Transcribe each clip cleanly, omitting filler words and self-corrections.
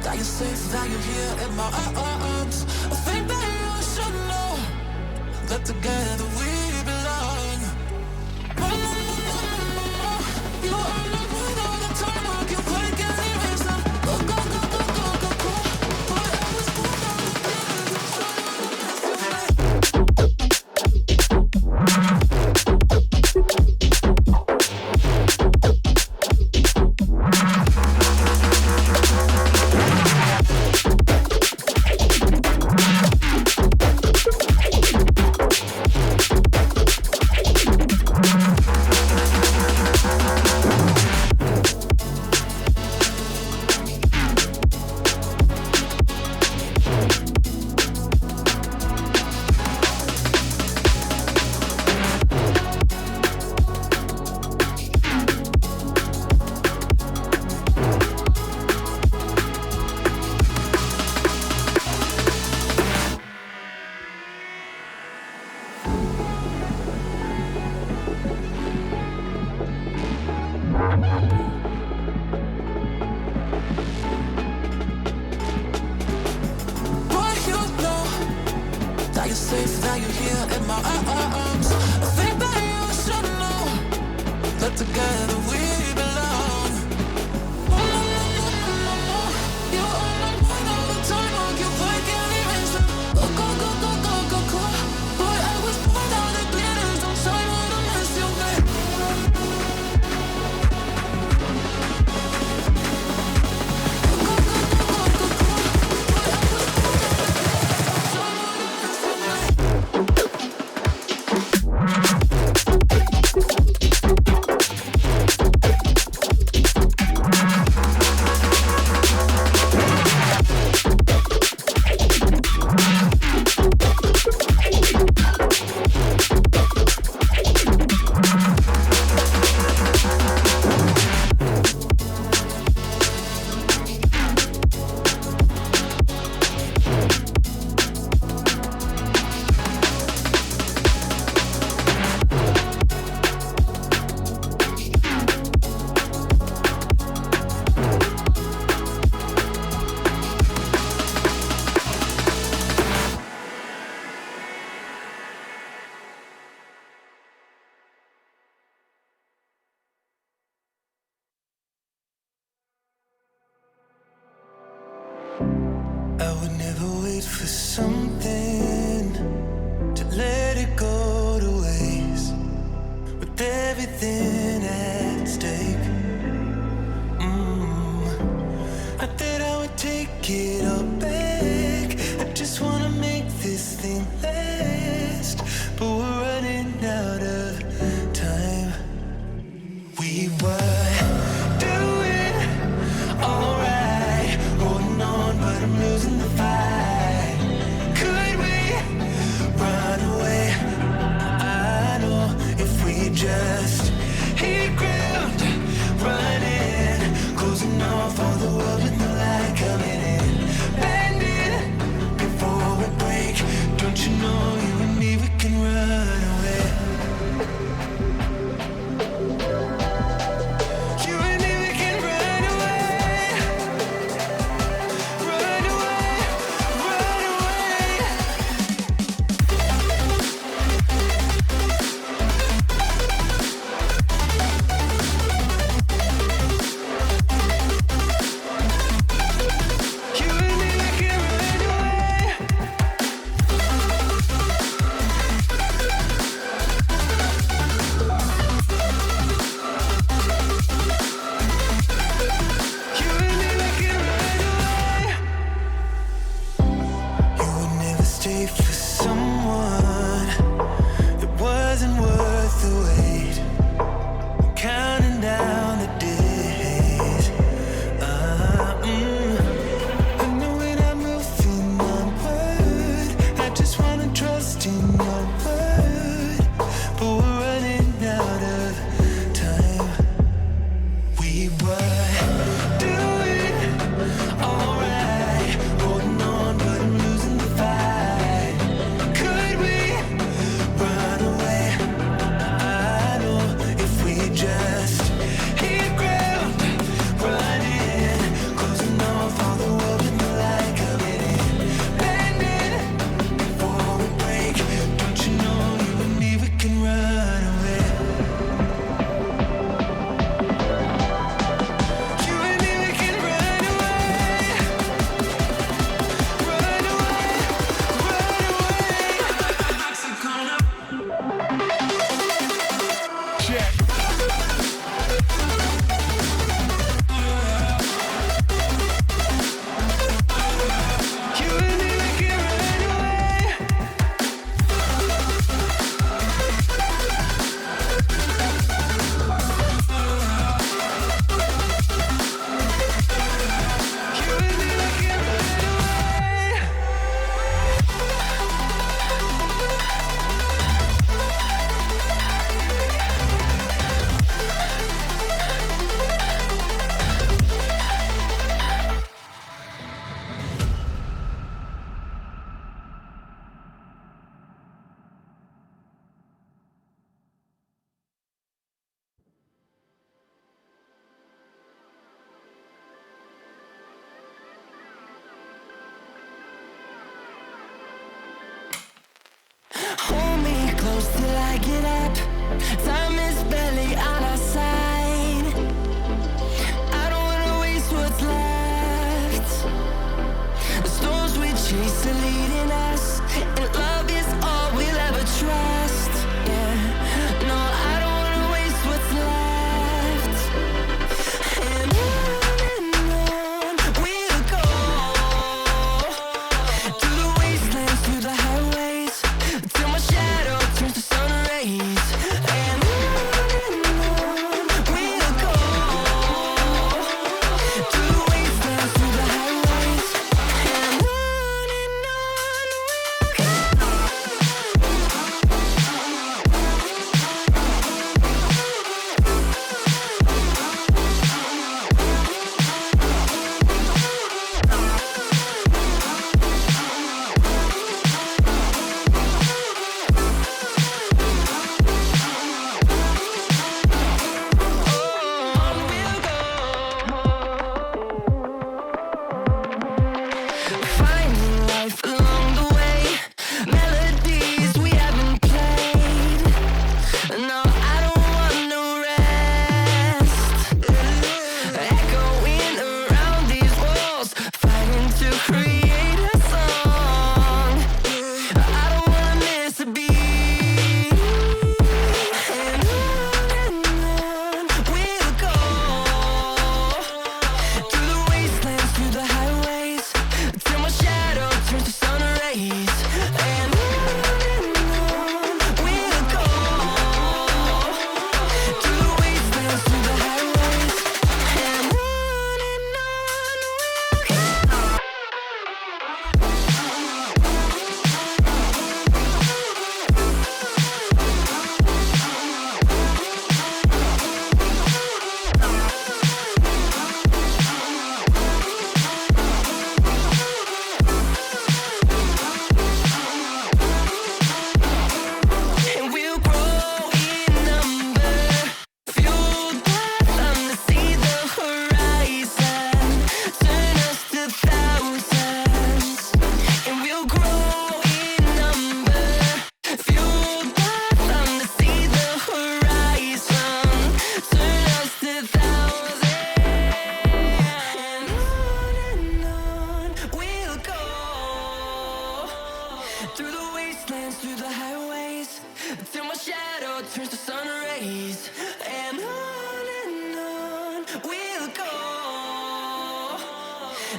That you're safe, that you're here in my arms. I think that you should know that together we belong. You are not mine all the time. I can quite get reason. Go, go, go, go, go, go, go. Boy, I was born on the feelings. I'm trying to miss you, safe, that you're here in my arms. I think that you should know that together we belong. You are not mine all the time. I can quite get reason. Go, go, go, go, go, go, go. Boy, I was born out of glitters. I'm sorry to miss you, babe. Go, go, go, go, go, go, go. Boy, I was born out of glitters. I'm sorry to miss you, babe. I would never wait for something to let it go to waste. With everything at stake, not that I would take it all back. I just wanna make this thing last, but we're running out of time. We were doing alright, holding on, but I'm losing the fight. Could we run away? I know if we just hit ground, running, closing off all the world with no light coming in, bending before we break. Don't you know you and me, we can run away. You and me, we can run away. Run away, run away.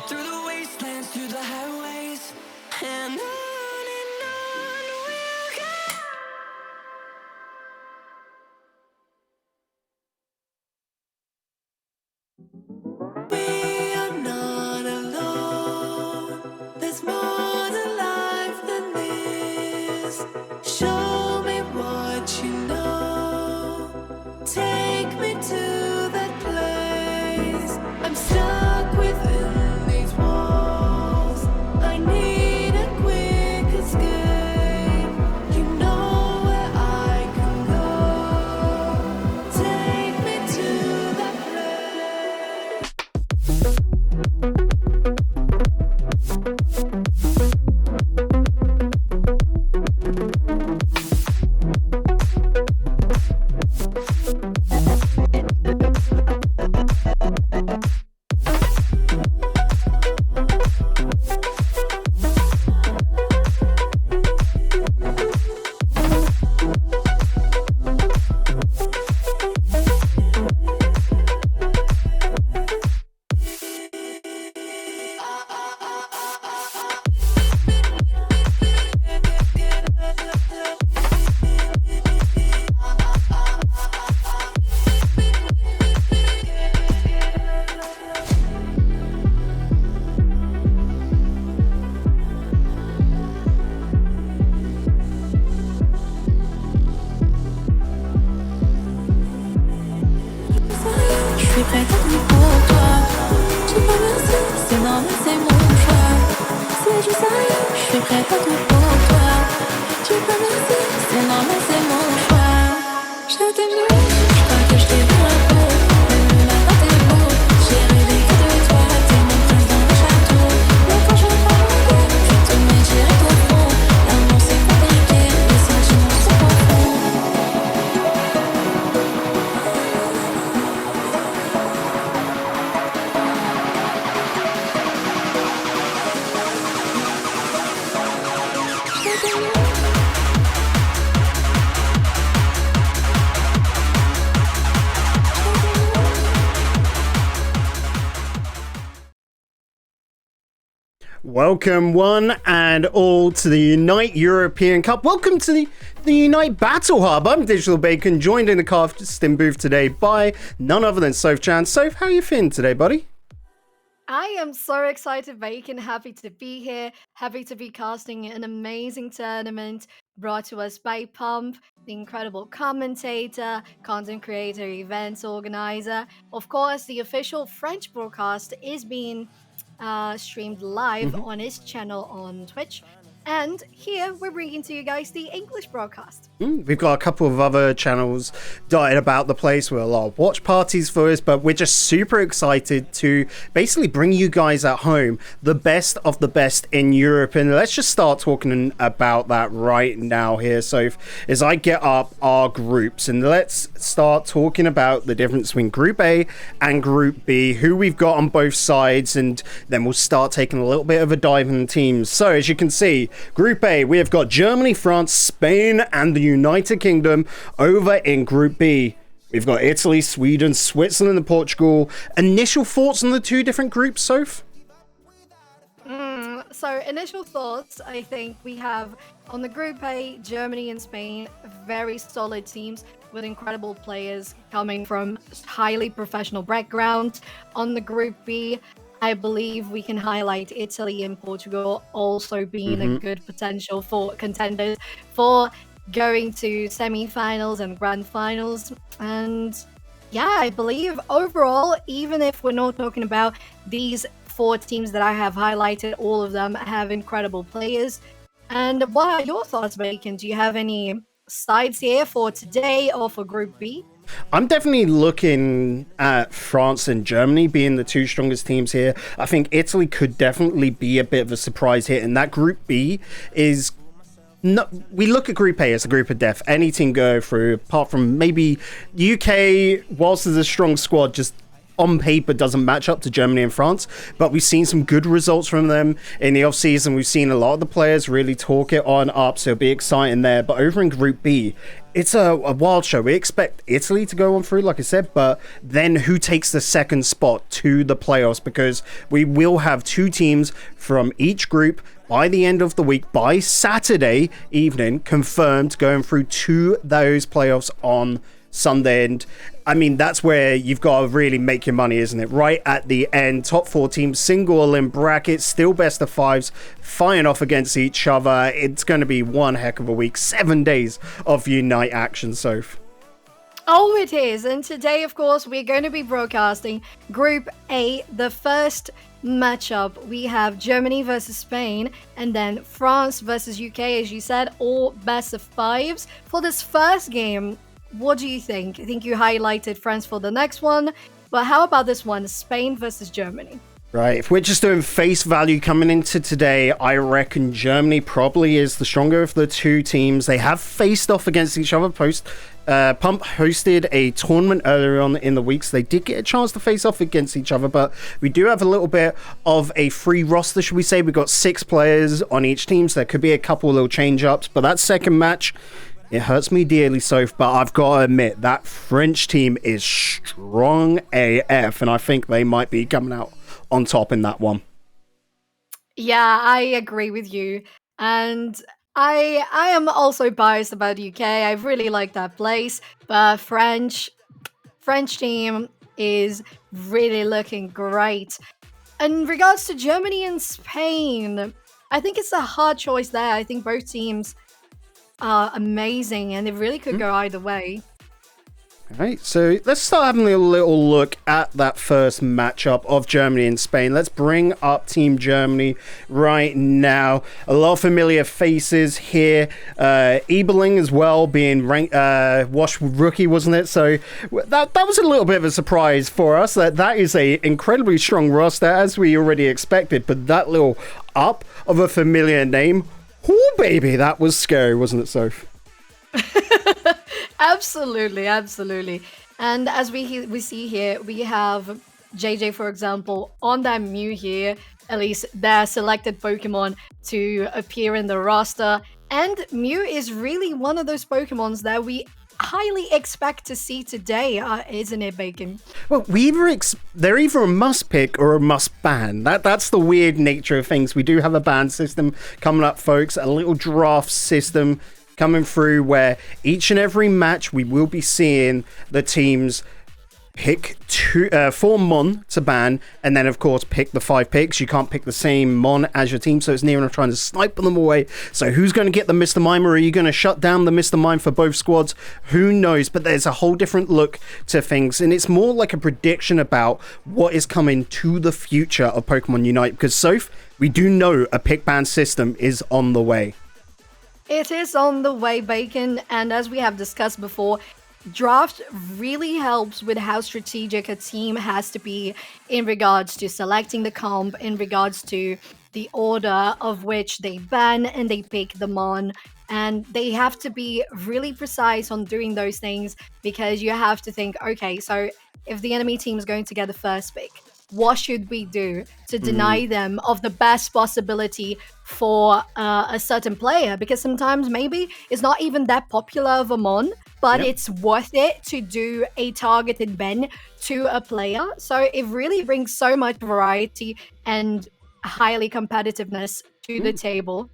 through the wastelands, through the highways, and on we'll go. We are not alone. There's more to life than this. Show me what you know. Take me to that place. I'm stuck within these walls. I need a quick escape. You know where I can go. Take me to that place. Je suis prête à tout pour toi. J'ai pas merci, c'est normal, c'est mon choix. C'est juste ça, je suis prête à tout pour toi. J'ai pas merci, c'est normal, c'est mon choix. Je t'aime, je crois que je t'ai vu un peu. Même le matin t'es beau. J'ai rêvé que de toi, t'es mon prince dans le château. Mais quand je prends mon cœur, je te mets direct au front. L'amour c'est compliqué, les sentiments sont profonds. Welcome one and all to the Unite European Cup. Welcome to the Unite Battle Hub. I'm Digital Bacon, joined in the casting booth today by none other than Soph Chan. Soph, how are you feeling today, buddy? I am so excited, Bacon. Happy to be here. Happy to be casting an amazing tournament brought to us by Pump, the incredible commentator, content creator, events organizer. Of course, the official French broadcast is being streamed live on his channel on Twitch. And here we're bringing to you guys the English broadcast. We've got a couple of other channels dotted about the place with a lot of watch parties for us, but we're just super excited to basically bring you guys at home the best of the best in Europe. And let's just start talking about that right now here. So as I get up our groups, and let's start talking about the difference between Group A and Group B, who we've got on both sides, and then we'll start taking a little bit of a dive in the teams. So as you can see, Group A, we have got Germany, France, Spain, and the United Kingdom. Over in Group B, we've got Italy, Sweden, Switzerland, and Portugal. Initial thoughts on the two different groups, Soph? So initial thoughts, I think we have on the Group A, Germany and Spain, very solid teams with incredible players coming from highly professional backgrounds. On the Group B, I believe we can highlight Italy and Portugal also being a good potential for contenders for going to semi-finals and grand finals. And yeah, I believe overall, even if we're not talking about these four teams that I have highlighted, all of them have incredible players. And what are your thoughts, Bacon? Do you have any sides here for today or for Group B? I'm definitely looking at France and Germany being the two strongest teams here. I think Italy could definitely be a bit of a surprise hit, and that Group B is... No, we look at Group A as a group of death. Any team go through, apart from maybe UK, whilst there's a strong squad, just on paper doesn't match up to Germany and France, but we've seen some good results from them in the offseason. We've seen a lot of the players really talk it on up, so it'll be exciting there. But over in Group B, it's a wild show. We expect Italy to go on through, like I said, but then who takes the second spot to the playoffs? Because we will have 2 teams from each group by the end of the week, by Saturday evening, confirmed going through to those playoffs on Sunday. And I mean, that's where you've got to really make your money, isn't it? Right at the end, top 4 teams, single in brackets, still best of 5s, fighting off against each other. It's going to be one heck of a week. 7 days of Unite action, Soph. Oh, it is. And today, of course, we're going to be broadcasting Group A, the first matchup. We have Germany versus Spain, and then France versus UK, as you said, all best of 5s. For this first game, what do you think? I think you highlighted France for the next one, but how about this one, Spain versus Germany? Right, if we're just doing face value coming into today, I reckon Germany probably is the stronger of the 2 teams. They have faced off against each other. Pump hosted a tournament earlier on in the week, so they did get a chance to face off against each other, but we do have a little bit of a free roster, should we say. We've got 6 players on each team, so there could be a couple of little change-ups, but that second match, it hurts me dearly, Soph, but I've got to admit, that French team is strong AF, and I think they might be coming out on top in that one. Yeah, I agree with you. And I am also biased about the UK. I really like that place, but French team is really looking great. In regards to Germany and Spain, I think it's a hard choice there. I think both teams are amazing, and it really could go either way. All right, so let's start having a little look at that first matchup of Germany and Spain. Let's bring up Team Germany right now. A lot of familiar faces here. Eberling as well, being ranked Wash rookie, wasn't it? So that was a little bit of a surprise for us. That is a incredibly strong roster, as we already expected. But that little up of a familiar name, oh baby, that was scary, wasn't it, Soph? Absolutely. And as we see here, we have JJ, for example, on that Mew here, at least their selected Pokemon to appear in the roster. And Mew is really one of those Pokemons that we highly expect to see today, isn't it, Bacon? Well, they're either a must pick or a must ban. That's the weird nature of things. We do have a ban system coming up, folks, a little draft system coming through where each and every match we will be seeing the teams pick 4 Mon to ban, and then of course pick the 5 picks. You can't pick the same Mon as your team, so it's near enough trying to snipe them away. So who's going to get the Mr. Mime, or are you going to shut down the Mr. Mime for both squads? Who knows? But there's a whole different look to things, and it's more like a prediction about what is coming to the future of Pokemon Unite, because Soph, we do know a pick ban system is on the way. It is on the way, Bacon, and as we have discussed before, draft really helps with how strategic a team has to be in regards to selecting the comp, in regards to the order of which they ban and they pick them on. And they have to be really precise on doing those things, because you have to think, okay, so if the enemy team is going to get the first pick, what should we do to deny them of the best possibility for a certain player? Because sometimes maybe it's not even that popular of a mon, but it's worth it to do a targeted ban to a player. So it really brings so much variety and highly competitiveness to the table.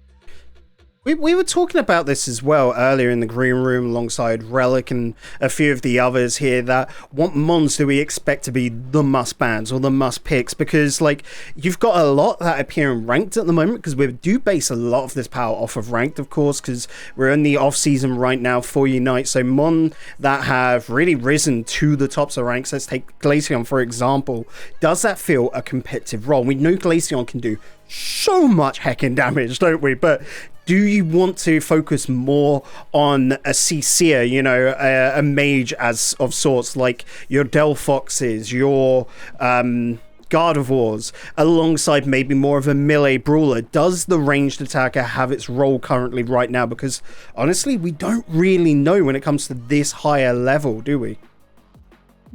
We were talking about this as well earlier in the green room alongside Relic and a few of the others here, that what mons do we expect to be the must bans or the must picks? Because like you've got a lot that appear in ranked at the moment, because we do base a lot of this power off of ranked, of course, because we're in the off season right now for Unite. So mon that have really risen to the tops of ranks, let's take Glaceon for example. Does that feel a competitive role? We know Glaceon can do so much heckin' damage, don't we? But do you want to focus more on a CC'er, you know, a mage as of sorts, like your Delphoxes, your Gardevoirs, alongside maybe more of a melee brawler? Does the ranged attacker have its role currently right now? Because honestly, we don't really know when it comes to this higher level, do we?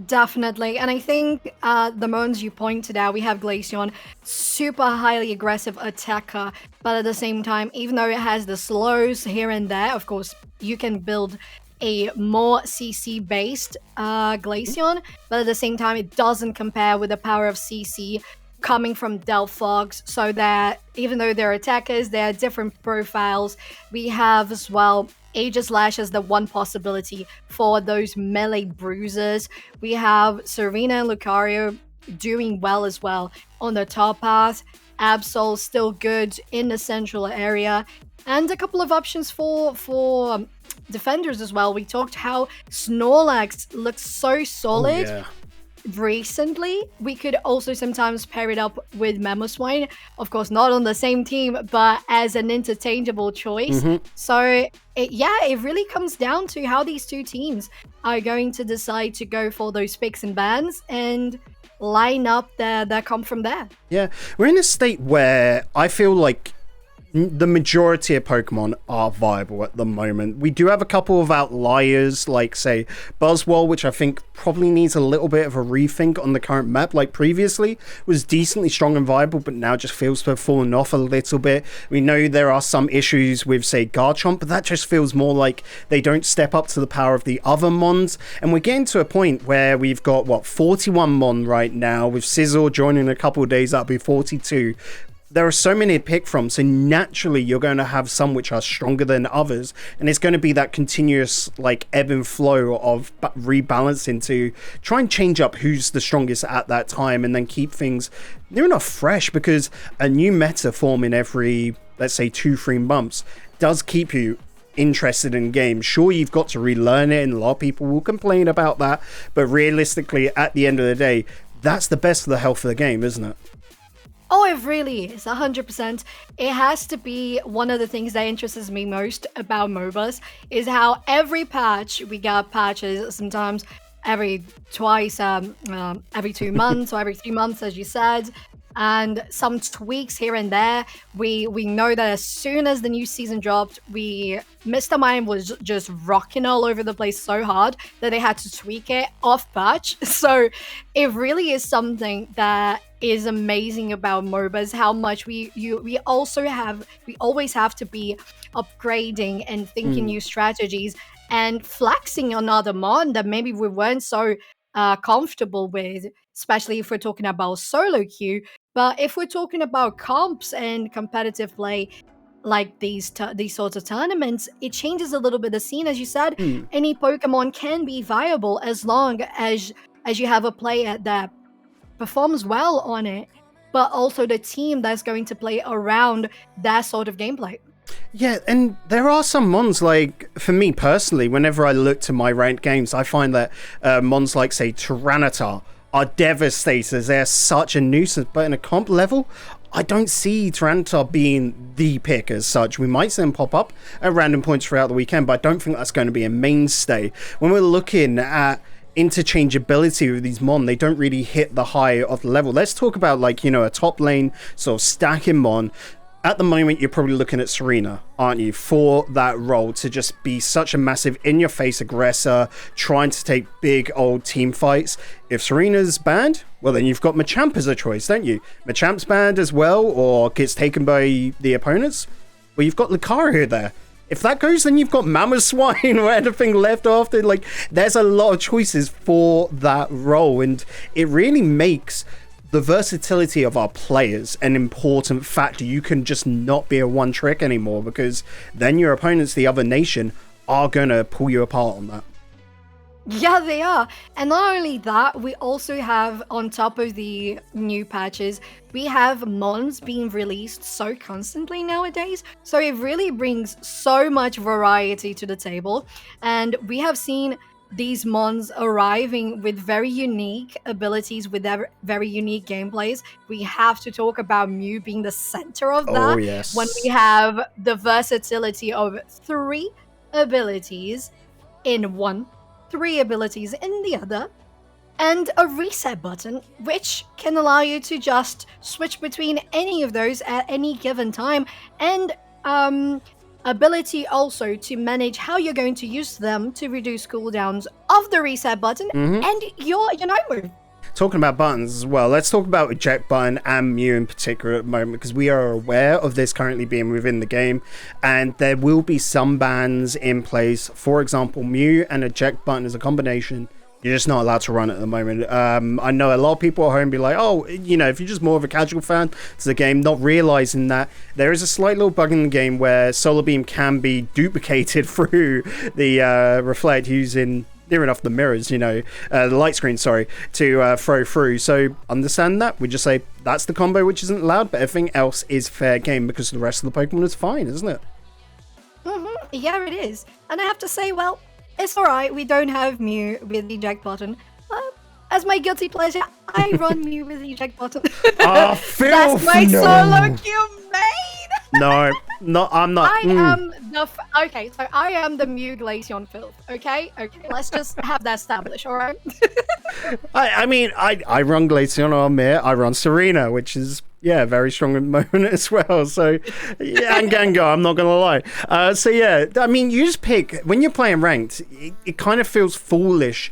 Definitely. And I think the Mons you pointed out, we have Glaceon, super highly aggressive attacker, but at the same time, even though it has the slows here and there, of course, you can build a more CC based Glaceon, but at the same time, it doesn't compare with the power of CC coming from Delphox. So that even though they're attackers, they're different profiles. We have as well Aegislash as the one possibility for those melee bruisers. We have Serena and Lucario doing well as well on the top path. Absol still good in the central area, and a couple of options for defenders as well. We talked how Snorlax looks so solid. Oh, yeah. Recently, we could also sometimes pair it up with Mamoswine. Of course, not on the same team, but as an interchangeable choice. So, it really comes down to how these two teams are going to decide to go for those picks and bans and line up their comp from there. Yeah, we're in a state where I feel like the majority of Pokemon are viable at the moment. We do have a couple of outliers, like, say, Buzzwole, which I think probably needs a little bit of a rethink on the current map. Like, previously was decently strong and viable, but now just feels to have fallen off a little bit. We know there are some issues with, say, Garchomp, but that just feels more like they don't step up to the power of the other Mons. And we're getting to a point where we've got, 41 Mon right now, with Sizzle joining a couple of days, that'll be 42. There are so many to pick from, so naturally you're going to have some which are stronger than others, and it's going to be that continuous ebb and flow of rebalancing to try and change up who's the strongest at that time, and then keep things near enough fresh, because a new meta forming every, let's say, 2-3 months does keep you interested in games. Sure, you've got to relearn it, and a lot of people will complain about that, but realistically, at the end of the day, that's the best for the health of the game, isn't it? Oh, it really is, 100%. It has to be one of the things that interests me most about MOBAs, is how every patch, we get patches sometimes every 2 months or every 3 months, as you said, and some tweaks here and there. We know that as soon as the new season dropped, Mr. Mime was just rocking all over the place so hard that they had to tweak it off patch. So it really is something that is amazing about MOBAs, how much we always have to be upgrading and thinking new strategies and flexing on other mon that maybe we weren't so comfortable with, especially if we're talking about solo queue. But if we're talking about comps and competitive play, like these sorts of tournaments, it changes a little bit the scene. As you said, any Pokemon can be viable as long as you have a player that performs well on it, but also the team that's going to play around that sort of gameplay. Yeah, and there are some Mons, like, for me personally, whenever I look to my ranked games, I find that Mons like, say, Tyranitar are devastators. They're such a nuisance, but in a comp level, I don't see Tyranitar being the pick as such. We might see them pop up at random points throughout the weekend, but I don't think that's going to be a mainstay. When we're looking at interchangeability with these Mon, they don't really hit the high of the level. Let's talk about, a top lane sort of stacking Mon. At the moment, you're probably looking at Serena, aren't you, for that role, to just be such a massive in-your-face aggressor, trying to take big old team fights. If Serena's banned, well, then you've got Machamp as a choice, don't you? Machamp's banned as well, or gets taken by the opponents. Well, you've got Lucario there. If that goes, then you've got Mamoswine or anything left after. There's a lot of choices for that role, and it really makes the versatility of our players an important factor. You can just not be a one trick anymore, because then your opponents, the other nation, are gonna pull you apart on that. Yeah, they are. And not only that, we also have, on top of the new patches, we have Mons being released so constantly nowadays. So it really brings so much variety to the table. And we have seen these Mons arriving with very unique abilities, with very unique gameplays. We have to talk about Mew being the center of that. Oh, yes. When we have the versatility of 3 abilities in one, 3 abilities in the other, and a reset button, which can allow you to just switch between any of those at any given time. And ability also to manage how you're going to use them to reduce cooldowns of the reset button and your Unite move. Talking about buttons as well, let's talk about eject button and Mew in particular at the moment, because we are aware of this currently being within the game, and there will be some bans in place. For example, Mew and eject button as a combination, you're just not allowed to run at the moment. I know a lot of people at home be like, oh, you know, if you're just more of a casual fan to the game, not realizing that there is a slight little bug in the game where Solar Beam can be duplicated through the reflect using near enough the mirrors, you know, the light screen, sorry, to throw through. So understand that. We just say that's the combo which isn't allowed, but everything else is fair game because the rest of the Pokemon is fine, isn't it? Yeah, it is. And I have to say, well, it's alright, we don't have Mew with the eject button. As my guilty pleasure, I run Mew with the eject button. Oh, filth! That's my solo queue main! No, I'm not. I am the okay, so I am the Mew Glaceon filth. Okay, let's just have that established. All right. I mean, I run Glaceon on Mir. I run Serena, which is very strong at the moment as well. So yeah, and Gengar, I'm not gonna lie. So yeah, I mean, you just pick when you're playing ranked. It kind of feels foolish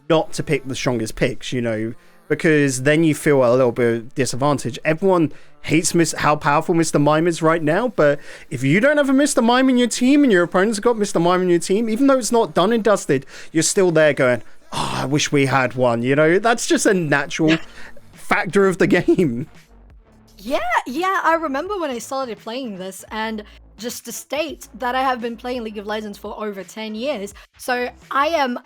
not to pick the strongest picks, you know, because then you feel a little bit of disadvantage. Everyone hates how powerful Mr. Mime is right now, but if you don't have a Mr. Mime in your team and your opponent's got Mr. Mime in your team, even though it's not done and dusted, you're still there going, oh, I wish we had one, you know? That's just a natural factor of the game. Yeah, I remember when I started playing this, and just to state that I have been playing League of Legends for over 10 years, so I am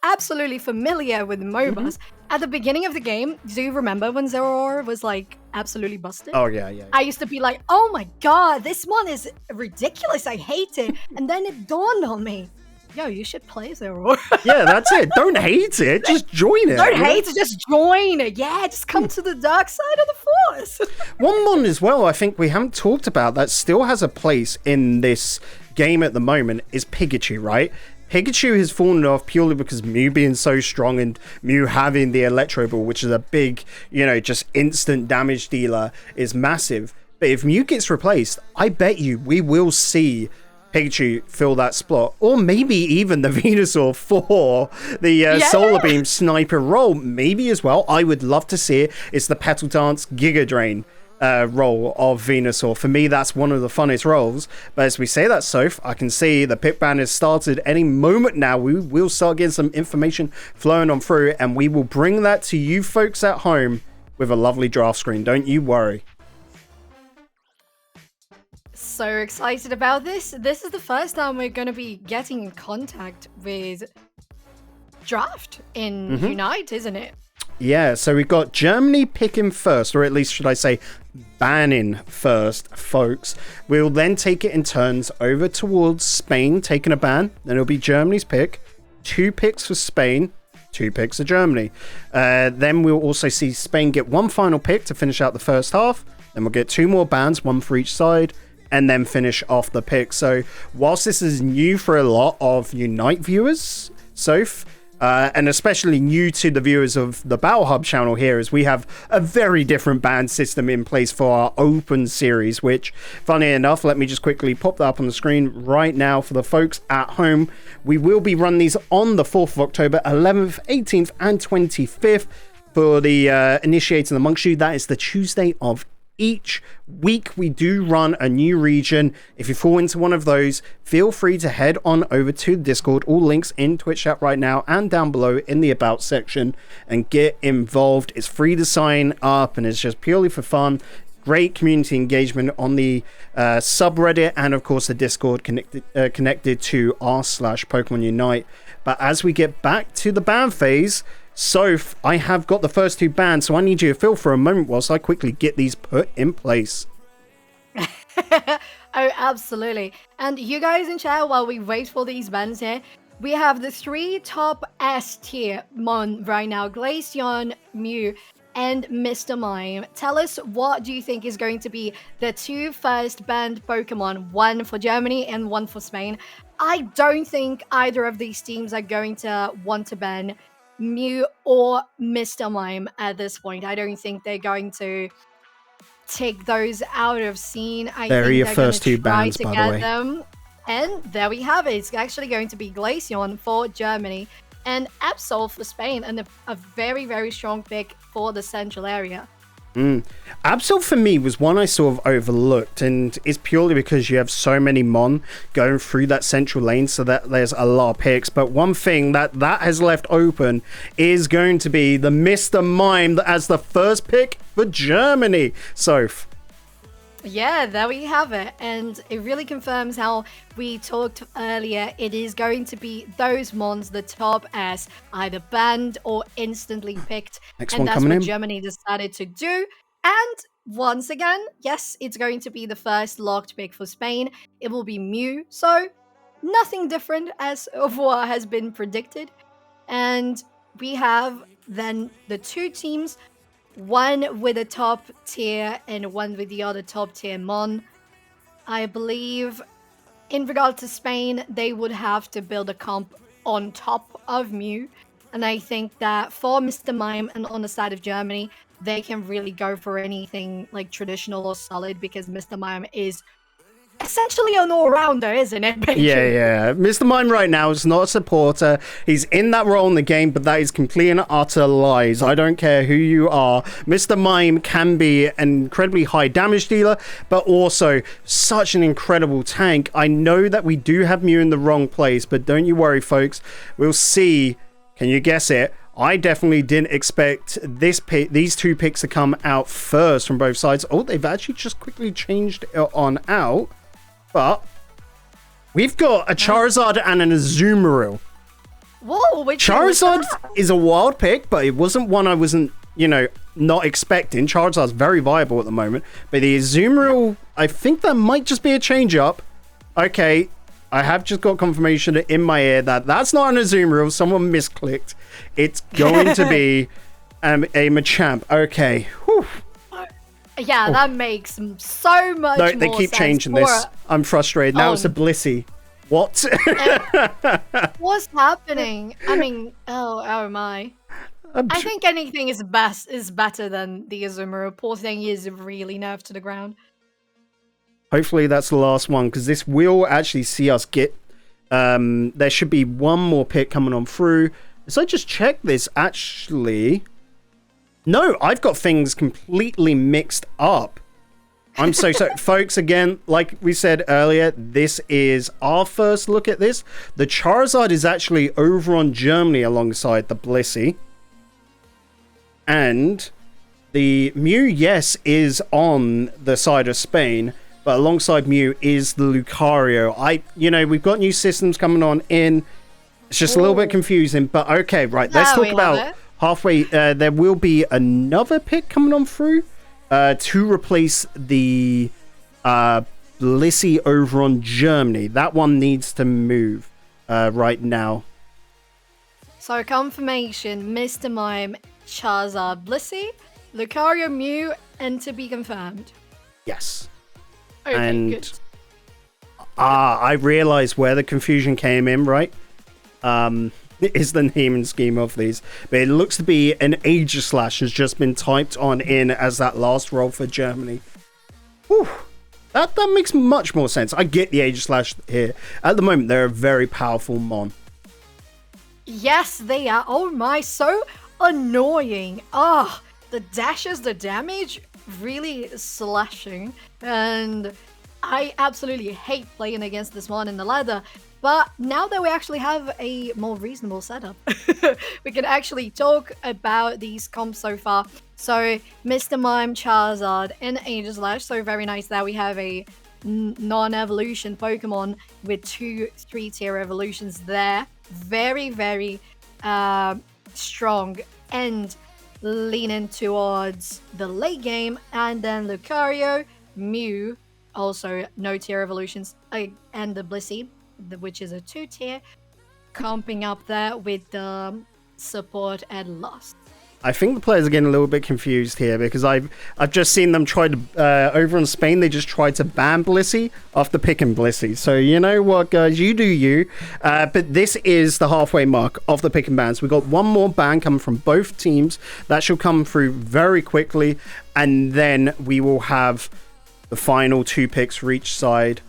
absolutely familiar with MOBAs. At the beginning of the game, do you remember when Zeraora was like absolutely busted? Oh yeah. I used to be like, oh my god, this one is ridiculous, I hate it. And then it dawned on me, yo, you should play Zeraora. Yeah, that's it. Don't hate it, just join it. Don't hate it, just join it. Yeah, just come to the dark side of the force. One as well I think we haven't talked about that still has a place in this game at the moment is Pikachu, right? Pikachu has fallen off purely because Mew being so strong and Mew having the Electro Ball, which is a big, you know, just instant damage dealer, is massive. But if Mew gets replaced, I bet you we will see Pikachu fill that spot, or maybe even the Venusaur for the Solar Beam sniper role, maybe as well. I would love to see it. It's the Petal Dance Giga Drain role of Venusaur. For me, that's one of the funnest roles. But as we say that, Soph, I can see the pick ban has started any moment now. We will start getting some information flowing on through, and we will bring that to you folks at home with a lovely draft screen. Don't you worry. So excited about this. This is the first time we're going to be getting in contact with draft in Unite, isn't it? Yeah, so we've got Germany picking first, or at least should I say banning first, folks. We'll then take it in turns over towards Spain taking a ban. Then it'll be Germany's pick. 2 picks for Spain, 2 picks for Germany. Then we'll also see Spain get 1 final pick to finish out the first half. Then we'll get 2 more bans, 1 for each side, and then finish off the pick. So whilst this is new for a lot of Unite viewers, Soph, and especially new to the viewers of the Battle Hub channel here, as we have a very different ban system in place for our open series, which, funny enough, let me just quickly pop that up on the screen right now for the folks at home. We will be running these on the 4th of October, 11th, 18th, and 25th for the Initiating Amongst You. That is the Tuesday of each week. We do run a new region. If you fall into one of those, feel free to head on over to the Discord. All links in Twitch chat right now and down below in the About section, and get involved. It's free to sign up, and it's just purely for fun. Great community engagement on the subreddit, and of course the Discord connected to r/Pokemon Unite. But as we get back to the ban phase, Soph, I have got the first 2 bans, so I need you to fill for a moment whilst I quickly get these put in place. Oh, absolutely. And you guys in chat, while we wait for these bans here, we have the 3 top S tier Mon right now: Glaceon, Mew, and Mr. Mime. Tell us, what do you think is going to be the 2 first banned Pokemon? 1 for Germany and 1 for Spain. I don't think either of these teams are going to want to ban Mew or Mr. Mime at this point. I don't think they're going to take those out of scene. I There are think your they're first gonna two try bans, to by the get way. them. And there we have it. It's actually going to be Glaceon for Germany and Absol for Spain, and a very, very strong pick for the central area. Absol for me was one I sort of overlooked, and it's purely because you have so many Mon going through that central lane, so that there's a lot of picks. But one thing that has left open is going to be the Mr. Mime as the first pick for Germany. So Yeah, there we have it. And it really confirms how we talked earlier. It is going to be those Mons, the top S, either banned or instantly picked. Next And one that's coming what in. Germany decided to do. And once again, yes, it's going to be the first locked pick for Spain. It will be Mew. So nothing different as of what has been predicted. And we have then the two teams, one with a top tier and one with the other top tier Mon. I believe in regard to Spain, they would have to build a comp on top of Mew. And I think that for Mr. Mime and on the side of Germany, they can really go for anything like traditional or solid, because Mr. Mime is essentially an all-rounder, isn't it, Bacon? yeah. Mr. Mime right now is not a supporter. He's in that role in the game, but that is complete and utter lies. I don't care who you are. Mr. Mime can be an incredibly high damage dealer, but also such an incredible tank. I know that we do have Mew in the wrong place, but don't you worry, folks. We'll see. Can you guess it? I definitely didn't expect these two picks to come out first from both sides. Oh, they've actually just quickly changed it on out. But we've got a Charizard and an Azumarill. Whoa, which Charizard is a wild pick, but it wasn't one I wasn't, not expecting. Charizard's very viable at the moment. But the Azumarill, I think that might just be a change up. Okay, I have just got confirmation in my ear that that's not an Azumarill. Someone misclicked. It's going to be a Machamp. Okay. Whew. Yeah, that makes so much No, more they keep sense changing for this. I'm frustrated. Now it's a Blissey. What? What's happening? I mean, oh my. I think anything is better than the Azumarill. Poor thing is really nerfed to the ground. Hopefully that's the last one, because this will actually see us get... there should be one more pick coming on through. So I just check this, actually... No, I've got things completely mixed up. I'm so sorry. Folks, again, like we said earlier, this is our first look at this. The Charizard is actually over on Germany alongside the Blissey. And the Mew, yes, is on the side of Spain, but alongside Mew is the Lucario. We've got new systems coming on in. It's just a little bit confusing, but okay, right. Let's talk about... Halfway, there will be another pick coming on through to replace the Blissey over on Germany. That one needs to move right now. So confirmation, Mr. Mime, Charizard, Blissey, Lucario, Mew, and to be confirmed. Yes. Okay, and good. I realized where the confusion came in, right? Is the name and scheme of these, but it looks to be an Aegislash has just been typed on in as that last roll for Germany. Whew. That makes much more sense. I get the Aegislash here. At the moment, they're a very powerful Mon. Yes, they are. Oh my, so annoying. The dashes, the damage, really slashing. And I absolutely hate playing against this one in the ladder. But now that we actually have a more reasonable setup, we can actually talk about these comps so far. So, Mr. Mime, Charizard, and Aegislash. So, very nice that we have a non-evolution Pokemon with 2 3-tier evolutions there. Very, very strong and leaning towards the late game. And then Lucario, Mew, also no tier evolutions, and the Blissey, which is a 2-tier, comping up there with the support and Lost. I think the players are getting a little bit confused here because I've just seen them try to over in Spain. They just tried to ban Blissey after picking Blissey. So you know what, guys, you do you. But this is the halfway mark of the pick and bans. We got one more ban coming from both teams that should come through very quickly, and then we will have the final 2 picks for each side.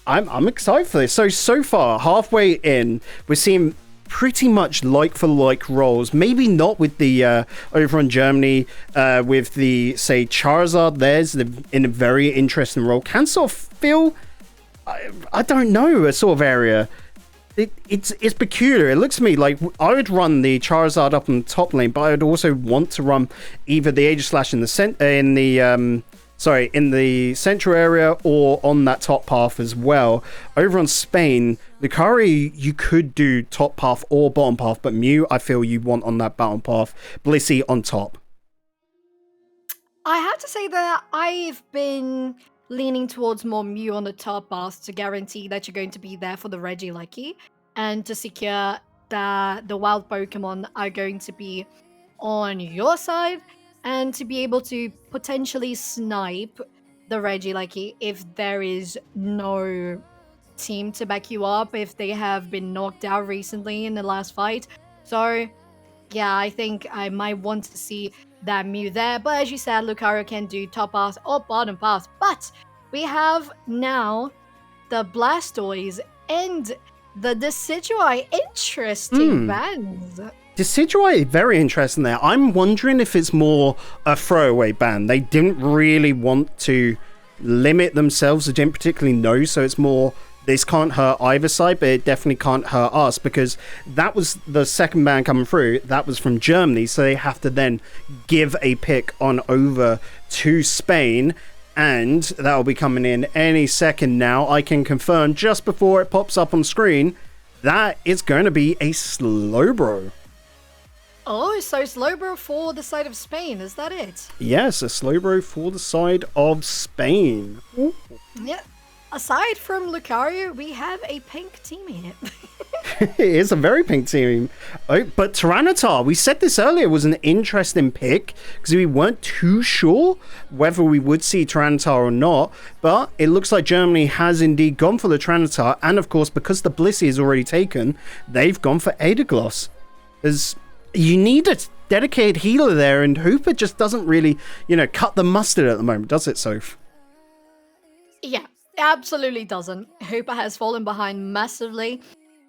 I'm excited for this. So far, halfway in, we're seeing pretty much like for like roles. Maybe not with the over in Germany with the, say, Charizard. There's in a very interesting role. Can sort of feel, I don't know, a sort of area. It's peculiar. It looks to me like I would run the Charizard up in the top lane, but I would also want to run either the Aegislash in the central area or on that top path as well. Over on Spain, Lucario, you could do top path or bottom path, but Mew, I feel you want on that bottom path. Blissey on top. I have to say that I've been leaning towards more Mew on the top path to guarantee that you're going to be there for the Regieleki and to secure that the wild Pokemon are going to be on your side, and to be able to potentially snipe the Regieleki if there is no team to back you up, if they have been knocked out recently in the last fight. So, yeah, I think I might want to see that Mew there. But as you said, Lucario can do top path or bottom path. But we have now the Blastoise and the Decidueye. Interesting bans. Decidueye, very interesting there. I'm wondering if it's more a throwaway ban. They didn't really want to limit themselves. They didn't particularly know, so it's more this can't hurt either side, but it definitely can't hurt us, because that was the second ban coming through. That was from Germany, so they have to then give a pick on over to Spain, and that will be coming in any second now. I can confirm just before it pops up on screen that it's going to be a Slowbro. Oh, so Slowbro for the side of Spain, is that it? Yes, a Slowbro for the side of Spain. Ooh. Yeah. Aside from Lucario, we have a pink team here. It is a very pink team. Oh, but Tyranitar, we said this earlier, was an interesting pick because we weren't too sure whether we would see Tyranitar or not. But it looks like Germany has indeed gone for the Tyranitar. And of course, because the Blissey is already taken, they've gone for Aegislash. As you need a dedicated healer there, and Hooper just doesn't really, cut the mustard at the moment, does it, Soph? Yeah, absolutely doesn't. Hooper has fallen behind massively.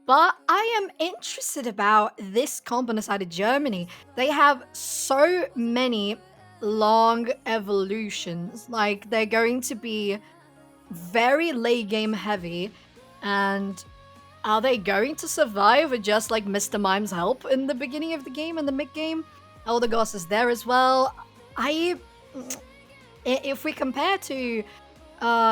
But I am interested about this comp on the side of Germany. They have so many long evolutions. Like, they're going to be very late game heavy. And are they going to survive with just like Mr. Mime's help in the beginning of the game and the mid game? Eldegoss is there as well. If we compare to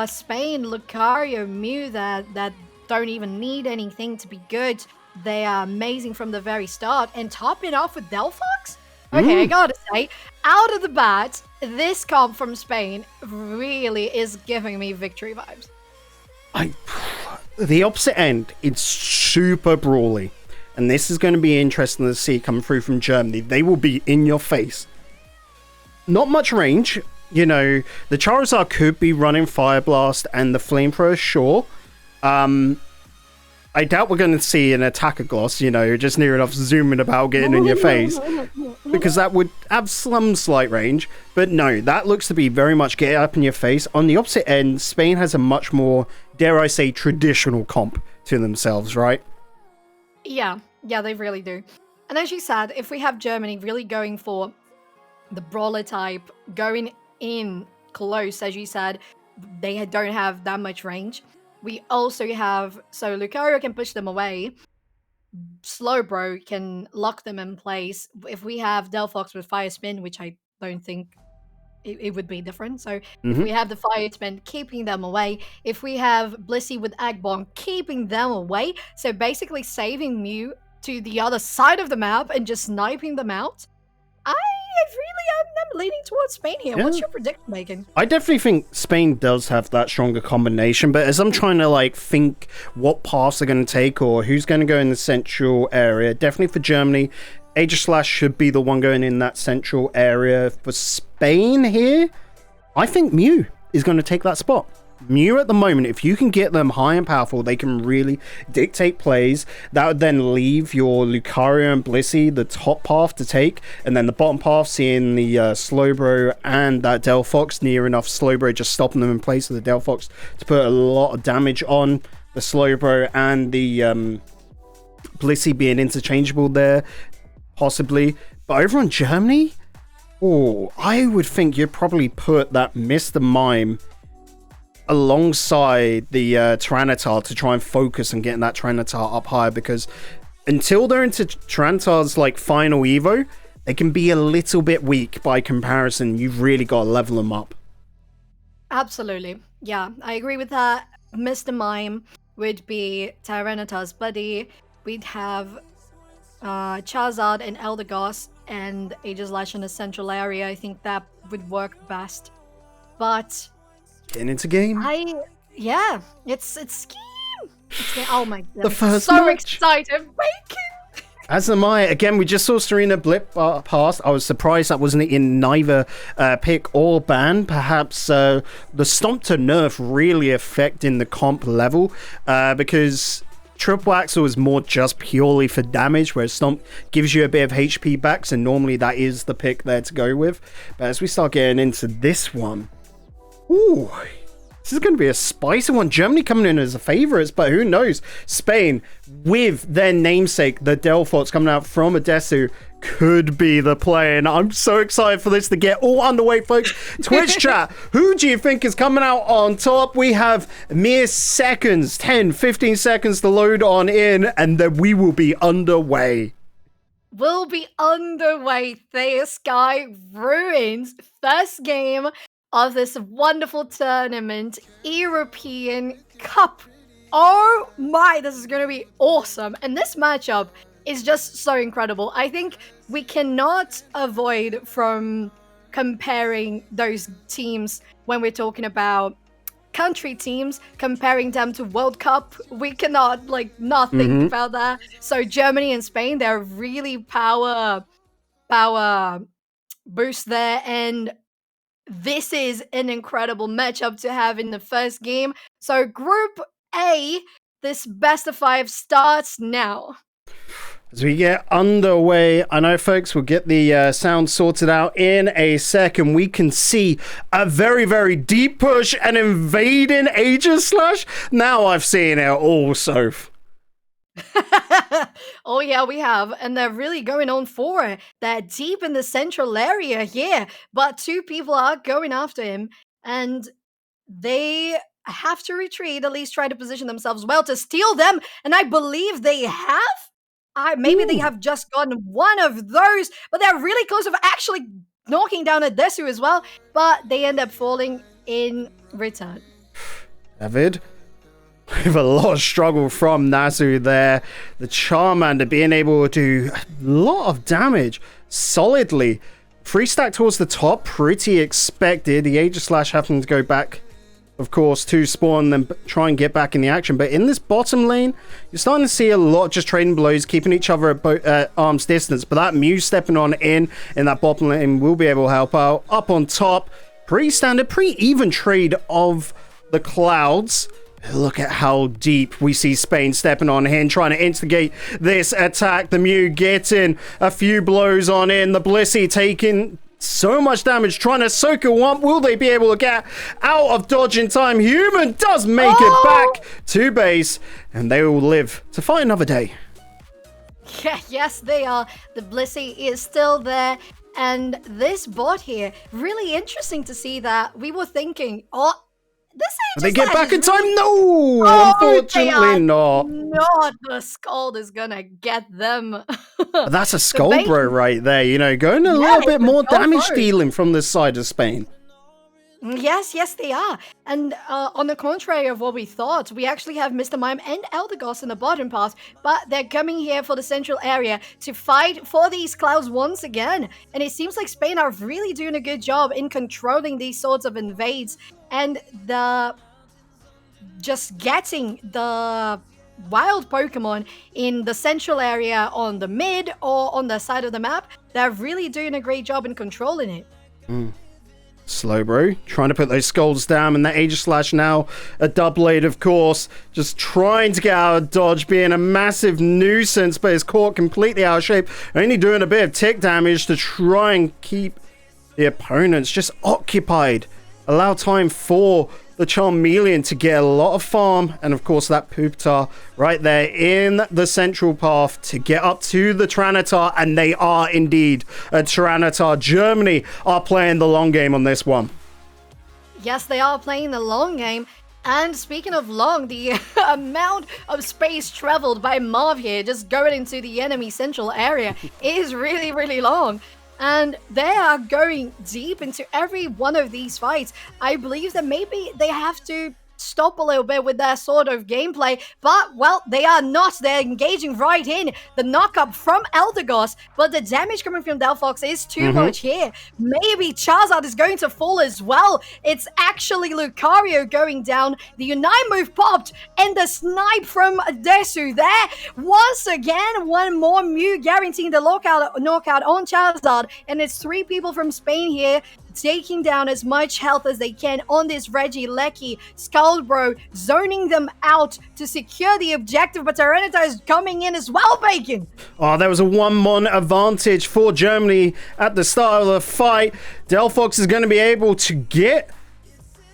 Spain, Lucario, Mew that don't even need anything to be good, they are amazing from the very start, and topping off with Delphox? Okay, I gotta say, out of the bat, this comp from Spain really is giving me victory vibes. The opposite end, it's super brawly, and this is going to be interesting to see come through from Germany. They will be in your face. Not much range, the Charizard could be running Fire Blast and the Flamethrower, sure. I doubt we're going to see an Attacker Gloss, just near enough zooming about getting in your face, because that would have some slight range. But no, that looks to be very much get up in your face. On the opposite end, Spain has a much more, dare I say, traditional comp to themselves, right? Yeah, they really do. And as you said, if we have Germany really going for the brawler type, going in close, as you said, they don't have that much range. We also have, so Lucario can push them away. Slowbro can lock them in place. If we have Delphox with Fire Spin, which I don't think it would be different. So if we have the Fire Spin keeping them away, if we have Blissey with Egg Bomb keeping them away, so basically saving Mew to the other side of the map and just sniping them out, I really am leaning towards Spain here. Yeah. What's your prediction, Megan? I definitely think Spain does have that stronger combination, but as I'm trying to think what paths they're going to take or who's going to go in the central area, definitely for Germany, Aegislash should be the one going in that central area. For Spain here, I think Mew is going to take that spot. Mew at the moment, if you can get them high and powerful, they can really dictate plays. That would then leave your Lucario and Blissey the top path to take, and then the bottom path seeing the Slowbro and that Delphox near enough. Slowbro just stopping them in place with the Delphox to put a lot of damage on the Slowbro, and the Blissey being interchangeable there, possibly. But over on Germany, I would think you'd probably put that Mr. Mime alongside the Tyranitar to try and focus on getting that Tyranitar up higher, because until they're into Tyranitar's like final Evo, they can be a little bit weak by comparison. You've really got to level them up. Absolutely. Yeah, I agree with that. Mr. Mime would be Tyranitar's buddy. We'd have Charizard and Eldegoss and Aegislash in the central area. I think that would work best. But getting into game. It's scheme. Oh my god. The first so match. Excited. Bacon. As am I. Again, we just saw Serena blip past. I was surprised that wasn't in neither pick or ban. Perhaps the Stomp to nerf really affecting the comp level, because Triple Axel is more just purely for damage, whereas Stomp gives you a bit of HP back, so normally that is the pick there to go with. But as we start getting into this one, this is going to be a spicy one. Germany coming in as the favourites, but who knows? Spain, with their namesake, the Delphox coming out from Odesu, could be the play. And I'm so excited for this to get all underway, folks. Twitch chat, who do you think is coming out on top? We have mere seconds, 10, 15 seconds to load on in, and then we will be underway. We'll be underway. Thea Sky Ruins. First game of this wonderful tournament, European Cup. Oh my, this is going to be awesome. And this matchup is just so incredible. I think we cannot avoid from comparing those teams when we're talking about country teams, comparing them to World Cup. We cannot not think about that. So Germany and Spain, they're really power boost there, and this is an incredible matchup to have in the first game. So Group A, this best of 5 starts now. As we get underway, I know, folks, we'll get the sound sorted out in a second. We can see a very, very deep push and invading Aegislash. Now I've seen it all, Soph. Oh yeah, we have, and they're really going on for it. They're deep in the central area here, but 2 people are going after him, and they have to retreat, at least try to position themselves well to steal them, and I believe they have. Maybe they have just gotten one of those, but they're really close of actually knocking down a Desu as well, but they end up falling in return. David, with a lot of struggle from Nasu there. The Charmander being able to do a lot of damage solidly. 3 stack towards the top, pretty expected. The Aegislash having to go back, of course, to spawn and try and get back in the action. But in this bottom lane, you're starting to see a lot just trading blows, keeping each other at arm's distance. But that Mew stepping on in that bottom lane will be able to help out. Up on top, pretty standard, pretty even trade of the Clouds. Look at how deep we see Spain stepping on in, trying to instigate this attack. The Mew getting a few blows on in. The Blissey taking so much damage, trying to soak it one. Will they be able to get out of dodge in time? Human does make it back to base, and they will live to fight another day. Yeah, yes, they are. The Blissey is still there. And this bot here, really interesting to see that we were thinking, they get back in time? No, unfortunately not. Not the Scald is gonna get them. That's a Skull Bro right there, going a little bit more damage dealing from this side of Spain. Yes, they are. And on the contrary of what we thought, we actually have Mr. Mime and Eldegoss in the bottom path, but they're coming here for the central area to fight for these Clouds once again. And it seems like Spain are really doing a good job in controlling these sorts of invades and just getting the wild Pokemon in the central area on the mid or on the side of the map, they're really doing a great job in controlling it. Slowbro trying to put those skulls down, and that Aegislash now a Doublade, of course, just trying to get out of dodge, being a massive nuisance, but is caught completely out of shape, only doing a bit of tick damage to try and keep the opponents just occupied, allow time for the Charmeleon to get a lot of farm, and of course that Pupitar right there in the central path to get up to the Tyranitar, and they are indeed a Tyranitar. Germany are playing the long game on this one. Yes, they are playing the long game. And speaking of long, the amount of space traveled by Marv here, just going into the enemy central area, is really, really long. And they are going deep into every one of these fights. I believe that maybe they have to stop a little bit with their sort of gameplay, but, well, they are not. They're engaging right in the knockup from Eldegoss, but the damage coming from Delphox is too much here. Maybe Charizard is going to fall as well. It's actually Lucario going down. The Unite move popped, and the snipe from Desu there. Once again, one more Mew guaranteeing the knockout on Charizard, and it's 3 people from Spain here taking down as much health as they can on this Regieleki. Skullbro zoning them out to secure the objective, but Tyranitar is coming in as well, Bacon. Oh, there was a 1-mon advantage for Germany at the start of the fight. Delphox is going to be able to get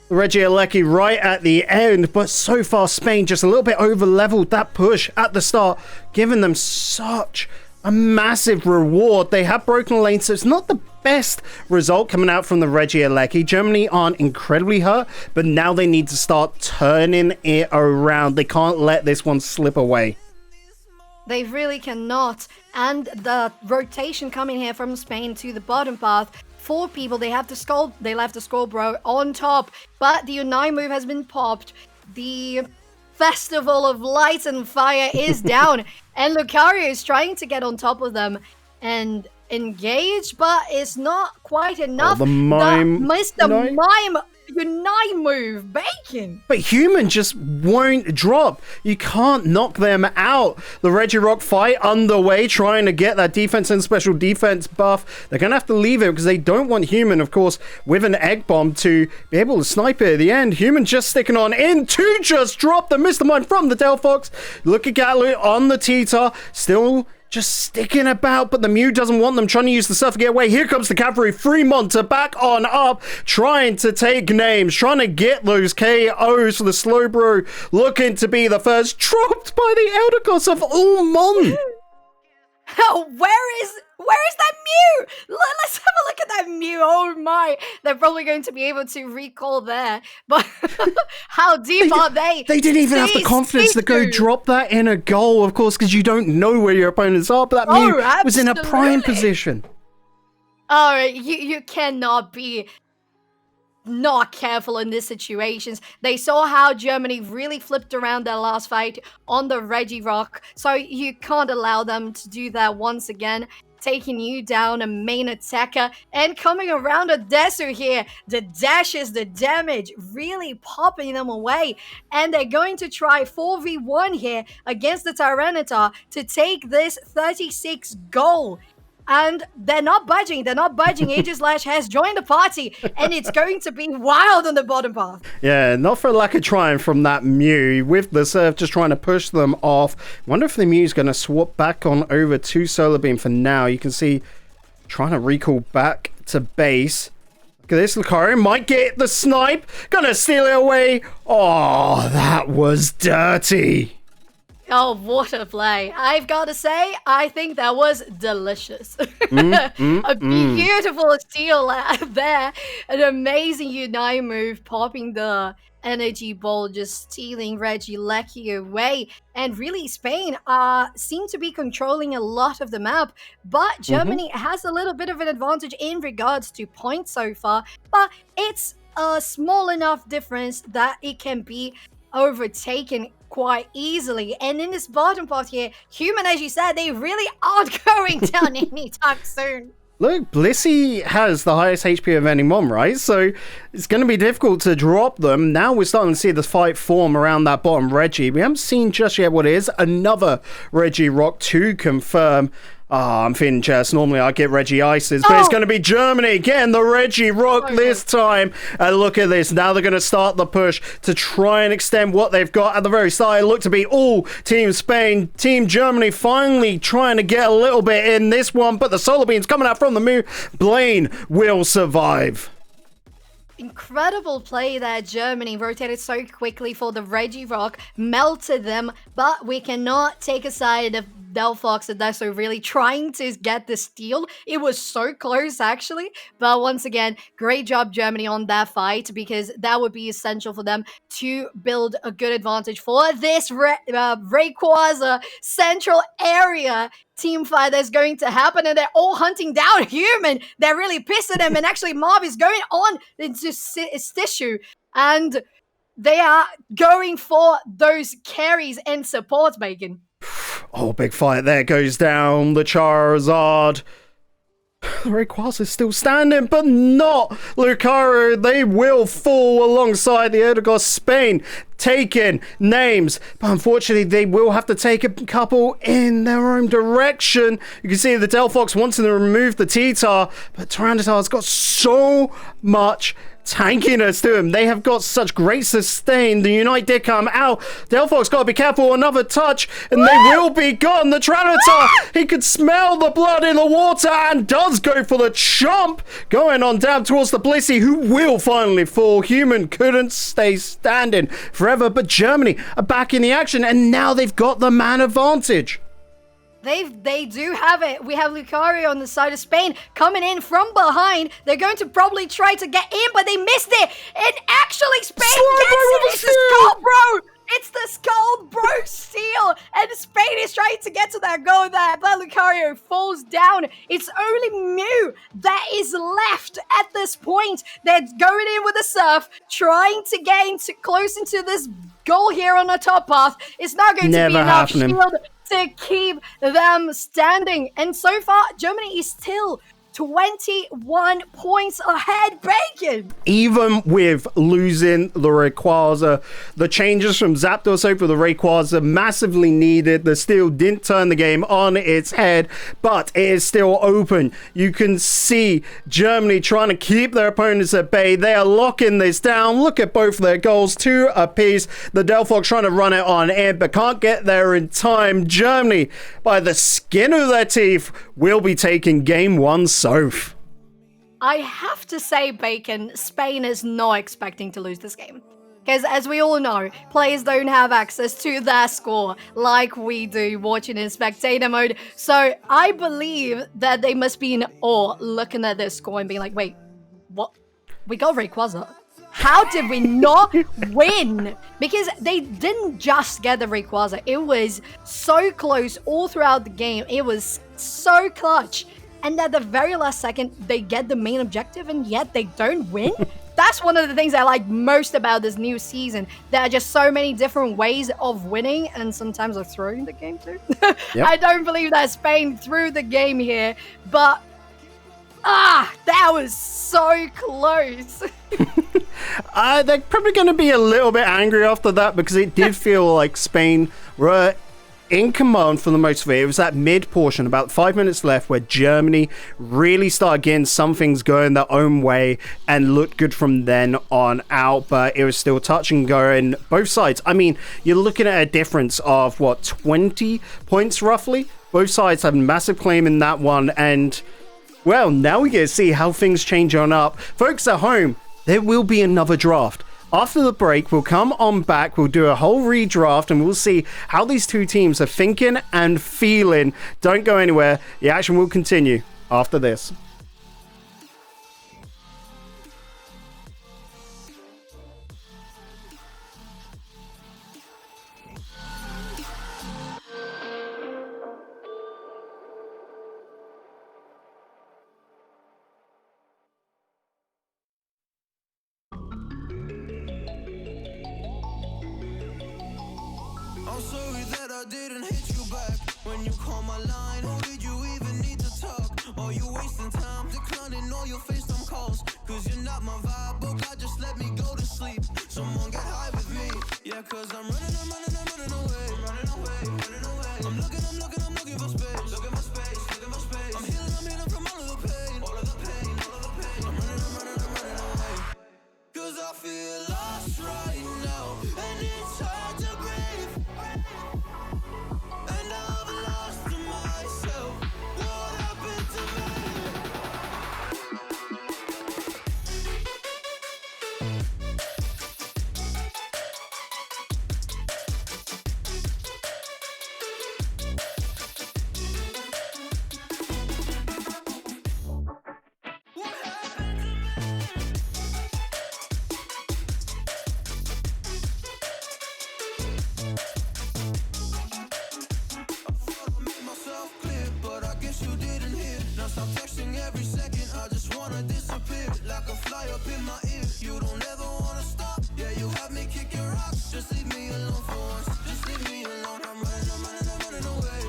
Regieleki right at the end, but so far Spain just a little bit over-leveled that push at the start, giving them such a massive reward. They have broken lanes, so it's not the best result coming out from the Regieleki. Germany aren't incredibly hurt, but now they need to start turning it around. They can't let this one slip away. They really cannot. And the rotation coming here from Spain to the bottom path, 4 people, they left the Skullbro on top, but the Unite move has been popped. The Festival of Lights and Fire is down, and Lucario is trying to get on top of them and engage, but it's not quite enough. The Mime Unite move, Bacon. But Human just won't drop. You can't knock them out. The Regirock fight underway, trying to get that defense and special defense buff. They're going to have to leave it because they don't want Human, of course, with an egg bomb to be able to snipe it at the end. Human just sticking on in to just drop the Mr. Mime from the Delphox. Look at Gatlu on the Tita, still just sticking about, but the Mew doesn't want them, trying to use the stuff to get away. Here comes the cavalry. Fremont to back on up, trying to take names, trying to get those KOs for the Slowbro, looking to be the first, dropped by the Eldegoss of all Mon. Where is that Mew? Let's have a look at that Mew. Oh my, they're probably going to be able to recall there, but how deep are they? They didn't even have the confidence to go drop that in a goal, of course, because you don't know where your opponents are, but that Mew was in a prime position. Oh, you cannot be not careful in these situations. They saw how Germany really flipped around their last fight on the Regirock, so you can't allow them to do that once again. Taking you down, a main attacker, and coming around a Desu here. The dashes, the damage, really popping them away. And they're going to try 4v1 here against the Tyranitar to take this 36 goal. And they're not budging. Aegislash has joined the party, and it's going to be wild on the bottom path. Yeah, not for lack of trying from that Mew. With the Surf just trying to push them off. Wonder if the Mew's going to swap back on over to Solar Beam for now. You can see trying to recall back to base. Look at this. Lucario might get the snipe. Gonna steal it away. Oh, that was dirty. Oh, what a play. I've got to say, I think that was delicious. A beautiful steal there. An amazing Unite move, popping the energy ball, just stealing Regieleki away. And really, Spain seem to be controlling a lot of the map, but Germany has a little bit of an advantage in regards to points so far, but it's a small enough difference that it can be overtaken quite easily. And in this bottom part here, Human, as you said, they really aren't going down anytime soon. Look, Blissey has the highest HP of anyone, right? So it's going to be difficult to drop them. Now we're starting to see the fight form around that bottom Reggie. We haven't seen just yet what it is. Another Reggie Rock to confirm. I'm feeling chess. Normally I get Reggie Ices, but it's going to be Germany getting the Reggie Rock this time. And look at this. Now they're going to start the push to try and extend what they've got at the very start. It looked to be all Team Spain. Team Germany finally trying to get a little bit in this one, but the solar beams coming out from the moon. Blaine will survive. Incredible play there. Germany rotated so quickly for the Reggie Rock, melted them, but we cannot take a side of Delphox and Deso really trying to get the steal. It was so close, actually. But once again, great job, Germany, on that fight, because that would be essential for them to build a good advantage for this Rayquaza central area team fight that's going to happen, and they're all hunting down Human. They're really pissing him, and actually Marv is going on into Stishu, and they are going for those carries and support, Bacon. Oh, big fight there goes down. The Charizard. Rayquaza is still standing, but not Lucario. They will fall alongside the Erdogan. Spain taking names, but unfortunately they will have to take a couple in their own direction. You can see the Delphox wants to remove the T-Tar, but Tyranitar's got so much tankiness to him. They have got such great sustain. The Unite did come out. Delphox got to be careful. Another touch and they will be gone. The Tyranitar, he could smell the blood in the water and does go for the chomp, going on down towards the Blissey, who will finally fall. Human couldn't stay standing forever, but Germany are back in the action, and now they've got the man advantage. They do have it. We have Lucario on the side of Spain coming in from behind. They're going to probably try to get in, but they missed it. And actually, Spain gets it. It's the Skull Bro. It's the Skull Bro steal. And Spain is trying to get to that goal there, but Lucario falls down. It's only Mew that is left at this point. They're going in with a surf, trying to get close into this goal here on the top path. It's not going to be enough shield to keep them standing. And so far, Germany is still 21 points ahead, Bacon. Even with losing the Rayquaza, the changes from Zapdos over the Rayquaza massively needed. The steal didn't turn the game on its head, but it is still open. You can see Germany trying to keep their opponents at bay. They are locking this down. Look at both their goals, 2 apiece. The Delphox trying to run it on in, but can't get there in time. Germany, by the skin of their teeth, will be taking game 1 Soph. I have to say, Bacon, Spain is not expecting to lose this game. Because as we all know, players don't have access to their score like we do watching in spectator mode. So I believe that they must be in awe looking at this score and being like, wait, what? We got Rayquaza. How did we not win? Because they didn't just get the Rayquaza. It was so close all throughout the game. It was so clutch. And at the very last second, they get the main objective, and yet they don't win. That's one of the things I like most about this new season. There are just so many different ways of winning, and sometimes of throwing the game too. Yep. I don't believe that Spain threw the game here, but that was so close. They're probably going to be a little bit angry after that, because it did feel like Spain were in command for the most of it. It was that mid portion, about 5 minutes left, where Germany really started getting some things going their own way and looked good from then on out, but it was still touch and go in both sides. I mean, you're looking at a difference of, 20 points roughly? Both sides have a massive claim in that one, and, well, now we get to see how things change on up. Folks at home, there will be another draft. After the break, we'll come on back, we'll do a whole redraft, and we'll see how these two teams are thinking and feeling. Don't go anywhere. The action will continue after this. I'm sorry that I didn't hit you back when you call my line. Or did you even need to talk? know you wasting time, declining all your FaceTime calls. Cause you're not my vibe, but God just let me go to sleep. Someone get high with me. Yeah, cause I'm running away. I'm looking for space. Looking for space. I'm healing from all of the pain. I'm running away. Cause I feel lost right now, and it's hard to breathe. And I've lost myself. What happened to me? Stop texting every second, I just wanna disappear. Like a fly up in my ear, you don't ever wanna stop. Yeah, you have me kicking rocks, just leave me alone for once. Just leave me alone, I'm running away.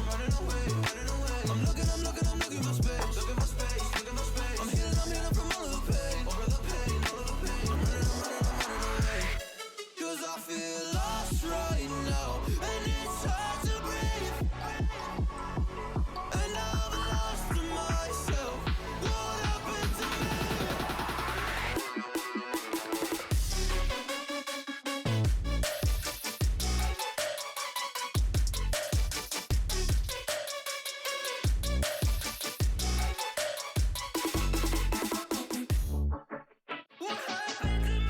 I'm looking for space. I'm healing from all of the pain. I'm running away. Cause I feel lost right now, and it's hard to breathe. And I've lost myself. What happened to me? What happened to me?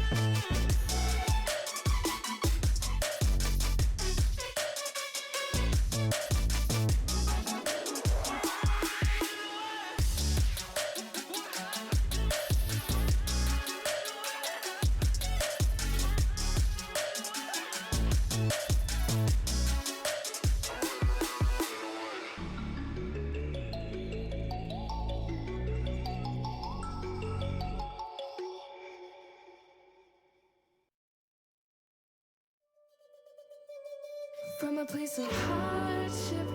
From a place of hardship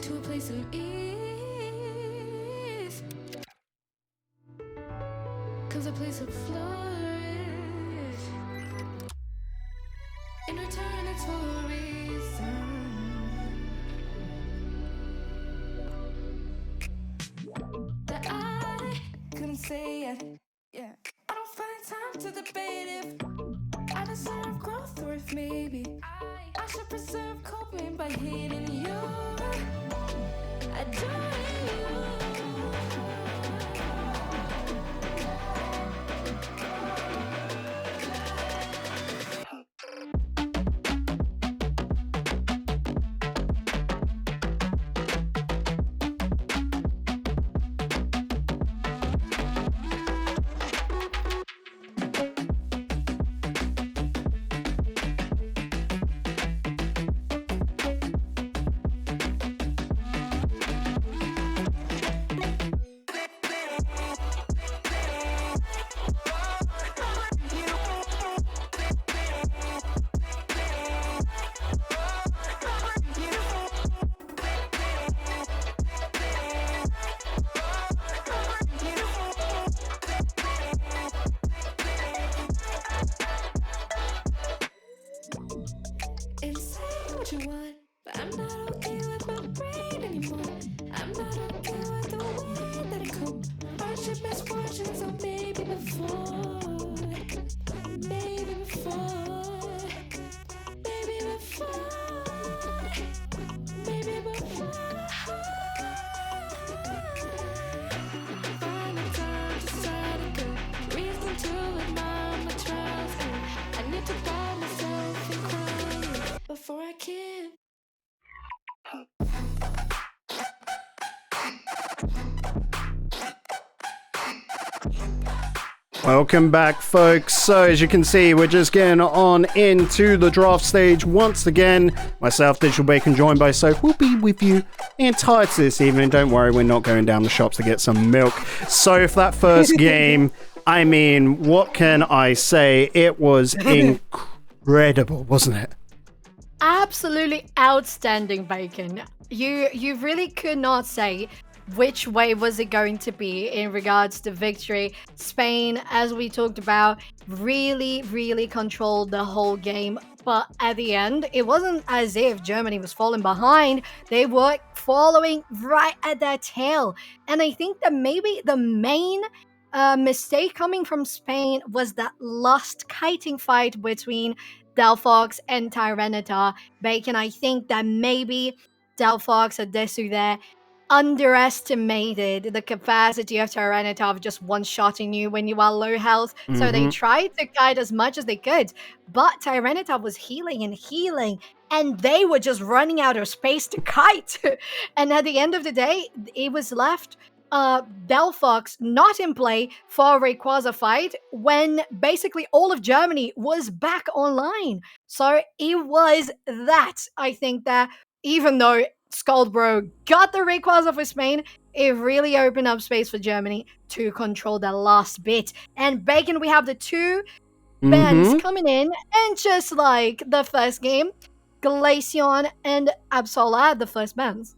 to a place of ease comes a place of flourish. In return, it's for a reason. That I couldn't say it. Yeah, I don't find time to debate if I deserve growth, or if maybe I should preserve coping by hating you, adoring you. And say what you want, but I'm not okay with my brain anymore. I'm not okay with the way that I cope. Hardship, misfortune, so maybe before, maybe before, maybe before, maybe before. Find the time to start a good reason to admire my trials. I need to find myself and cry before I can. Welcome back, folks. So as you can see, we're just getting on into the draft stage once again. Myself, Digital Bacon, joined by Soph, will be with you the entirety of this evening. Don't worry, we're not going down the shops to get some milk. Soph, that first game, I mean, what can I say? It was incredible, wasn't it? absolutely outstanding, Bacon. You really could not say which way was it going to be in regards to victory. Spain, as we talked about, really controlled the whole game. But at the end, it wasn't as if Germany was falling behind. They were following right at their tail. And I think that maybe the main mistake coming from Spain was that last kiting fight between Delphox and Tyranitar. Bacon, I think that maybe Delphox or Desu there underestimated the capacity of Tyranitar of just one-shotting you when you are low health. So they tried to kite as much as they could, but Tyranitar was healing, and they were just running out of space to kite. And at the end of the day, it was left Delphox not in play for a Rayquaza fight when basically all of Germany was back online. So it was that, I think, that even though Skullbro got the Rayquaza for Spain, it really opened up space for Germany to control the last bit. And Bacon, we have the two bands coming in, and just like the first game, Glaceon and Absola, the first bands.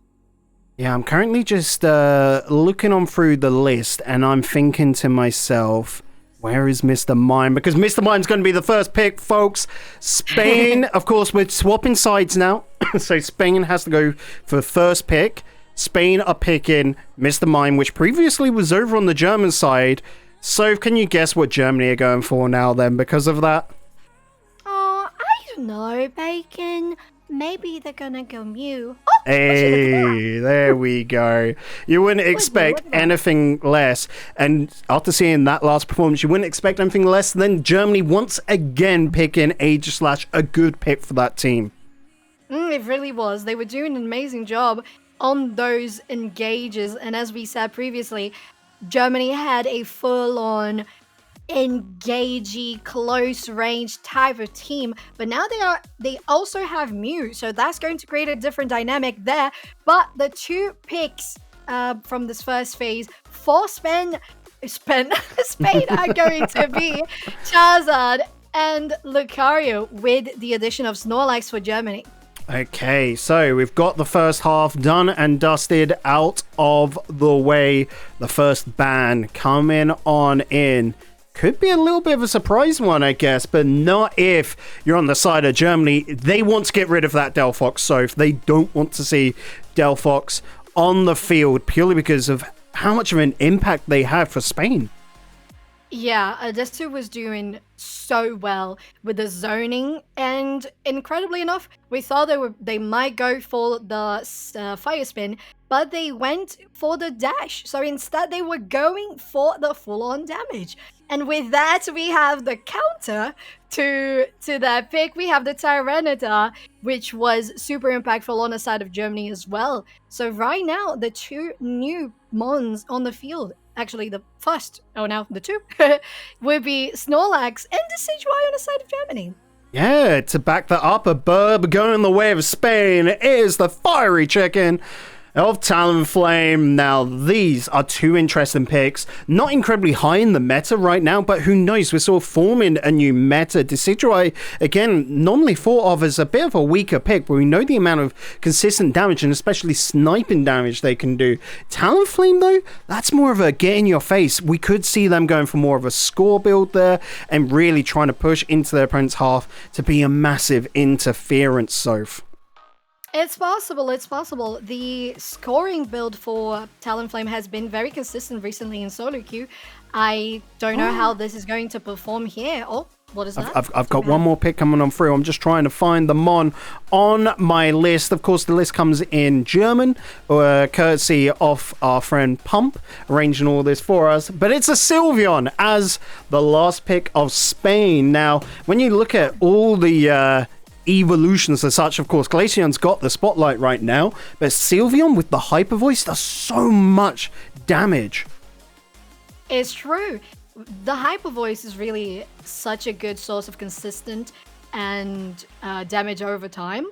Yeah, I'm currently just looking on through the list, and I'm thinking to myself, where is Mr. Mime? Because Mr. Mime's going to be the first pick, folks. Spain, of course, we're swapping sides now. So Spain has to go for first pick. Spain are picking Mr. Mime, which previously was over on the German side. So can you guess what Germany are going for now then because of that? Oh, I don't know, Bacon. Maybe they're gonna go Mew. Oh, hey, there we go. You wouldn't expect anything less. And after seeing that last performance, you wouldn't expect anything less than Germany once again picking a good pick for that team. It really was. They were doing an amazing job on those engages. And as we said previously, Germany had a full-on engagey, close range type of team, but now they also have Mew, so that's going to create a different dynamic there. But the two picks from this first phase for Spain are going to be Charizard and Lucario, with the addition of Snorlax for Germany. Okay, so we've got the first half done and dusted, out of the way. The first ban coming on in. Could be a little bit of a surprise one, I guess, but not if you're on the side of Germany. They want to get rid of that Delphox, so they don't want to see Delphox on the field purely because of how much of an impact they have for Spain. Yeah, Destu was doing so well with the zoning, and incredibly enough, we thought they might go for the fire spin, but they went for the dash. So instead, they were going for the full-on damage. And with that, we have the counter to that pick. We have the Tyranitar, which was super impactful on the side of Germany as well. So right now, the two new Mons on the field, actually the first, the two, would be Snorlax and Decidueye on the side of Germany. Yeah, to back that up, a burb going the way of Spain is the fiery chicken of Talonflame. Now, these are two interesting picks. Not incredibly high in the meta right now, but who knows? We're sort of forming a new meta. Decidueye, again, normally thought of as a bit of a weaker pick, but we know the amount of consistent damage and especially sniping damage they can do. Talonflame, though, that's more of a get in your face. We could see them going for more of a score build there and really trying to push into their opponent's half to be a massive interference, Soph. It's possible. The scoring build for Talonflame has been very consistent recently in solo queue. I don't know how this is going to perform here. Oh, what is that? I've got one more pick coming on through. I'm just trying to find the Mon on my list. Of course, the list comes in German, courtesy of our friend Pump, arranging all this for us. But it's a Sylveon as the last pick of Spain. Now, when you look at all the evolutions as such, of course, Glaceon's got the spotlight right now, but Sylveon with the Hyper Voice does so much damage. It's true. The Hyper Voice is really such a good source of consistent and damage over time.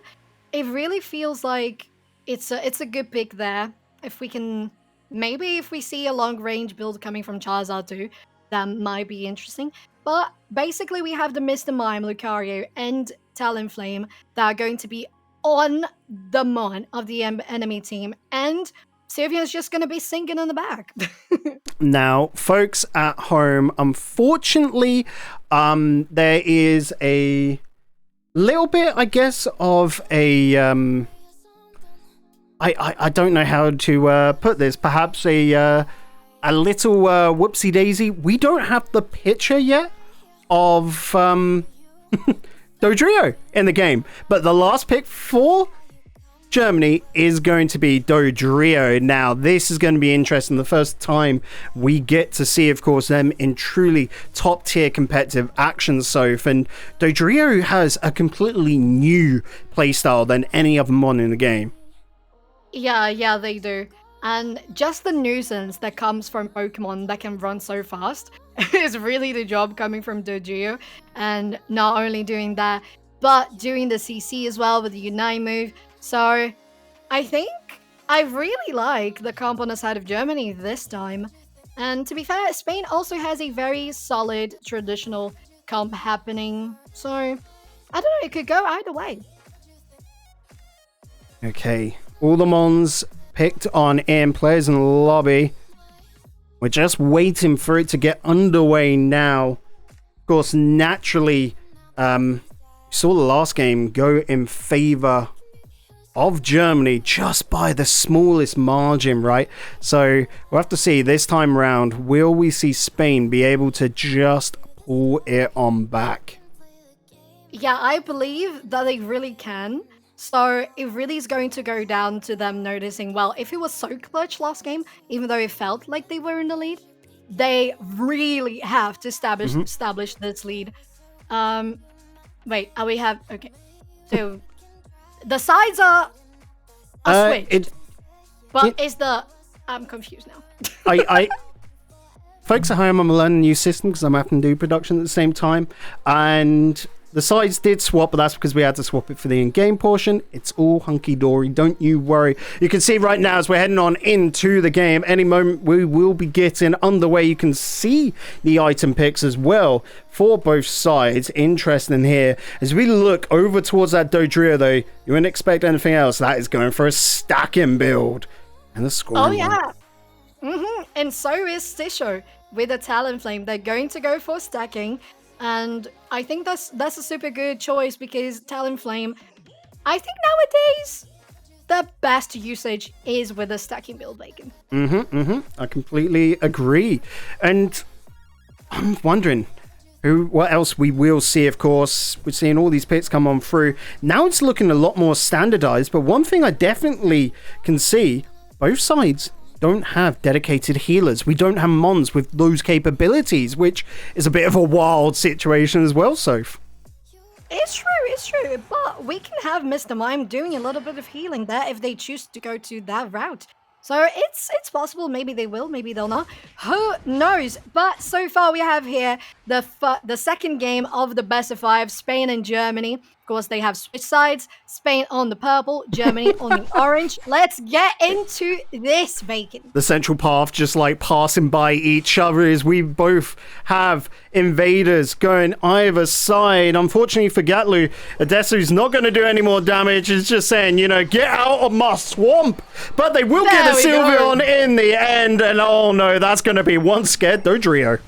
It really feels like it's a good pick there. If we see a long range build coming from Charizard too, that might be interesting. But basically, we have the Mr. Mime, Lucario, and Talonflame that are going to be on the mon of the enemy team, and Sylvia's just going to be singing in the back. Now, folks at home, unfortunately, there is a little bit, I guess, of a I don't know how to put this. Perhaps a little whoopsie daisy. We don't have the picture yet of Dodrio in the game, but the last pick for Germany is going to be Dodrio. Now, this is going to be interesting. The first time we get to see, of course, them in truly top-tier competitive action, Soph. And Dodrio has a completely new playstyle than any other mon in the game. Yeah, they do. And just the nuisance that comes from Pokemon that can run so fast is really the job coming from Dodrio. And not only doing that, but doing the CC as well with the Unite move. So I think I really like the comp on the side of Germany this time. And to be fair, Spain also has a very solid traditional comp happening. So I don't know, it could go either way. Okay, all the mons picked on in, players in the lobby. We're just waiting for it to get underway now. Of course, naturally, we saw the last game go in favor of Germany just by the smallest margin, right? So we'll have to see this time around, will we see Spain be able to just pull it on back? Yeah, I believe that they really can. So it really is going to go down to them noticing, well, if it was so clutch last game, even though it felt like they were in the lead, they really have to establish this lead. Wait, we have, okay. So the sides are switched. I'm confused now. Folks at home, I'm learning a new system because I'm having to do production at the same time, and the sides did swap, but that's because we had to swap it for the in-game portion. It's all hunky-dory, don't you worry. You can see right now as we're heading on into the game, any moment we will be getting underway. You can see the item picks as well for both sides. Interesting here. As we look over towards that Dodrio, though, you wouldn't expect anything else. That is going for a stacking build. And the score. Oh, yeah. And so is Sisho with a Talonflame. They're going to go for stacking. And I think that's a super good choice because Talonflame, I think nowadays, the best usage is with a stacking build bacon. I completely agree. And I'm wondering what else we will see. Of course, we're seeing all these picks come on through. Now it's looking a lot more standardized, but one thing I definitely can see, both sides don't have dedicated healers. We don't have mons with those capabilities, which is a bit of a wild situation as well, Soph. It's true, but we can have Mr. Mime doing a little bit of healing there if they choose to go to that route. So it's possible. Maybe they will, maybe they'll not. Who knows? But so far we have here the second game of the best of 5, Spain and Germany. Of course, they have switch sides. Spain on the purple, Germany on the orange. Let's get into this, Bacon. The central path just like passing by each other as we both have invaders going either side. Unfortunately for Gatlu, Adesu's not going to do any more damage. It's just saying, get out of my swamp. But they will get a Sylveon in the end. And oh no, that's going to be one scared Dodrio.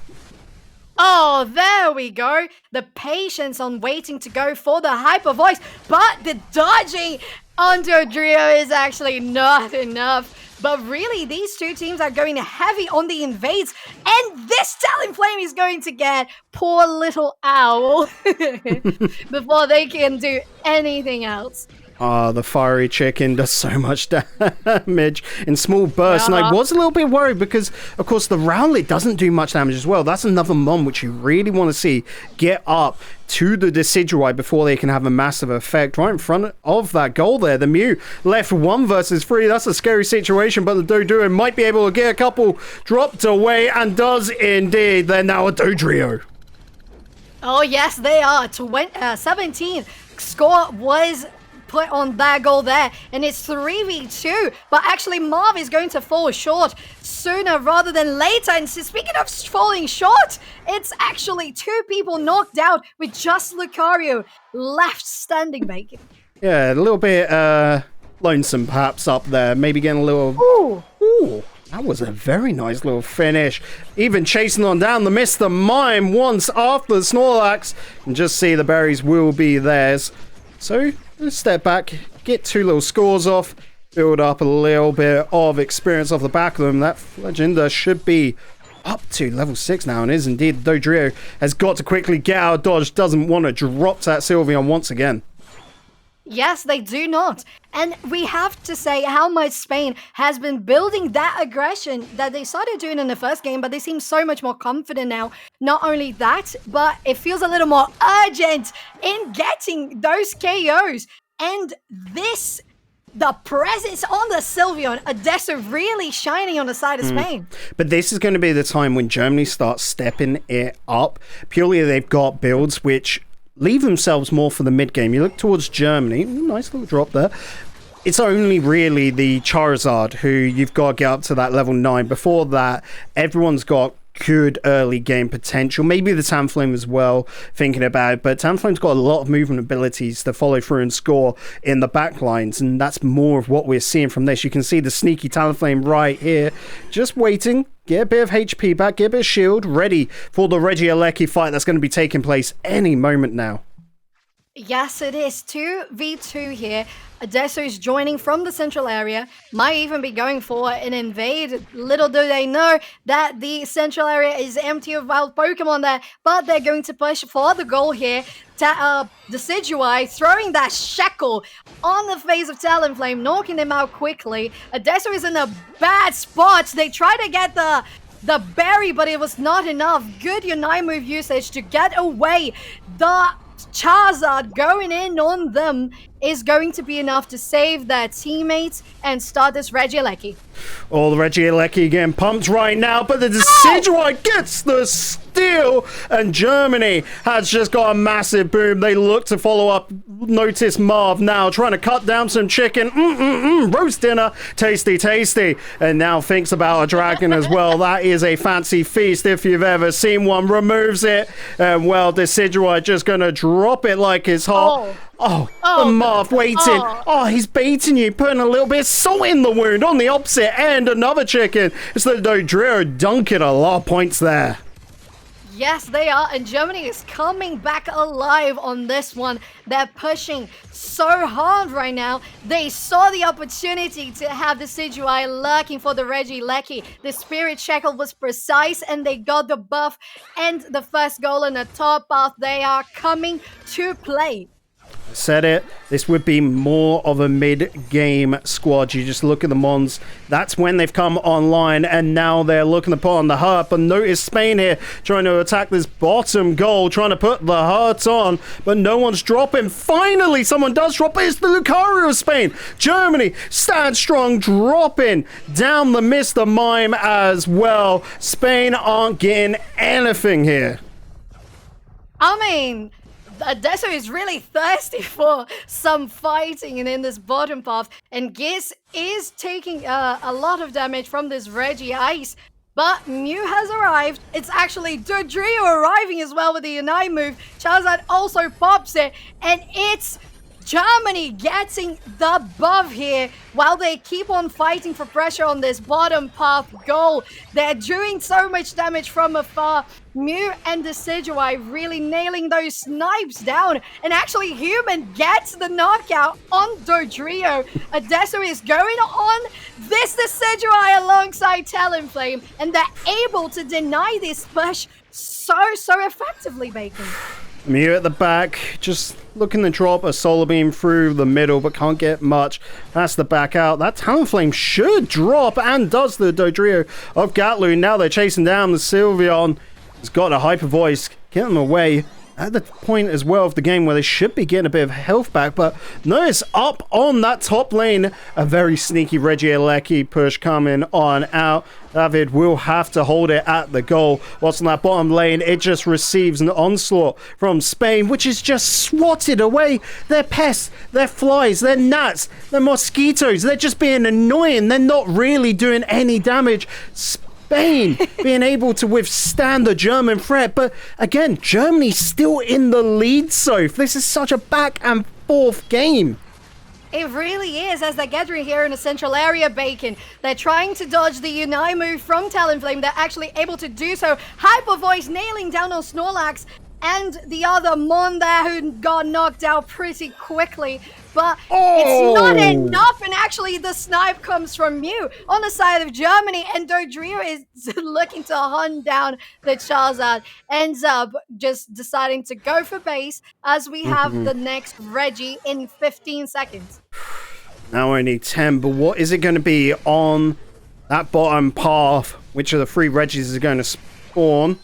Oh, there we go. The patience on waiting to go for the hyper voice, but the dodging on Dodrio is actually not enough. But really, these two teams are going heavy on the invades, and this Talonflame is going to get poor little Owl before they can do anything else. The fiery chicken does so much damage in small bursts. And I was a little bit worried because, of course, the Rowlet doesn't do much damage as well. That's another mon which you really want to see get up to the Decidueye before they can have a massive effect. Right in front of that goal there, the Mew left 1 versus 3. That's a scary situation, but the Doduo might be able to get a couple dropped away, and does indeed. They're now a Dodrio. Oh, yes, they are. 17 score was put on that goal there, and it's 3v2. But actually, Marv is going to fall short sooner rather than later. And so speaking of falling short, it's actually 2 people knocked out with just Lucario left standing, Bacon. Yeah, a little bit lonesome perhaps up there. Maybe getting a little... Ooh. That was a very nice little finish. Even chasing on down the Mr. Mime once after the Snorlax. And just see the berries will be theirs. So, let's step back, get 2 little scores off, build up a little bit of experience off the back of them. That Legenda should be up to level 6 now, and is indeed. Dodrio has got to quickly get out of dodge. Doesn't want to drop that Sylveon once again. Yes, they do not. And we have to say how much Spain has been building that aggression that they started doing in the first game, but they seem so much more confident now. Not only that, but it feels a little more urgent in getting those KOs. And the presence on the Sylveon, Adesso really shining on the side of Spain. But this is going to be the time when Germany starts stepping it up. Purely they've got builds which leave themselves more for the mid game. You look towards Germany, nice little drop there. It's only really the Charizard who you've got to get up to that level 9. Before that, everyone's got good early game potential. Maybe the Talonflame as well, thinking about it, but Talonflame's got a lot of movement abilities to follow through and score in the back lines, and that's more of what we're seeing from this. You can see the sneaky Talonflame right here, just waiting, get a bit of HP back, get a bit of shield, ready for the Regieleki fight that's going to be taking place any moment now. Yes, it is 2v2 here. Adesso is joining from the central area, might even be going for an invade. Little do they know that the central area is empty of wild Pokemon there, but they're going to push for the goal here. Decidueye throwing that shackle on the face of Talonflame, knocking him out quickly. Adesso is in a bad spot. They try to get the berry, but it was not enough. Good Unite move usage to get away. The Charizard going in on them is going to be enough to save their teammates and start this Regieleki. Oh, the Regieleki getting pumped right now, but the Decidueye gets the steal, and Germany has just got a massive boom. They look to follow up. Notice Marv now trying to cut down some chicken. Roast dinner, tasty, tasty. And now thinks about a dragon as well. That is a fancy feast if you've ever seen one. Removes it, and well, Decidueye just gonna drop it like it's hot. Oh, Marv waiting. He's baiting you, putting a little bit of salt in the wound on the opposite end. Another chicken. It's the Dodrio dunking a lot of points there. Yes, they are, and Germany is coming back alive on this one. They're pushing so hard right now. They saw the opportunity to have the Decidueye lurking for the Regieleki. The Spirit Shackle was precise, and they got the buff and the first goal in the top path. They are coming to play. Said it, this would be more of a mid-game squad. You just look at the Mons, that's when they've come online, and now they're looking to put on the hurt. But notice Spain here trying to attack this bottom goal, trying to put the hurt on, but no one's dropping. Finally someone does drop. It's the Lucario of Spain. Germany stand strong, dropping down the Mr. Mime as well. Spain aren't getting anything here. I mean, Adesso is really thirsty for some fighting in this bottom path, and Giz is taking a lot of damage from this Reggie Ice, but Mew has arrived. It's actually Dodrio arriving as well with the Unite move. Charizard also pops it, and it's Germany getting the buff here while they keep on fighting for pressure on this bottom path goal. They're doing so much damage from afar. Mew and Decidueye really nailing those snipes down, and actually Human gets the knockout on Dodrio. Adesso is going on this Decidueye alongside Talonflame, and they're able to deny this push so effectively, Bacon. Mew at the back, just looking to drop a Solar Beam through the middle, but can't get much. That's the back out. That Talonflame should drop, and does the Dodrio of Gatlu. Now they're chasing down the Sylveon. He's got a Hyper Voice, get them away at the point as well of the game where they should be getting a bit of health back. But notice up on that top lane, a very sneaky Regieleki push coming on out. David will have to hold it at the goal. Whilst in that bottom lane, it just receives an onslaught from Spain, which is just swatted away. They're pests, they're flies, they're gnats, they're mosquitoes. They're just being annoying. They're not really doing any damage. Spain being able to withstand the German threat. But again, Germany's still in the lead, Soph. This is such a back and forth game. It really is, as they're gathering here in the central area, Bacon. They're trying to dodge the Unite move from Talonflame. They're actually able to do so. Hyper Voice nailing down on Snorlax and the other Mon there who got knocked out pretty quickly. But it's not enough, and actually the snipe comes from Mew on the side of Germany, and Dodrio is looking to hunt down the Charizard. Ends up just deciding to go for base as we have the next Reggie in 15 seconds. Now only 10, but what is it going to be on that bottom path? Which of the 3 Reggies is going to spawn?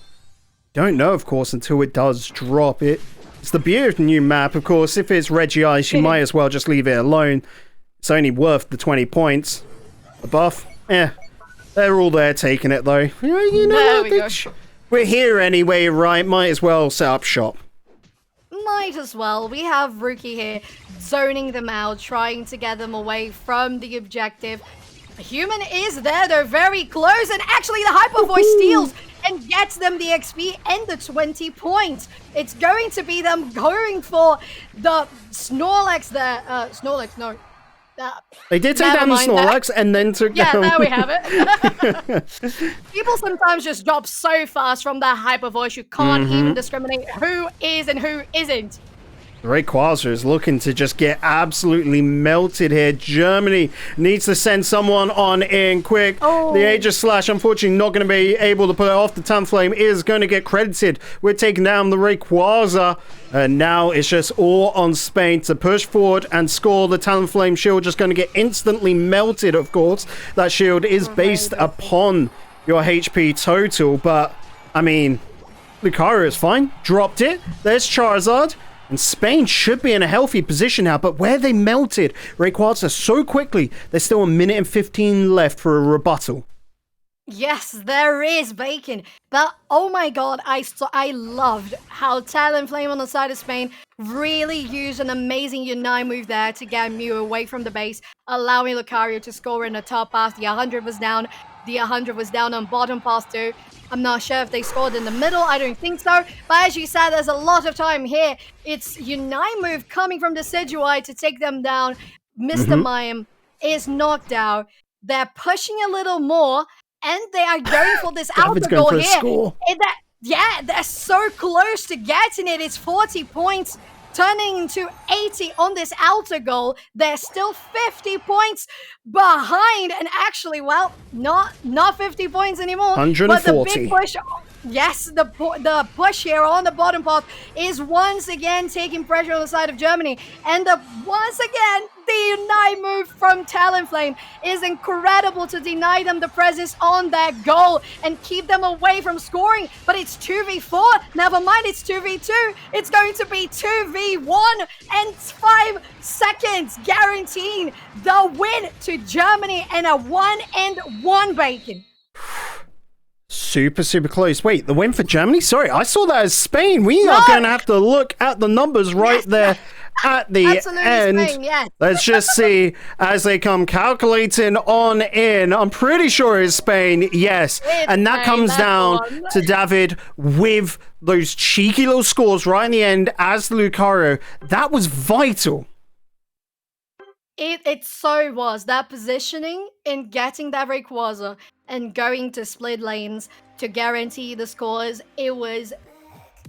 Don't know, of course, until it does drop it. It's the beauty of the new map, of course. If it's Reggie Ice, you might as well just leave it alone. It's only worth the 20 points. The buff, they're all there taking it, though. You know what? We're here anyway, right? Might as well set up shop. Might as well. We have Rookie here zoning them out, trying to get them away from the objective. A human is there, they're very close, and actually the Hyper Voice steals and gets them the XP and the 20 points. It's going to be them going for the Snorlax there. Snorlax, no. They did take down the Snorlax and then took down... Yeah, there we have it. People sometimes just drop so fast from that Hyper Voice, you can't even discriminate who is and who isn't. Rayquaza is looking to just get absolutely melted here. Germany needs to send someone on in quick. The Aegis Slash, unfortunately, not going to be able to put it off. The Talonflame is going to get credited with taking down the Rayquaza. And now it's just all on Spain to push forward and score. The Talonflame shield just going to get instantly melted, of course. That shield is based upon your HP total. But, I mean, Lucario is fine. Dropped it. There's Charizard. And Spain should be in a healthy position now, but where they melted Rayquaza so quickly, there's still 1 minute and 15 left for a rebuttal. Yes, there is, Bacon. But, oh my god, I loved how Talonflame on the side of Spain really used an amazing Unite move there to get Mew away from the base, allowing Lucario to score in the top path. The 100 was down. The 100 was down on bottom path too. I'm not sure if they scored in the middle. I don't think so. But as you said, there's a lot of time here. It's Unite move coming from the Decidueye to take them down. Mr. Mime is knocked out. They're pushing a little more, and they are going for this outer goal here. Yeah, they're so close to getting it. It's 40 points. Turning into 80 on this outer goal. They're still 50 points behind. And actually, well, not 50 points anymore. 140. But the big push, yes, the push here on the bottom path is once again taking pressure on the side of Germany. And once again, the Unite move from Talonflame is incredible to deny them the presence on that goal and keep them away from scoring. But it's 2v4. Never mind, it's 2v2. It's going to be 2v1 and 5 seconds guaranteeing the win to Germany and a 1-1 Bacon. Super close. Wait, the win for Germany? Sorry, I saw that as Spain. We are going to have to look at the numbers right there at the end. Spain, yes. Let's just see as they come calculating on in. I'm pretty sure it's Spain, yes. And that comes down to David with those cheeky little scores right in the end as the Lucario. That was vital. It so was. That positioning in getting that Rayquaza and going to split lanes to guarantee the scores, it was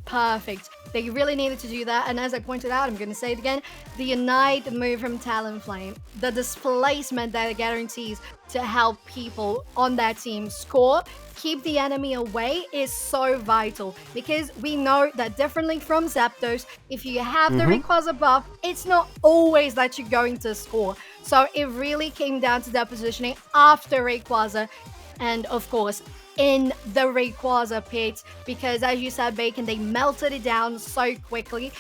perfect. They really needed to do that, and as I pointed out, I'm going to say it again, the Unite move from Talonflame, the displacement that it guarantees to help people on that team score, keep the enemy away is so vital, because we know that differently from Zapdos, if you have the Rayquaza buff, it's not always that you're going to score. So it really came down to that positioning after Rayquaza, and of course, in the Rayquaza pit, because as you said, Bacon, they melted it down so quickly.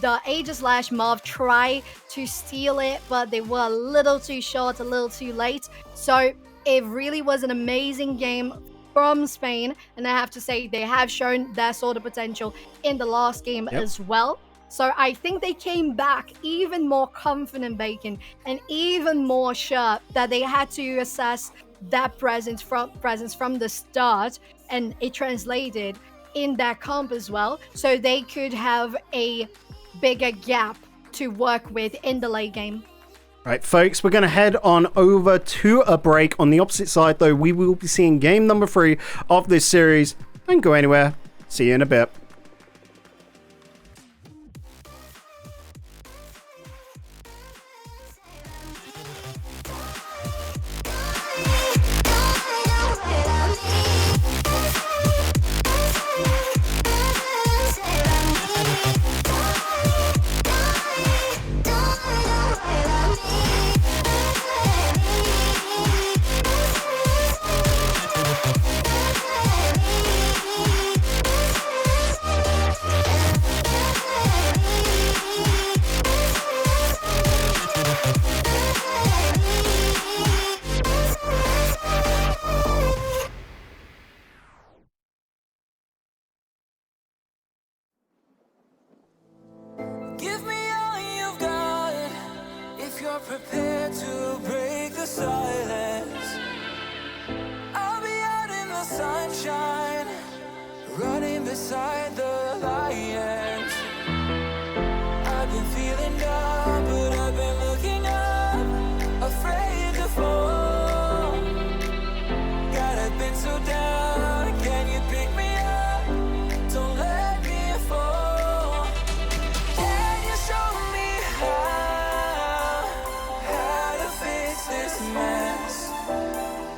The Aegis Slash Marv tried to steal it, but they were a little too short, a little too late. So It really was an amazing game from Spain, and I have to say they have shown their sort of potential in the last game Yep. as well. So I think they came back even more confident, Bacon, and even more sure that they had to assess that presence from the start, and it translated in their comp as well, so they could have a bigger gap to work with in the late game. Right, folks, we're going to head on over to a break. On the opposite side, though, we will be seeing game number 3 of this series. Don't go anywhere. See you in a bit. Give me all you've got if you're prepared to break the silence. I'll be out in the sunshine, running beside the lions. I've been feeling down, but I've been looking up, afraid to fall. God, I've been so down, can you pick me up? Don't let me fall. Can you show me how to fix this mess?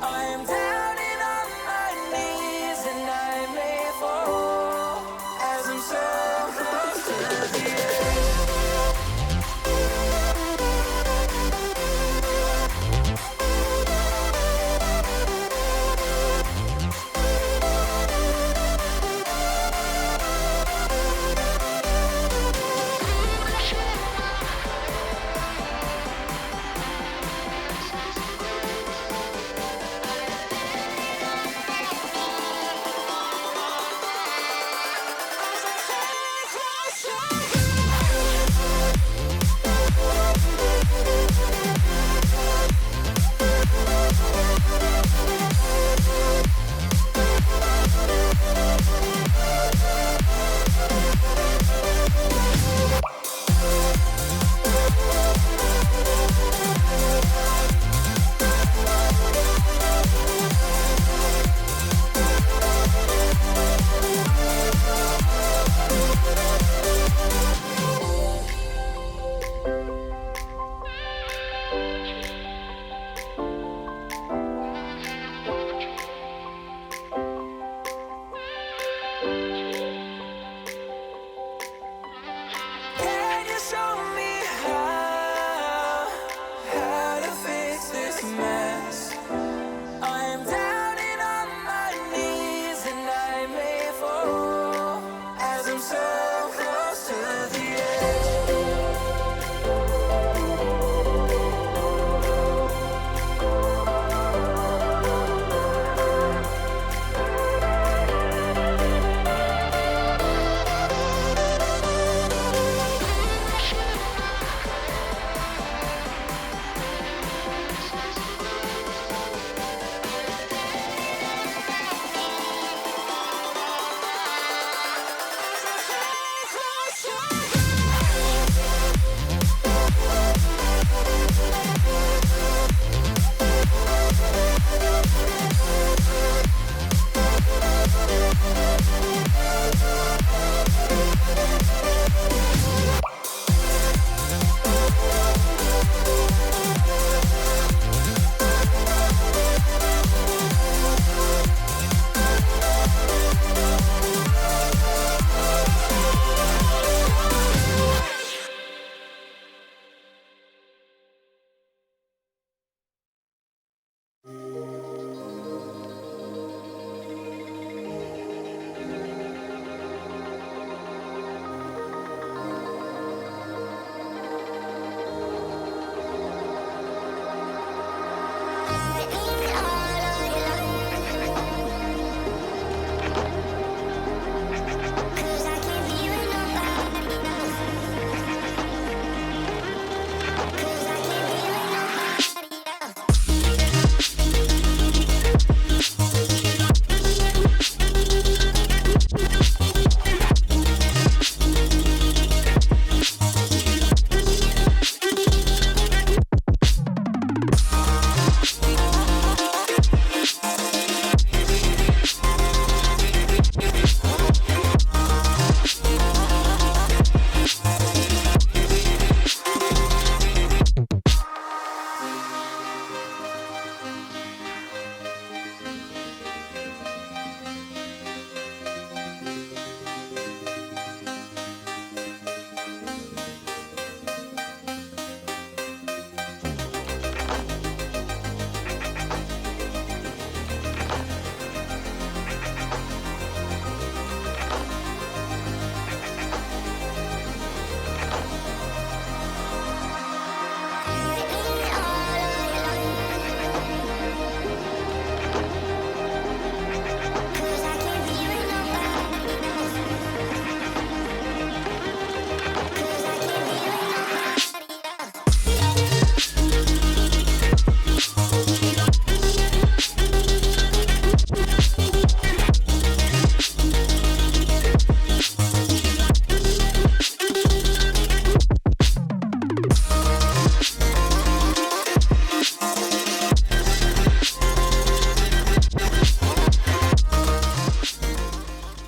I am down and on my knees and I may fall as I'm so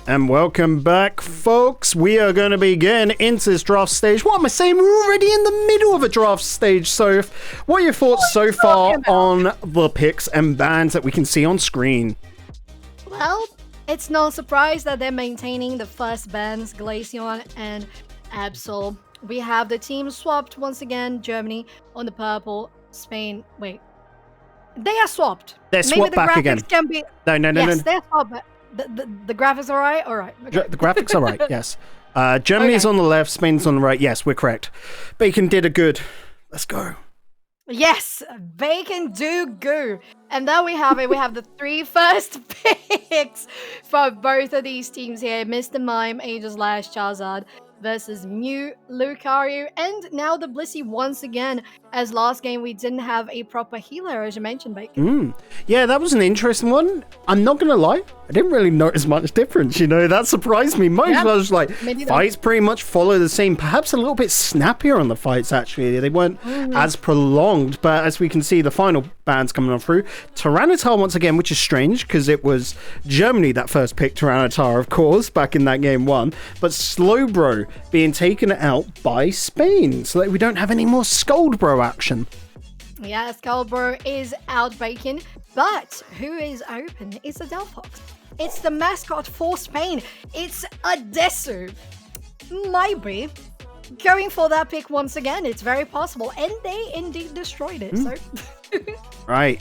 And welcome back, folks. We are going to be getting into this draft stage. What am I saying? We're already in the middle of a draft stage. So, what are your thoughts so far on the picks and bans that we can see on screen? Well, it's no surprise that they're maintaining the first bans, Glaceon and Absol. We have the team swapped once again. Germany on the purple, Spain. Wait, they are swapped. They're swapped back again. Can be... No. Yes, they're swapped. The graphics are right? All right. Okay. The graphics are right, yes. Germany is on the left, Spain's on the right. Yes, we're correct. Bacon did a good. Let's go. Yes, Bacon do goo. And then we have it. We have the 3 first picks for both of these teams here. Mr. Mime, Aegislash, Charizard versus Mew, Lucario, and now the Blissey once again. As last game, we didn't have a proper healer, as you mentioned, Bacon. Yeah, that was an interesting one. I'm not going to lie. I didn't really notice much difference, that surprised me most. I was like, fights pretty much follow the same, perhaps a little bit snappier on the fights, actually. They weren't as prolonged, but as we can see, the final bans coming on through. Tyranitar once again, which is strange, because it was Germany that first picked Tyranitar, of course, back in that game 1, but Slowbro being taken out by Spain, so that we don't have any more Scoldbro action. Yeah, Skullbro is out, Bacon, but who is open? It's a Delphox. It's the mascot for Spain. It's a Desu. Maybe going for that pick once again. It's very possible, and they indeed destroyed it. So, right,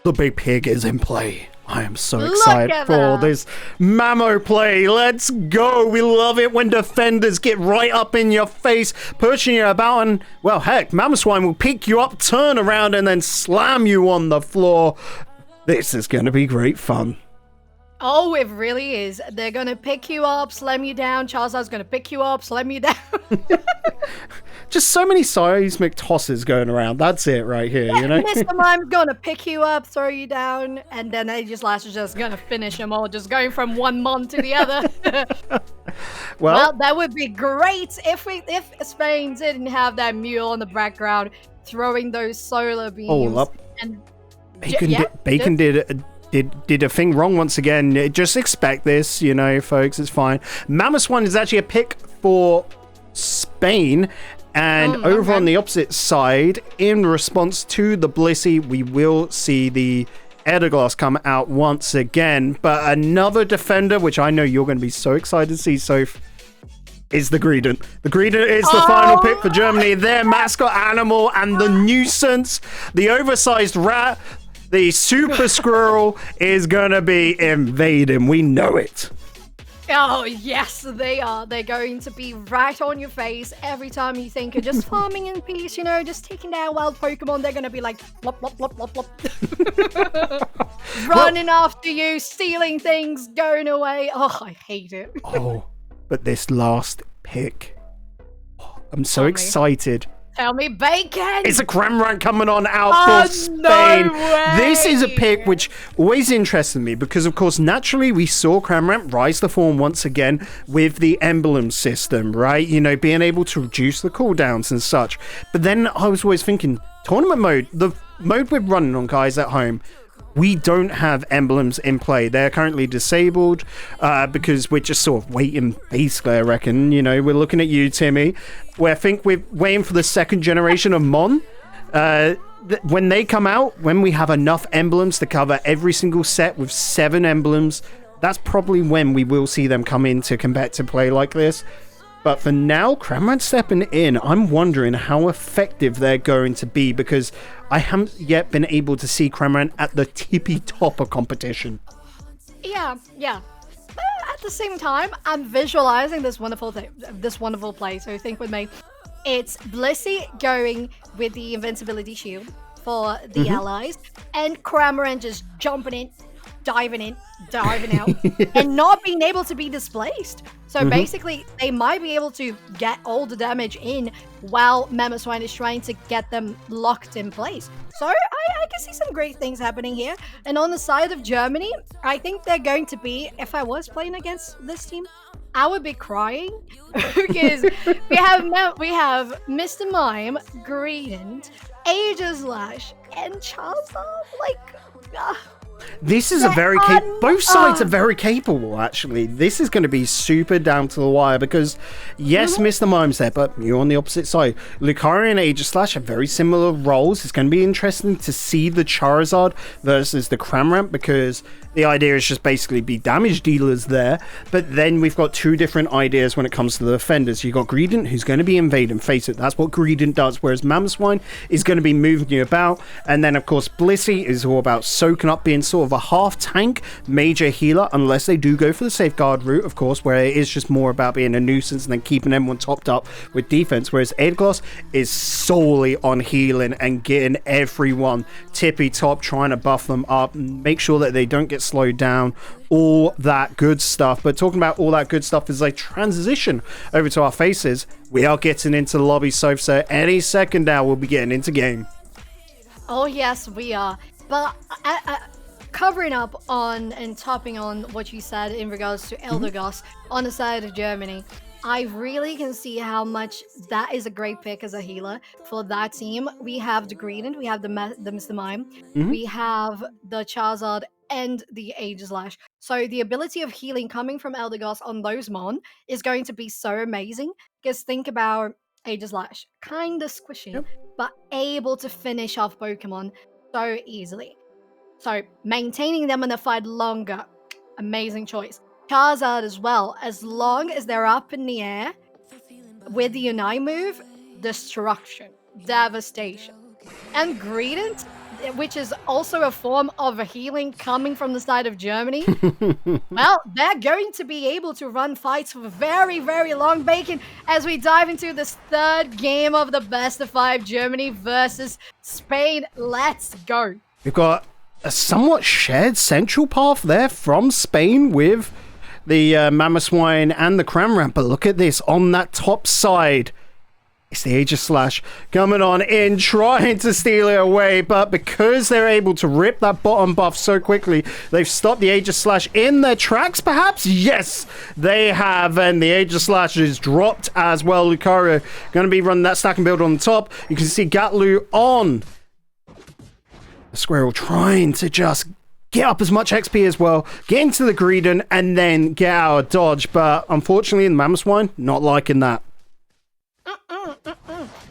the big pig is in play. I am so excited for this Mamo play. Let's go. We love it when defenders get right up in your face, pushing you about, and, well, heck, Mamoswine will pick you up, turn around, and then slam you on the floor. This is going to be great fun. Oh, it really is. They're going to pick you up, slam you down. Charizard's going to pick you up, slam you down. Just so many seismic tosses going around. That's it right here, Mr. Mime's going to pick you up, throw you down, and then Aegislash is just going to finish them all, just going from one mon to the other. well, that would be great if Spain didn't have that mule on the background throwing those solar beams. All up. And Bacon did a thing wrong once again. Just expect this, folks. It's fine. Mamoswine is actually a pick for Spain. And over on the opposite side, in response to the Blissey, we will see the Aetherglass come out once again. But another defender, which I know you're going to be so excited to see, Soph, is the Greedent. The Greedent is the final pick for Germany. Their mascot animal and the nuisance, the oversized rat, the super squirrel is going to be invading. We know it. Oh, yes, they are. They're going to be right on your face every time you think you're just farming in peace, just taking down wild Pokemon. They're going to be like, blop, blop, blop, blop, blop. Running after you, stealing things, going away. Oh, I hate it. But this last pick, I'm so excited. Tell me, Bacon! It's a Cramorant coming on out for Spain. No way. This is a pick which always interested me because, of course, naturally we saw Cramorant rise to form once again with the emblem system, right? Being able to reduce the cooldowns and such. But then I was always thinking, tournament mode, the mode we're running on, guys at home, we don't have emblems in play. They're currently disabled because we're just sort of waiting, basically, I reckon. We're looking at you, Timmy. Where I think we're waiting for the second generation of Mon. When they come out, when we have enough emblems to cover every single set with 7 emblems, that's probably when we will see them come into competitive play like this. But for now, Cramorant stepping in, I'm wondering how effective they're going to be because I haven't yet been able to see Cramorant at the tippy top of competition. Yeah. But at the same time, I'm visualizing this wonderful play. So think with me. It's Blissey going with the invincibility shield for the allies, and Cramorant just jumping in, diving out, and not being able to be displaced. So basically, they might be able to get all the damage in while Mamoswine is trying to get them locked in place. So I can see some great things happening here. And on the side of Germany, I think they're going to be, if I was playing against this team, I would be crying because we have Mr. Mime, Greedent, Aegislash, and Charizard. This is a very both sides are very capable, actually. This is going to be super down to the wire because, yes, Mr. Mime's there, but you're on the opposite side. Lucario and Aegislash have very similar roles. It's going to be interesting to see the Charizard versus the Cramorant because the idea is just basically be damage dealers there. But then we've got two different ideas when it comes to the defenders. You've got Greedent, who's going to be invading. Face it, that's what Greedent does, whereas Mamoswine is going to be moving you about. And then, of course, Blissey is all about soaking up, being sort of a half tank major healer, unless they do go for the safeguard route, of course, where it is just more about being a nuisance and then keeping everyone topped up with defense, whereas Aegislash is solely on healing and getting everyone tippy top, trying to buff them up, make sure that they don't get slowed down, all that good stuff. But talking about all that good stuff as I transition over to our faces, we are getting into the lobby, so any second now we'll be getting into game. Oh yes, we are. But covering up on and topping on what you said in regards to Eldegoss on the side of Germany, I really can see how much that is a great pick as a healer for that team. We have the Greedent, we have the Mr. Mime, we have the Charizard and the Aegislash. So the ability of healing coming from Eldegoss on those Mon is going to be so amazing. Because think about Aegislash, kind of squishy, but able to finish off Pokemon so easily. So maintaining them in the fight longer, amazing choice. Charizard as well, as long as they're up in the air with the Unite move, destruction, devastation. And Greedent, which is also a form of a healing coming from the side of Germany, well, they're going to be able to run fights for very, very long, Bacon, as we dive into this third game of the best of 5, Germany versus Spain. Let's go. We've got a somewhat shared central path there from Spain with the Mamoswine and the Cramorant, but look at this on that top side. It's the Aegislash coming on in, trying to steal it away, but because they're able to rip that bottom buff so quickly, they've stopped the Aegislash in their tracks, perhaps? Yes, they have, and the Aegislash is dropped as well. Lucario going to be running that stack and build on the top. You can see Gatlu on the Squirrel trying to just get up as much XP as well, get into the Greedent, and then get out of dodge, but unfortunately in the Mamoswine, not liking that.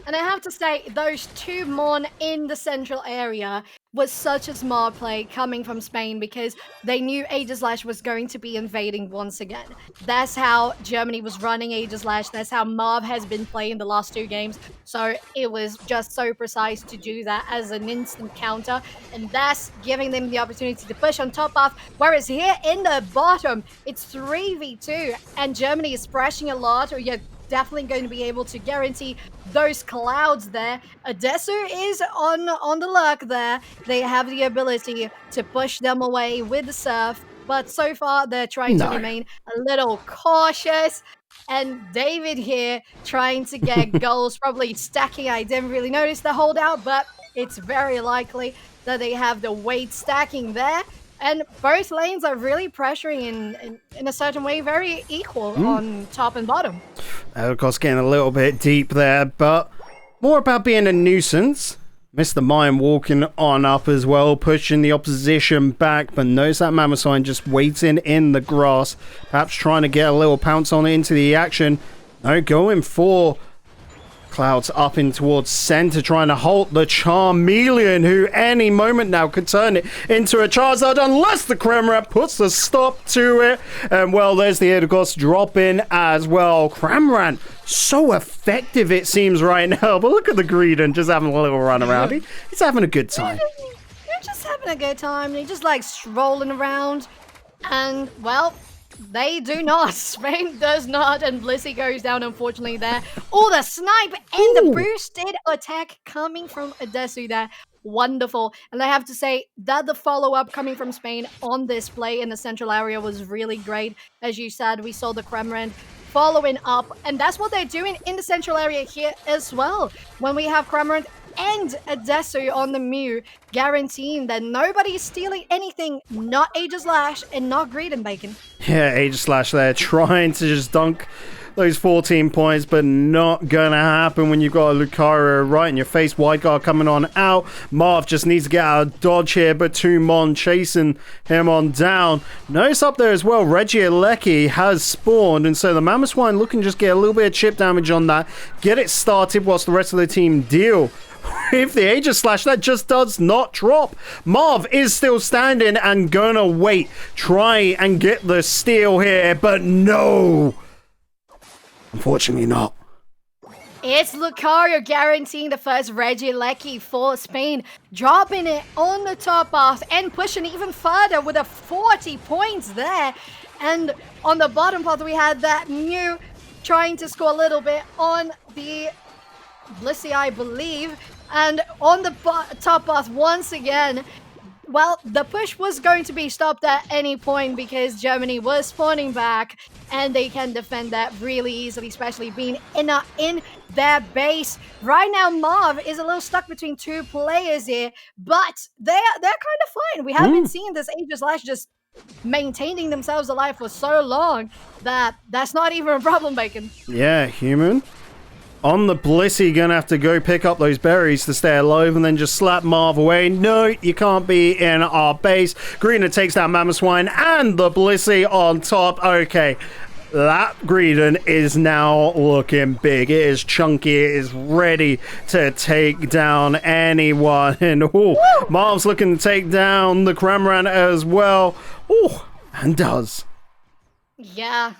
And I have to say, those two Mon in the central area was such a smart play coming from Spain because they knew Aegislash was going to be invading once again. That's how Germany was running Aegislash. That's how Marv has been playing the last 2 games. So it was just so precise to do that as an instant counter. And that's giving them the opportunity to push on top of. Whereas here in the bottom, it's 3v2. And Germany is splashing a lot, or you're definitely going to be able to guarantee those clouds there. Adesu is on the luck there. They have the ability to push them away with the surf, but so far they're trying to remain a little cautious. And David here trying to get goals, probably stacking. I didn't really notice the holdout, but it's very likely that they have the weight stacking there. And both lanes are really pressuring in a certain way, very equal on top and bottom. Of course, getting a little bit deep there, but more about being a nuisance. Mr. Mime walking on up as well, pushing the opposition back, but notice that Mamoswine just waiting in the grass, perhaps trying to get a little pounce on it into the action. No, going for Clouds up in towards center, trying to halt the Charmeleon, who any moment now could turn it into a Charizard unless the Cramorant puts the stop to it. And well, there's the Aegislash drop in as well. Cramorant, so effective it seems right now, but look at the Greedent just having a little run around. He's having a good time. You're just having a good time. You're just like strolling around. And well, they do not. Spain does not, and Blissey goes down, unfortunately, there. Oh, the snipe and the boosted attack coming from Adesu there. Wonderful. And I have to say that the follow-up coming from Spain on this play in the central area was really great. As you said, we saw the Cramorant following up, and that's what they're doing in the central area here as well. When we have Cramorant and Adesu on the Mew, guaranteeing that nobody is stealing anything, not Aegislash and not Greedent, Bacon. Yeah, Aegislash there trying to just dunk those 14 points, but not gonna happen when you've got a Lucario right in your face. Wide guard coming on out. Marv just needs to get out of dodge here, but Tumon chasing him on down. Notice up there as well, Regieleki has spawned, and so the Mamoswine looking just get a little bit of chip damage on that. Get it started whilst the rest of the team deal. If the Aegis Slash, that just does not drop. Marv is still standing and gonna wait. Try and get the steal here, but no. Unfortunately not. It's Lucario guaranteeing the first Regieleki for Spain, dropping it on the top path and pushing even further with a 40 points there. And on the bottom path, we had that Mew trying to score a little bit on the Blissey, I believe. And on the top path, once again, well, the push was going to be stopped at any point because Germany was spawning back and they can defend that really easily, especially being in their base. Right now, Marv is a little stuck between two players here, but they're kind of fine. We have been seeing this Aegis Slash just maintaining themselves alive for so long that that's not even a problem, Bacon. Yeah, human. On the Blissey, gonna have to go pick up those berries to stay alive and then just slap Marv away. No, you can't be in our base. Greener takes down Mamoswine and the Blissey on top. Okay, that Greedon is now looking big. It is chunky. It is ready to take down anyone. And Marv's looking to take down the Cramorant as well. And does. Yeah.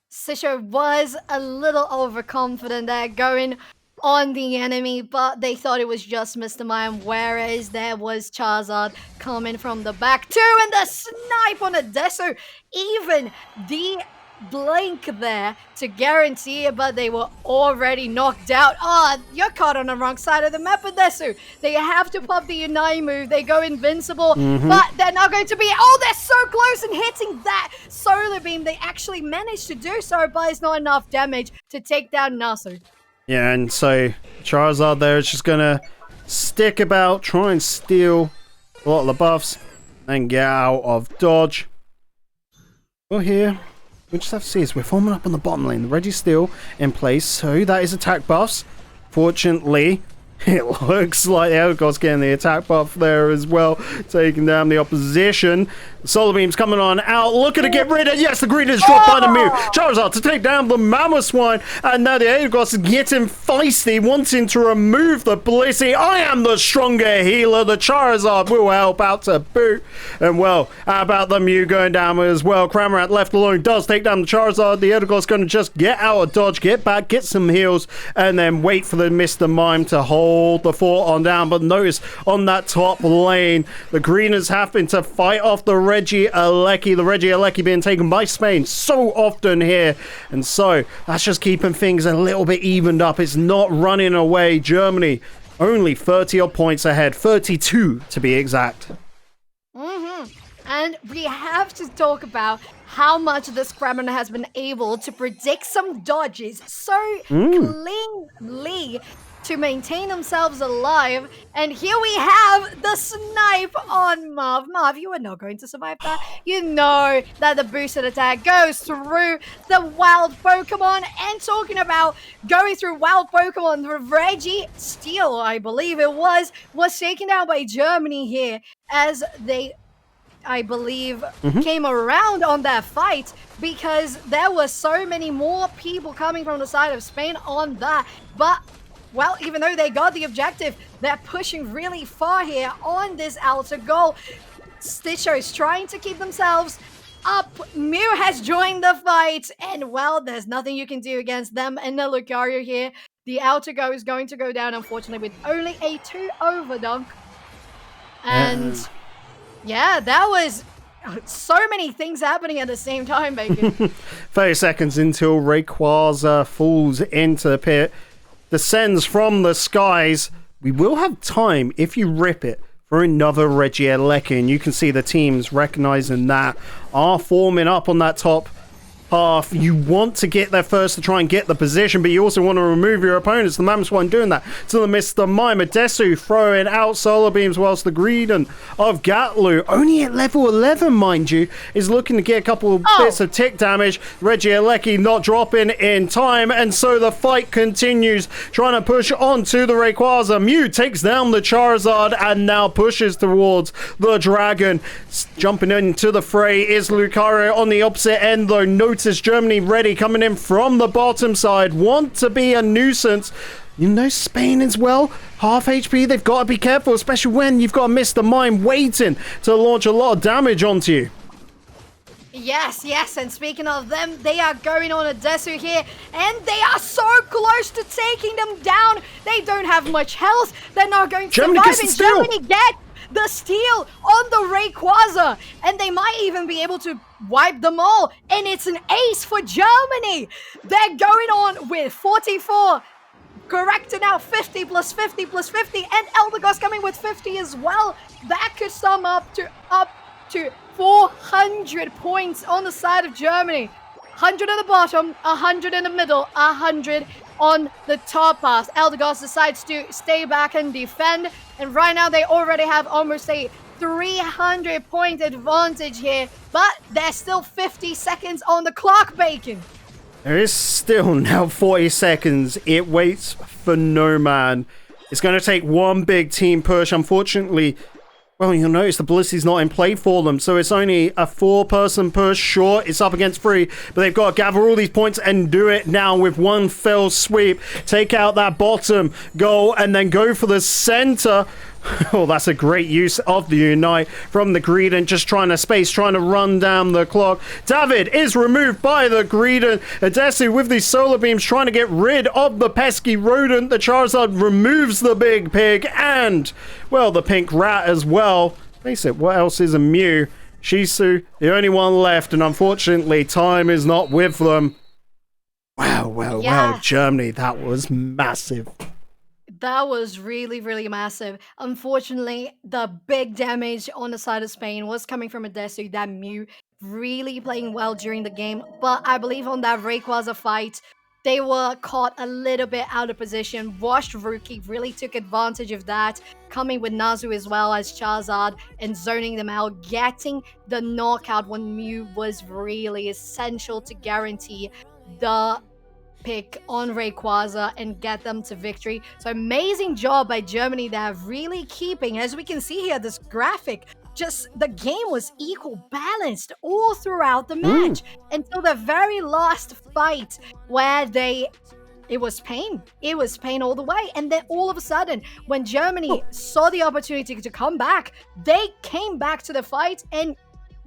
Sisho was a little overconfident there going on the enemy, but they thought it was just Mr. Mime, whereas there was Charizard coming from the back too, and the snipe on a Desu, even the blink there to guarantee it, but they were already knocked out. You're caught on the wrong side of the map with Desu. They have to pop the Unite move. They go invincible, but they're not going to be... they're so close and hitting that solar beam. They actually managed to do so, but it's not enough damage to take down Nasu. Yeah, and so Charizard there is just gonna stick about, try and steal a lot of the buffs, and get out of dodge. Well, here we just have to see as we're forming up on the bottom lane. The Reggie's still in place, so that is attack buffs. Fortunately, it looks like the Elgos getting the attack buff there as well, taking down the opposition. The Solar Beam's coming on out, looking to get rid of... Yes, the green is dropped by the Mew. Charizard to take down the Mamoswine, and now the Elgos is getting feisty, wanting to remove the Blissey. I am the stronger healer. The Charizard will help out to boot. And well, how about the Mew going down as well? Cramorant left alone does take down the Charizard. The Elgos going to just get out of dodge, get back, get some heals, and then wait for the Mr. Mime to hold the fort on down. But notice on that top lane, the greeners having to fight off the Regieleki. The Regieleki being taken by Spain so often here, and so that's just keeping things a little bit evened up. It's not running away. Germany only 30 odd points ahead, 32 to be exact. And we have to talk about how much this Cramorant has been able to predict some dodges so cleanly to maintain themselves alive. And here we have the snipe on Marv. Marv, you are not going to survive that. You know that the boosted attack goes through the wild Pokemon. And talking about going through wild Pokemon, the Reggie Steel, I believe it was taken down by Germany here as they, I believe, came around on that fight because there were so many more people coming from the side of Spain on that. But well, even though they got the objective, they're pushing really far here on this outer goal. Stitcho's trying to keep themselves up. Mew has joined the fight, and well, there's nothing you can do against them and the Lucario here. The outer go is going to go down, unfortunately, with only a 2 overdunk. And yeah, that was so many things happening at the same time, Bacon. 30 seconds until Rayquaza falls into the pit. Descends from the skies. We will have time, if you rip it, for another Regieleki, and you can see the teams recognizing that are forming up on that top half. You want to get there first to try and get the position, but you also want to remove your opponents. The Mammoths weren't doing that. So the Mr. Mime, Adesu throwing out solar beams, whilst the Greedon of Gatlu, only at level 11, mind you, is looking to get a couple of bits of tick damage. Reggie Alecki not dropping in time, and so the fight continues, trying to push onto the Rayquaza. Mew takes down the Charizard and now pushes towards the Dragon. Jumping into the fray is Lucario on the opposite end, though. Notice Germany ready, coming in from the bottom side. Want to be a nuisance. You know, Spain as well, half HP. They've got to be careful, especially when you've got Mr. Mime waiting to launch a lot of damage onto you. Yes, and speaking of them, they are going on a Desu here, and they are so close to taking them down. They don't have much health. They're not going to survive, and Germany get the steal on the Rayquaza, and they might even be able to wipe them all, and it's an ace for Germany. They're going on with 44. Correcting out 50 plus 50 plus 50, and Eldegoss coming with 50 as well. That could sum up to 400 points on the side of Germany. 100 at the bottom, 100 in the middle, 100 on the top pass. Eldegoss decides to stay back and defend, and right now they already have almost a 300 point advantage here, but there's still 50 seconds on the clock, Bacon. There is still now 40 seconds. It waits for no man. It's going to take one big team push. Unfortunately, well, you'll notice the Blissey's not in play for them, so it's only a 4-person push. Sure, it's up against 3, but they've got to gather all these points and do it now with one fell sweep. Take out that bottom goal and then go for the center. Oh, that's a great use of the Unite from the Greedon, just trying to run down the clock. David is removed by the Greedon. Adesu with these solar beams trying to get rid of the pesky rodent. The Charizard removes the big pig and, well, the pink rat as well. Face it, what else is a Mew? Shisu, the only one left, and unfortunately, time is not with them. Wow, Germany, that was massive. That was really, really massive. Unfortunately, the big damage on the side of Spain was coming from Adesu, that Mew, really playing well during the game. But I believe on that Rayquaza fight, they were caught a little bit out of position. Washed Rookie really took advantage of that, coming with Nazu as well as Charizard and zoning them out. Getting the knockout when Mew was really essential to guarantee the pick on Rayquaza and get them to victory. So amazing job by Germany. They're really keeping, as we can see here, this graphic, just the game was equal balanced all throughout the match until the very last fight where it was pain. It was pain all the way. And then all of a sudden, when Germany saw the opportunity to come back, they came back to the fight and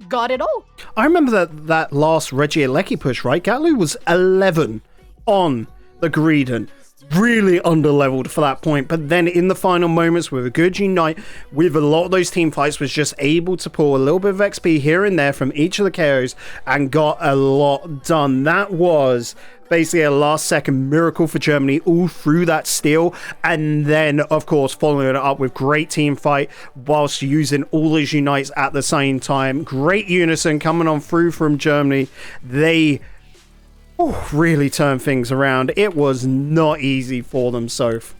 got it all. I remember that last Reggie Alecki push, right? Gatlu was 11 on the Greedon, really underleveled for that point, but then in the final moments with a good Unite, with a lot of those team fights, was just able to pull a little bit of XP here and there from each of the KOs and got a lot done. That was basically a last second miracle for Germany all through that steal, and then of course following it up with great team fight whilst using all those Unites at the same time. Great unison coming on through from Germany. They really turn things around. It was not easy for them, Soph.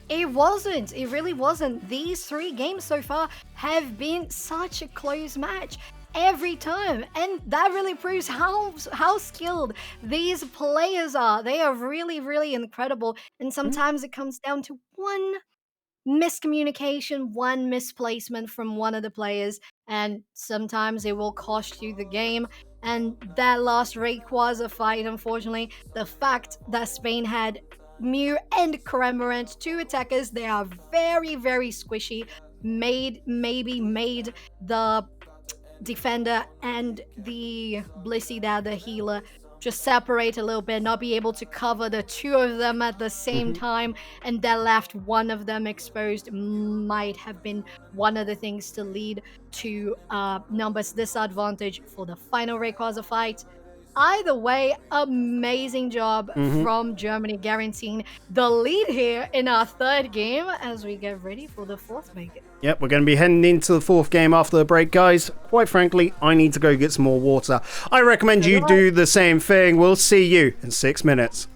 It wasn't. It really wasn't. These 3 games so far have been such a close match every time, and that really proves how skilled these players are. They are really, really incredible, and sometimes it comes down to one miscommunication, one misplacement from one of the players, and sometimes it will cost you the game. And that last Rayquaza fight, unfortunately, the fact that Spain had Mew and Cramorant, 2 attackers, they are very, very squishy, made the defender and the Blissey, the healer, just separate a little bit, not be able to cover the 2 of them at the same time, and that left one of them exposed. Might have been one of the things to lead to numbers disadvantage for the final Rayquaza fight. Either way, amazing job from Germany, guaranteeing the lead here in our third game as we get ready for the fourth make it. Yep, we're going to be heading into the fourth game after the break, guys. Quite frankly, I need to go get some more water. I recommend you do the same thing. We'll see you in 6 minutes.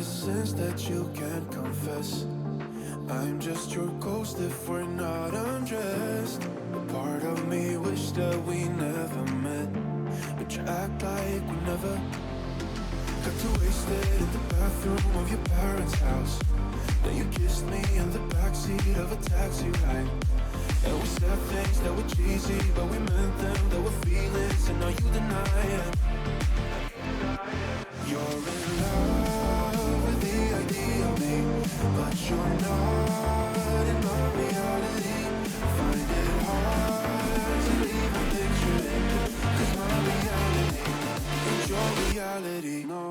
Sins that you can't confess. I'm just your ghost if we're not undressed. A part of me wish that we never met, but you act like we never. Got too wasted in the bathroom of your parents' house. Then you kissed me in the backseat of a taxi ride. And we said things that were cheesy, but we meant them. There were feelings, and now you deny it. You're in love with the idea of me, but you're not in my reality. Find it hard to even picture it, 'cause my reality ain't your reality, no.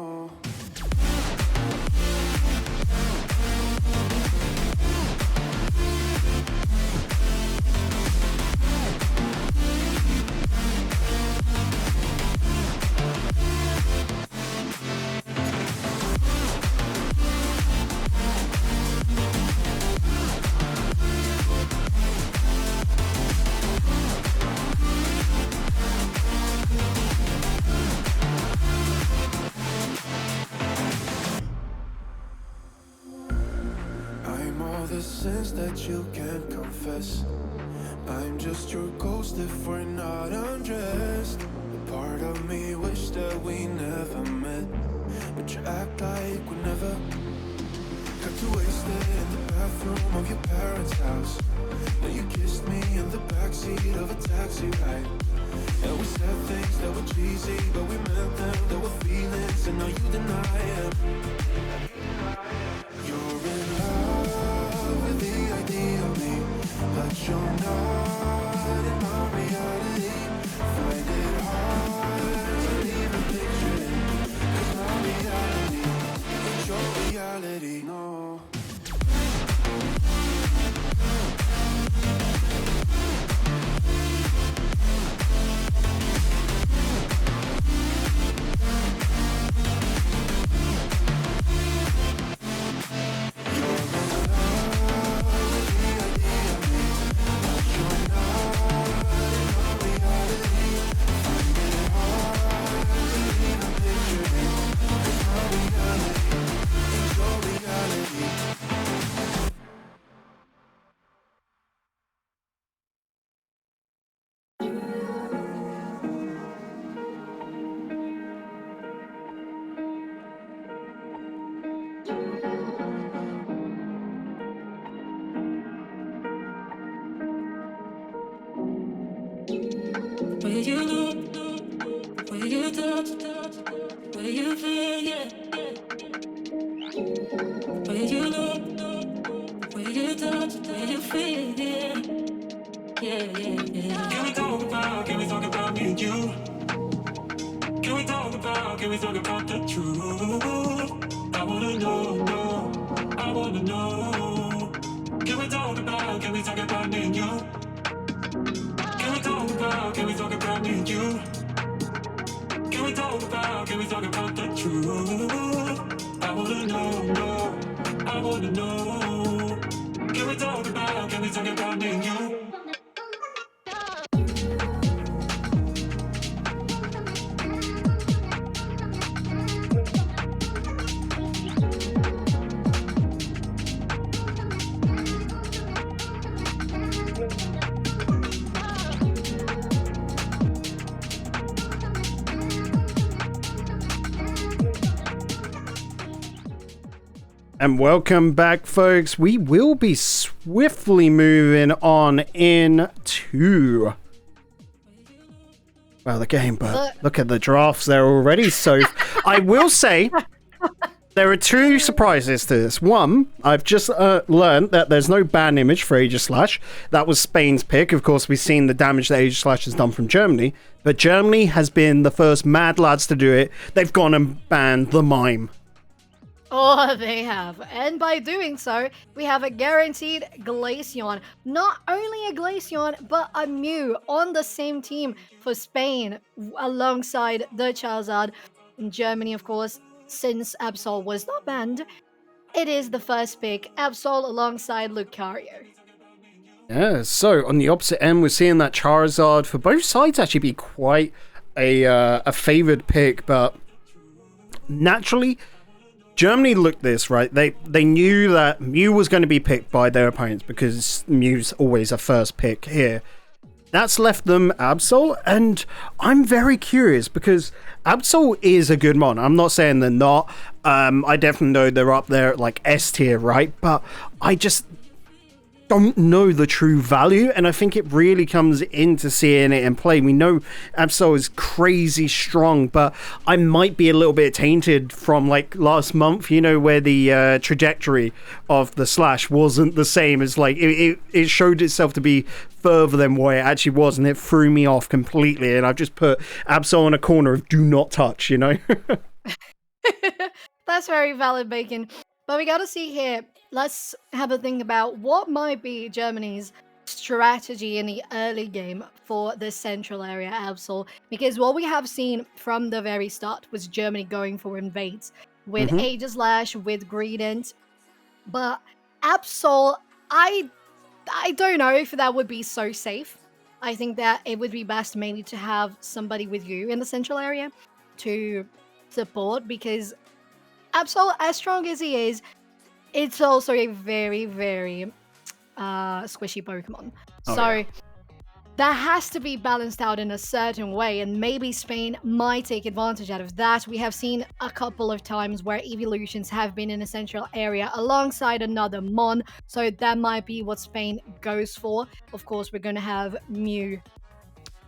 Sins that you can't confess. I'm just your ghost if we're not undressed. A part of me wish that we never met, but you act like we never. Got too wasted in the bathroom of your parents' house. Then you kissed me in the backseat of a taxi ride. And we said things that were cheesy, but we meant them. There were feelings, and now you deny it. You're in love with the idea of me, but you're not in my reality. Find it hard to even picture it, 'cause my reality ain't your reality, no. you look, where you touch, where you feel, yeah. Where you look, where you touch, where you feel, yeah. Can we talk about me and you? Can we talk about the truth? I wanna know, I wanna know. Can we talk about me and you? Can we talk about me and you? Can we talk about the truth? I wanna know, I wanna know. Can we talk about me and you? And welcome back, folks. We will be swiftly moving on into, well, the game, but look at the drafts there already. So I will say there are two surprises to this. One, I've just learned that there's no ban image for Aegislash. That was Spain's pick. Of course, we've seen the damage that Aegislash has done from Germany, but Germany has been the first mad lads to do it. They've gone and banned the mime. Oh, they have. And by doing so, we have a guaranteed Glaceon. Not only a Glaceon, but a Mew on the same team for Spain alongside the Charizard. In Germany, of course, since Absol was not banned, it is the first pick, Absol alongside Lucario. Yeah, so on the opposite end, we're seeing that Charizard for both sides actually be quite a favored pick, but naturally, Germany looked this, right? They knew that Mew was going to be picked by their opponents because Mew's always a first pick here. That's left them Absol, and I'm very curious because Absol is a good mon. I'm not saying they're not. I definitely know they're up there at like S tier, right? But I just don't know the true value, and I think it really comes into seeing it in play. We know Absol is crazy strong, but I might be a little bit tainted from like last month, you know, where the trajectory of the Slash wasn't the same as like it showed itself to be further than what it actually was, and it threw me off completely, and I've just put Absol in a corner of do not touch, you know. That's very valid, Bacon. But we gotta see here. Let's have a think about what might be Germany's strategy in the early game for the central area Absol. Because what we have seen from the very start was Germany going for invades with Aegislash, with Greedent. But Absol, I don't know if that would be so safe. I think that it would be best maybe to have somebody with you in the central area to support, because Absol, as strong as he is, it's also a very, very squishy Pokemon. That has to be balanced out in a certain way, and maybe Spain might take advantage out of that. We have seen a couple of times where evolutions have been in a central area alongside another Mon, so that might be what Spain goes for. Of course, we're going to have Mew.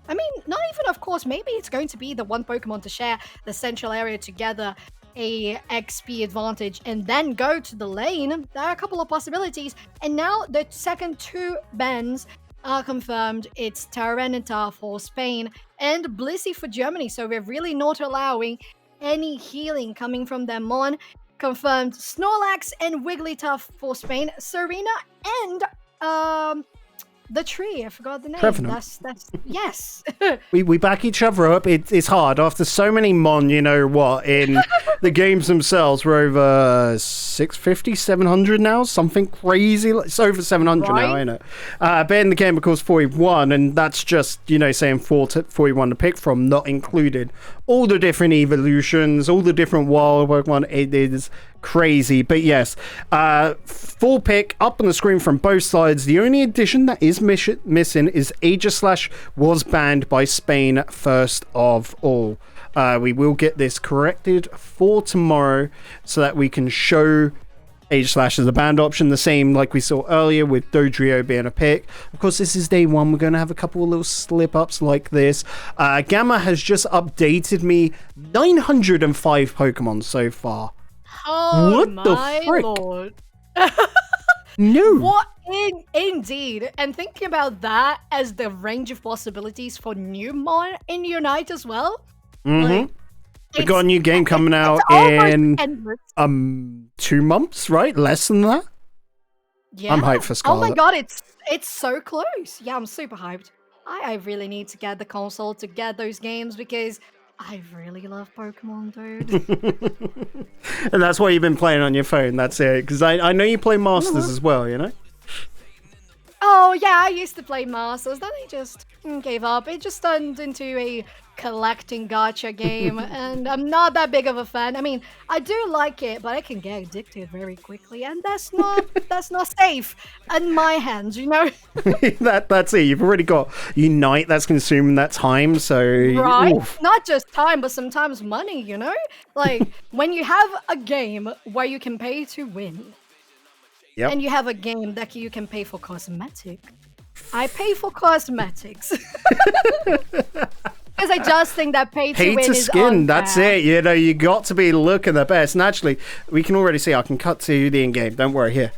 I mean, not even of course, maybe it's going to be the one Pokemon to share the central area together, a XP advantage, and then go to the lane. There are a couple of possibilities, and now the second two bans are confirmed. It's Tyranitar for Spain and Blissey for Germany, so we're really not allowing any healing coming from them on. Confirmed Snorlax and Wigglytuff for Spain, Serena and the tree, I forgot the name. Trevenant. That's yes. we back each other up. It's hard after so many mon, you know what, in the games themselves. We're over 650, 700 now, something crazy. It's over 700 now, ain't it? But in the game, of course, 41, and that's just, you know, saying 41 to pick from, not included all the different evolutions, all the different wild Pokemon. It is crazy. But yes, full pick up on the screen from both sides. The only addition that is missing is Aegislash was banned by Spain first of all. We will get this corrected for tomorrow so that we can show H/Slash is a banned option, the same like we saw earlier with Dodrio being a pick. Of course, this is day one. We're going to have a couple of little slip-ups like this. Gamma has just updated me 905 Pokemon so far. Oh, what my the frick? lord. No. What indeed. And thinking about that as the range of possibilities for new Mon in Unite as well. Like, We got a new game coming out in 2 months, right? Less than that? Yeah. I'm hyped for Scarlet. Oh my god, it's so close. Yeah, I'm super hyped. I really need to get the console to get those games because I really love Pokemon, dude. And that's why you've been playing on your phone, that's it. Because I know you play Masters as well, you know? Oh yeah, I used to play Masters, then I just gave up. It just turned into a collecting gacha game, and I'm not that big of a fan. I mean, I do like it, but I can get addicted very quickly, and that's not safe in my hands, you know? That's it. You've already got Unite that's consuming that time, so... Right? Oof. Not just time, but sometimes money, you know? Like, when you have a game where you can pay to win, Yep. and you have a game that you can pay for cosmetic, I pay for cosmetics. Because I just think that pay to Pay win to is skin, unfair. that's it. You know, you got to be looking the best. And actually, we can already see, I can cut to the in-game. Don't worry, here.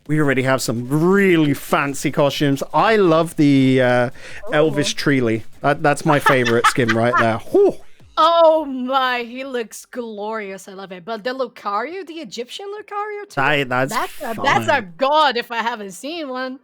We already have some really fancy costumes. I love the Elvis Treely. That's my favorite skin right there. Whew. Oh my, he looks glorious. I love it. But the Lucario, the Egyptian Lucario too? That's a god if I haven't seen one.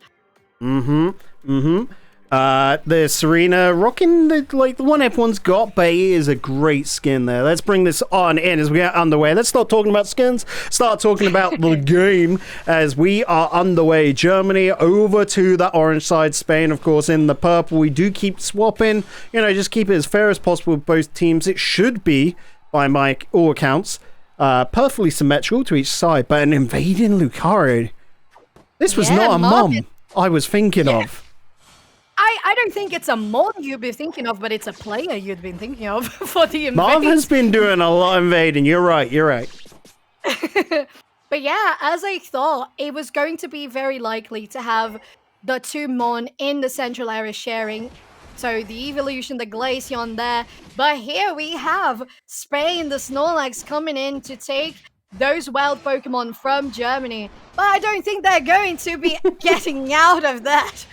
The Serena rocking the one everyone's got, but it is a great skin there. Let's bring this on in as we get underway. Let's stop talking about skins, start talking about the game as we are underway. Germany over to the orange side, Spain, of course, in the purple. We do keep swapping, just keep it as fair as possible with both teams. It should be, by all accounts, perfectly symmetrical to each side, but an invading Lucario. This was not a mom I was thinking of. I don't think it's a mod you'd be thinking of, but it's a player you'd been thinking of for the invade. Marv has been doing a lot of invading. You're right. But yeah, as I thought, it was going to be very likely to have the two Mon in the central area sharing. So the Evolution, the Glaceon there. But here we have Spain, the Snorlax coming in to take those wild Pokemon from Germany. But I don't think they're going to be getting out of that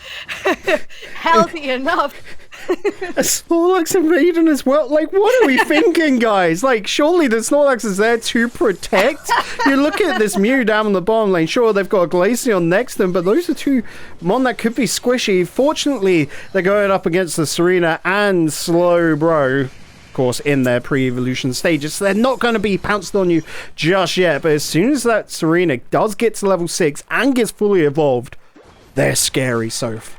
healthy enough. A Snorlax invading as well? Like, what are we thinking, guys? Like, surely the Snorlax is there to protect? You look at this Mew down in the bottom lane. Sure, they've got a Glaceon next to them, but those are two Mon that could be squishy. Fortunately, they're going up against the Serena and Slowbro, course, in their pre-evolution stages, so they're not going to be pounced on you just yet. But as soon as that Serena does get to level 6 and gets fully evolved, they're scary, Soph.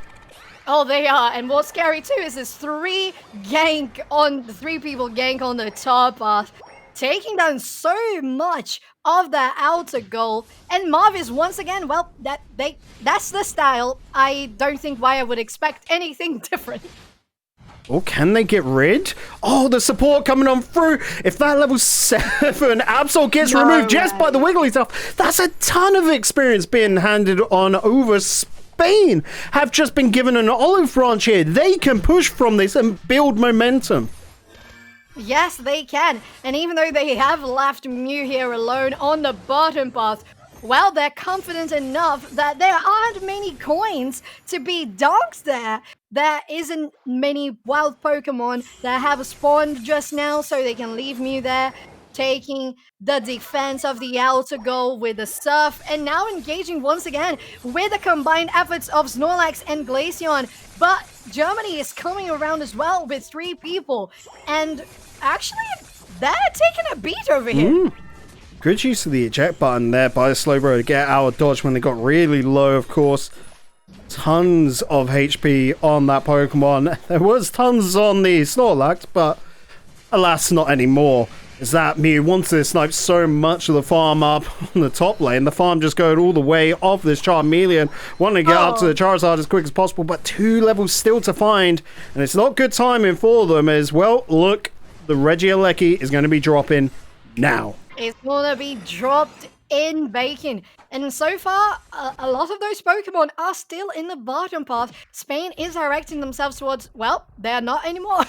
Oh, they are. And what's scary too is this three people gank on the top path, taking down so much of their outer goal. And Marv is once again, well, that's the style. I don't think why I would expect anything different. Oh, can they get rid? Oh, the support coming on through. If that level 7 Absol gets removed just by the Wigglytuff, that's a ton of experience being handed on over. Spain have just been given an olive branch here. They can push from this and build momentum. Yes, they can. And even though they have left Mew here alone on the bottom path, well, they're confident enough that there aren't many coins to be dogs there. There isn't many wild Pokemon that have spawned just now, so they can leave Mew there, taking the defense of the outer goal with the Surf, and now engaging once again with the combined efforts of Snorlax and Glaceon. But Germany is coming around as well with 3 people, and actually, they're taking a beat over here. Good use of the eject button there by the Slowbro to get out of dodge when they got really low, of course. Tons of HP on that Pokemon. There was tons on the Snorlax, but alas, not anymore. As that Mew wanted to snipe so much of the farm up on the top lane. The farm just going all the way off this Charmeleon, wanting to get up to the Charizard as quick as possible, but 2 levels still to find. And it's not good timing for them as well. Look, the Regieleki is going to be dropping now. It's gonna be dropped in Bacon. And so far, a lot of those Pokemon are still in the bottom path. Spain is directing themselves towards, well, they're not anymore.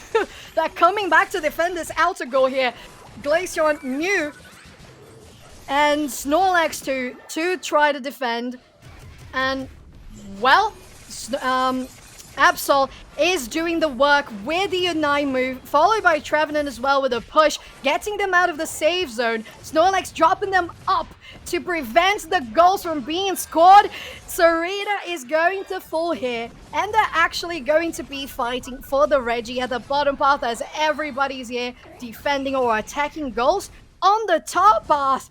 They're coming back to defend this outer goal here. Glaceon, Mew, and Snorlax to try to defend. And, well, Absol is doing the work with the Unite move, followed by Trevenant as well with a push, getting them out of the safe zone. Snorlax dropping them up to prevent the goals from being scored. Sarita is going to fall here, and they're actually going to be fighting for the Reggie at the bottom path as everybody's here defending or attacking goals. On the top path,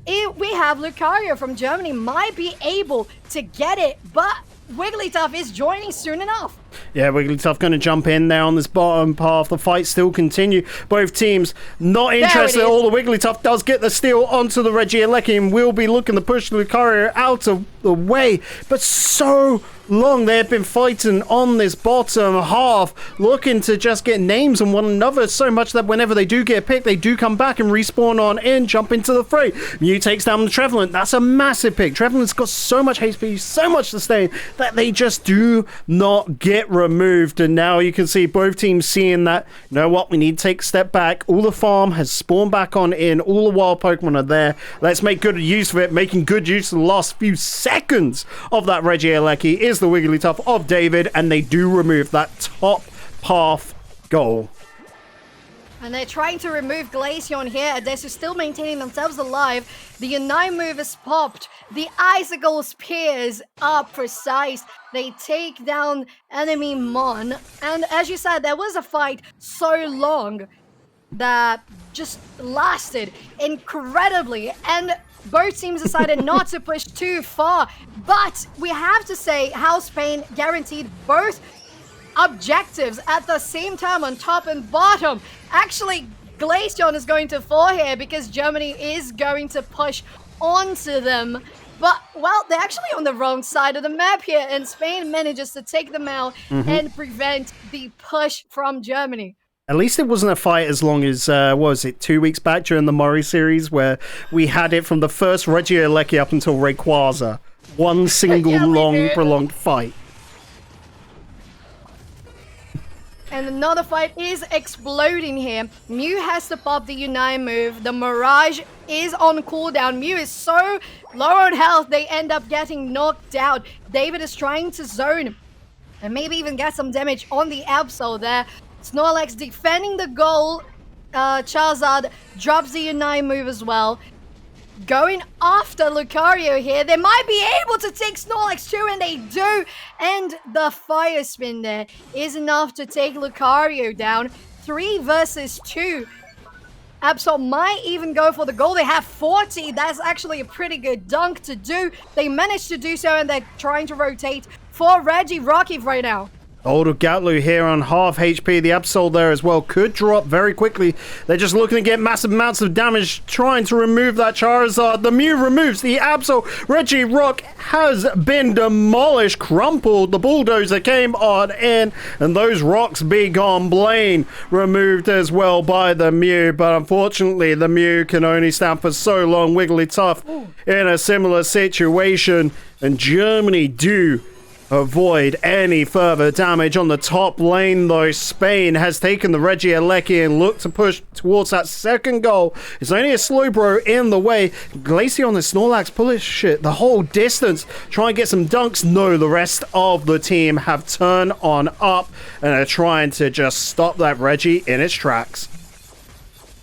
we have Lucario from Germany, might be able to get it, but Wigglytuff is joining soon enough. Yeah, Wigglytuff going to jump in there on this bottom path. The fight still continue. Both teams not interested at all. The Wigglytuff does get the steal onto the Regieleki and will be looking to push Lucario out of the way. But so long they've been fighting on this bottom half, looking to just get names on one another so much that whenever they do get picked, they do come back and respawn on in, jump into the fray. Mew takes down the Trevenant. That's a massive pick. Trevenant's got so much HP, so much sustain that they just do not get removed. And now you can see both teams seeing that, you know what, we need to take a step back. All the farm has spawned back on in. All the wild Pokemon are there. Let's make good use of it. Making good use of the last few seconds of that Regieleki is the Wigglytuff of David, and they do remove that top path goal. And they're trying to remove Glaceon here. They're still maintaining themselves alive. The Unite move is popped. The Icicle Spears are precise. They take down enemy Mon. And as you said, there was a fight so long that just lasted incredibly. And both teams decided not to push too far. But we have to say how Spain guaranteed both objectives at the same time on top and bottom. Actually, Glaceon is going to fall here because Germany is going to push onto them. But, well, they're actually on the wrong side of the map here, and Spain manages to take them out and prevent the push from Germany. At least it wasn't a fight as long as, what was it, 2 weeks back during the Murray series, where we had it from the first Regieleki up until Rayquaza. One single long, prolonged fight. And another fight is exploding here. Mew has to pop the Unite move. The Mirage is on cooldown. Mew is so low on health, they end up getting knocked out. David is trying to zone and maybe even get some damage on the Absol there. Snorlax defending the goal. Charizard drops the Unite move as well. Going after Lucario here. They might be able to take Snorlax too, and they do. And the Fire Spin there is enough to take Lucario down. 3 versus 2. Absol might even go for the goal. They have 40. That's actually a pretty good dunk to do. They managed to do so, and they're trying to rotate for Reggie Rocky right now. Old Gatlu here on half HP. The Absol there as well could drop very quickly. They're just looking to get massive amounts of damage, trying to remove that Charizard. The Mew removes the Absol. Reggie Rock has been demolished, crumpled. The Bulldozer came on in, and those rocks be gone. Blaine removed as well by the Mew, but unfortunately the Mew can only stand for so long. Wigglytuff in a similar situation, and Germany do avoid any further damage on the top lane, though. Spain has taken the Regieleki and looked to push towards that second goal. It's only a Slowbro in the way. Glaceon and Snorlax push it the whole distance, try and get some dunks. No, the rest of the team have turned on up and are trying to just stop that Reggie in its tracks.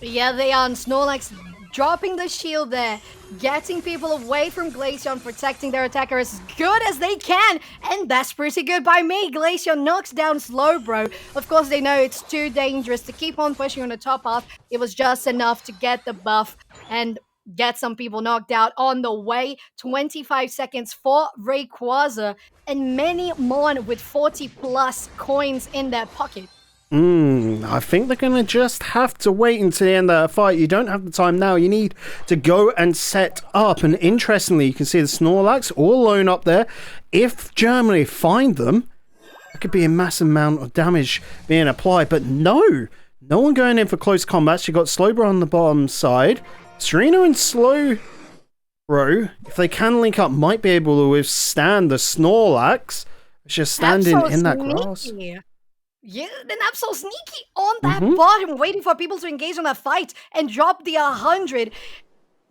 Yeah, they are. Snorlax dropping the shield there, getting people away from Glaceon, protecting their attacker as good as they can, and that's pretty good by me. Glaceon knocks down Slowbro. Of course, they know it's too dangerous to keep on pushing on the top half. It was just enough to get the buff and get some people knocked out on the way. 25 seconds for Rayquaza, and many more with 40 plus coins in their pocket. I think they're going to just have to wait until the end of the fight. You don't have the time now. You need to go and set up. And interestingly, you can see the Snorlax all alone up there. If Germany find them, there could be a massive amount of damage being applied. But no one going in for close combat. You got Slowbro on the bottom side. Serena and Slow Bro, if they can link up, might be able to withstand the Snorlax. It's just standing Absol in that sneaky. grass. Yeah, then Absol sneaky on that bottom, waiting for people to engage on that fight and drop the 100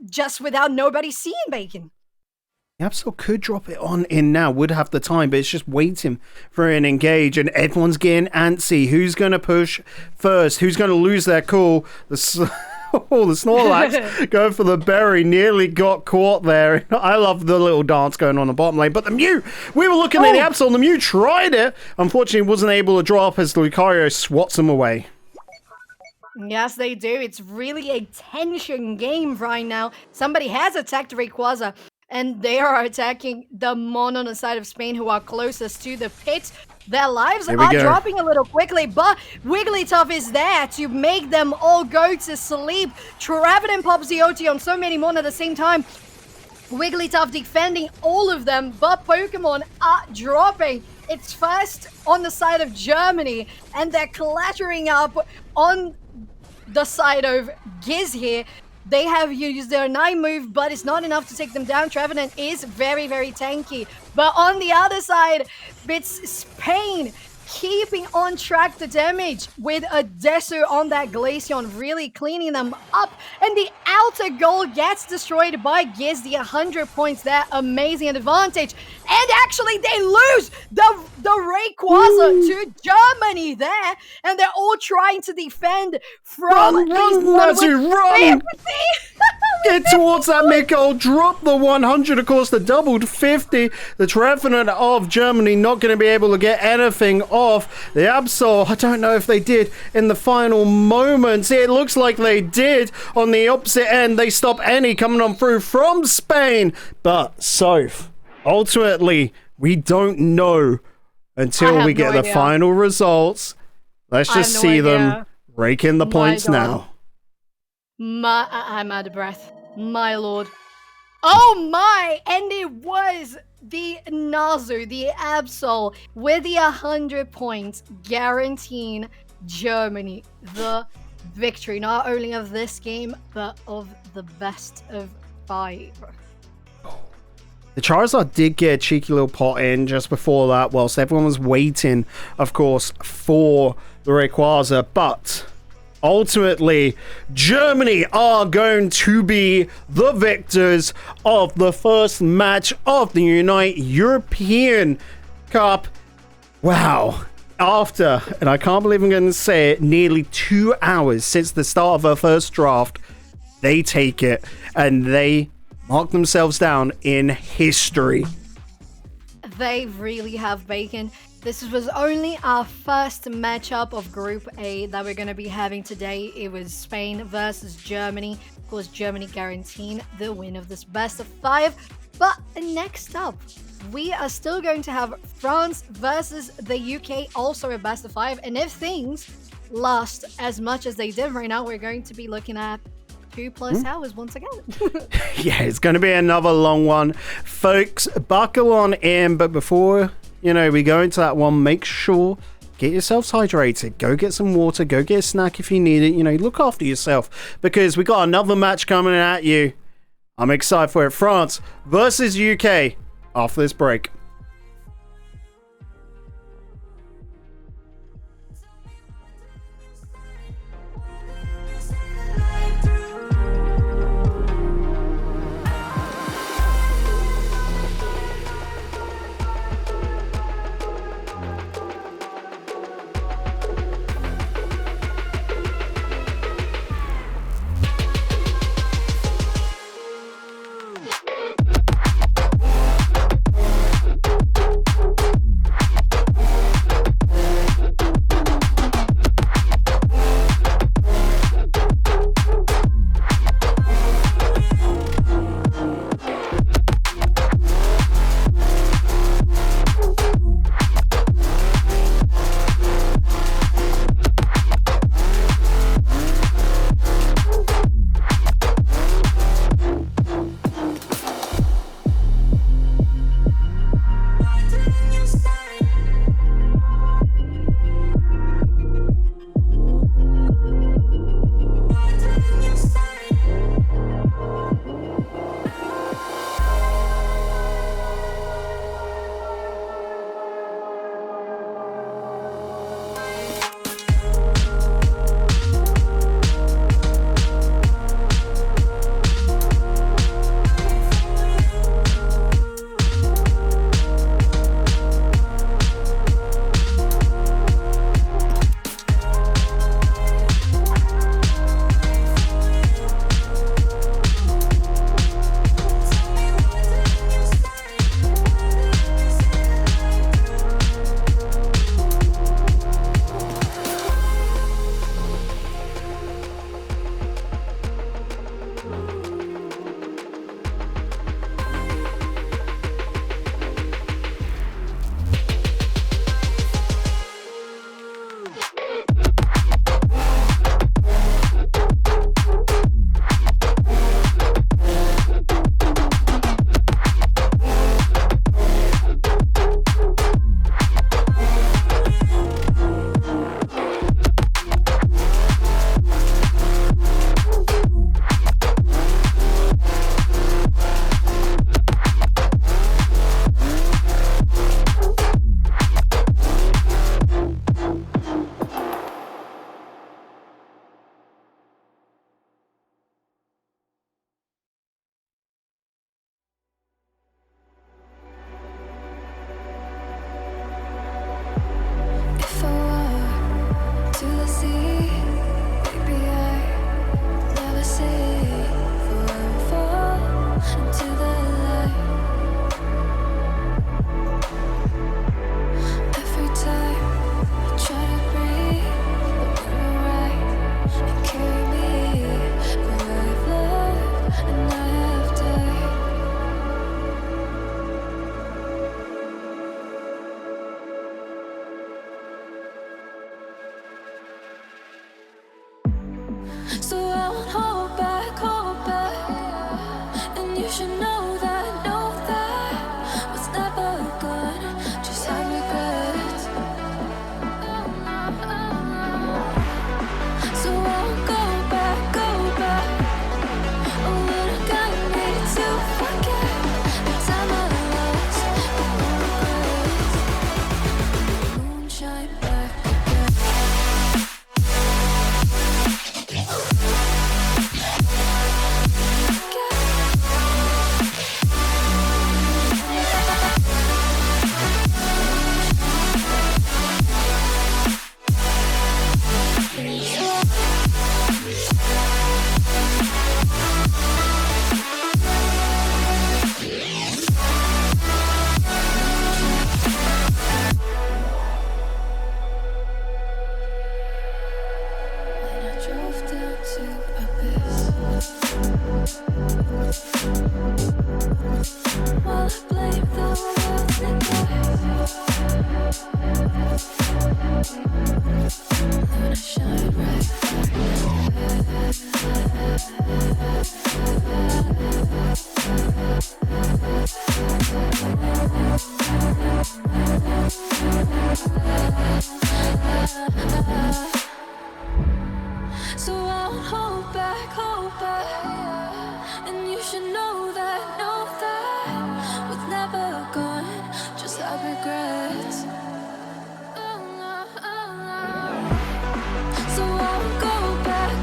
just without nobody seeing Bacon. Absol could drop it on in now, would have the time, but it's just waiting for an engage, and everyone's getting antsy. Who's going to push first? Who's going to lose their cool? The Snorlax going for the berry, nearly got caught there. I love the little dance going on the bottom lane, but the Mew, we were looking at the Absol, and the Mew tried it. Unfortunately, wasn't able to drop as Lucario swats him away. Yes, they do. It's really a tension game right now. Somebody has attacked Rayquaza, and they are attacking the Mon on the side of Spain, who are closest to the pit. Their lives are dropping a little quickly, but Wigglytuff is there to make them all go to sleep. Trevenant pops the OT on so many Mon at the same time. Wigglytuff defending all of them, but Pokemon are dropping. It's first on the side of Germany, and they're clattering up on the side of Giz here. They have used their 9 move, but it's not enough to take them down. Trevenant is very, very tanky. But on the other side, it's Spain keeping on track the damage with a Desu on that Glaceon, really cleaning them up. And the outer goal gets destroyed by Giz, the 100 points there, amazing advantage. And actually they lose the Rayquaza to Germany there, and they're all trying to defend from run! Get towards that mid-goal, drop the 100, of course, the doubled 50. The Trevenant of Germany not going to be able to get anything off. The Absol, I don't know if they did in the final moments. It looks like they did. On the opposite end, they stop any coming on through from Spain. But, Soph, ultimately, we don't know until we get the final results. Let's just see them rake in the points now. I'm out of breath. My lord. Oh my! And it was the Nazu, the Absol, with the 100 points, guaranteeing Germany the victory, not only of this game, but of the best of 5. The Charizard did get a cheeky little pot in just before that, whilst everyone was waiting, of course, for the Rayquaza, but ultimately, Germany are going to be the victors of the first match of the Unite European Cup. Wow. After, and I can't believe I'm going to say it, nearly 2 hours since the start of our first draft, they take it and they mark themselves down in history. They really have Bacon. This was only our first matchup of Group A that we're going to be having today. It was Spain versus Germany. Of course, Germany guaranteeing the win of this best of 5. But next up, we are still going to have France versus the UK, also a best of 5. And if things last as much as they did right now, we're going to be looking at 2+ hours once again. Yeah, it's going to be another long one. Folks, buckle on in, but before we go into that one, make sure get yourselves hydrated. Go get some water. Go get a snack if you need it. Look after yourself, because we got another match coming at you. I'm excited for it. France versus UK after this break. While I blame the world's neglect, Luna shine bright. So I won't hold back, and you should know that was never gone, just have regrets. So I won't go back.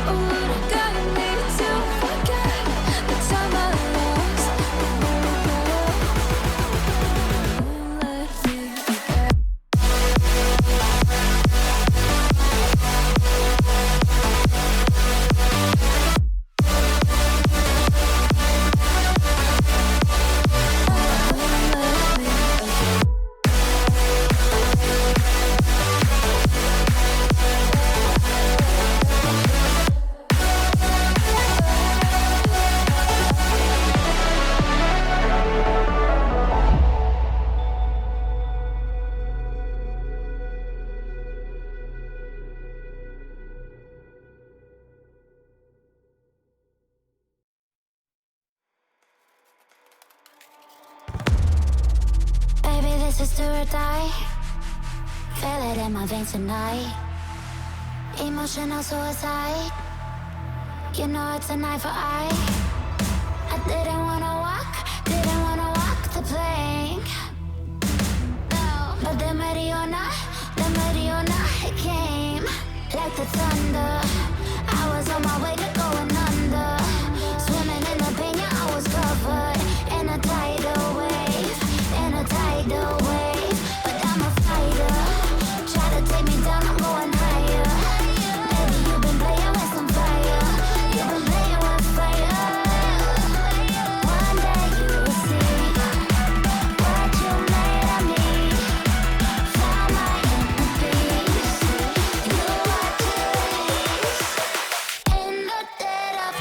Oh, what I gotta need to forget the time I lost. Won't let me forget. Baby, this is do or die. Feel it in my veins tonight. Emotional suicide. You know it's an eye for eye. I didn't wanna walk the plank. No, but the Mariona, it came like the thunder. I was on my way to going under. Swimming in the pain, yeah, I was covered in a tidal wave. But I'm a fighter. Try to take me down, I'm going higher. Baby, you've been playing with some fire. You've been playing with fire. One day you will see what you made of me. Found my inner peace. You are to in the dead of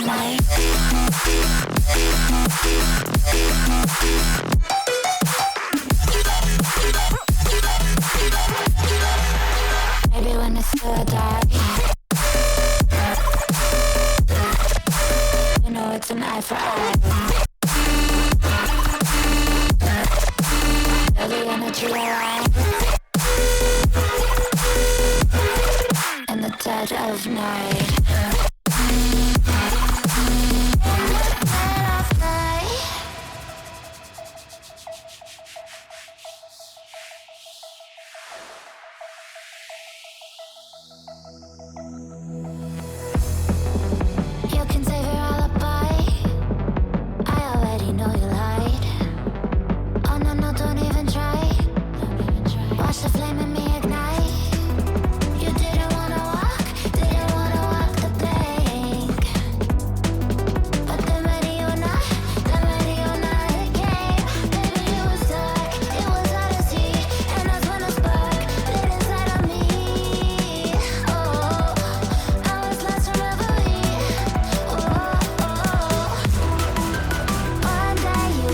night. Maybe when it's still dark, you know it's an eye for eye. Every energy alive in the dead of night. You can save your alibi. I already know you lied. Oh no, don't even try. Watch the flame in me ignite. You didn't wanna walk the plank. But the Mariona, it came. Baby, it was dark, it was hard to see, and that's when a spark lit inside of me. Oh, I was lost in reverie. Oh, one day you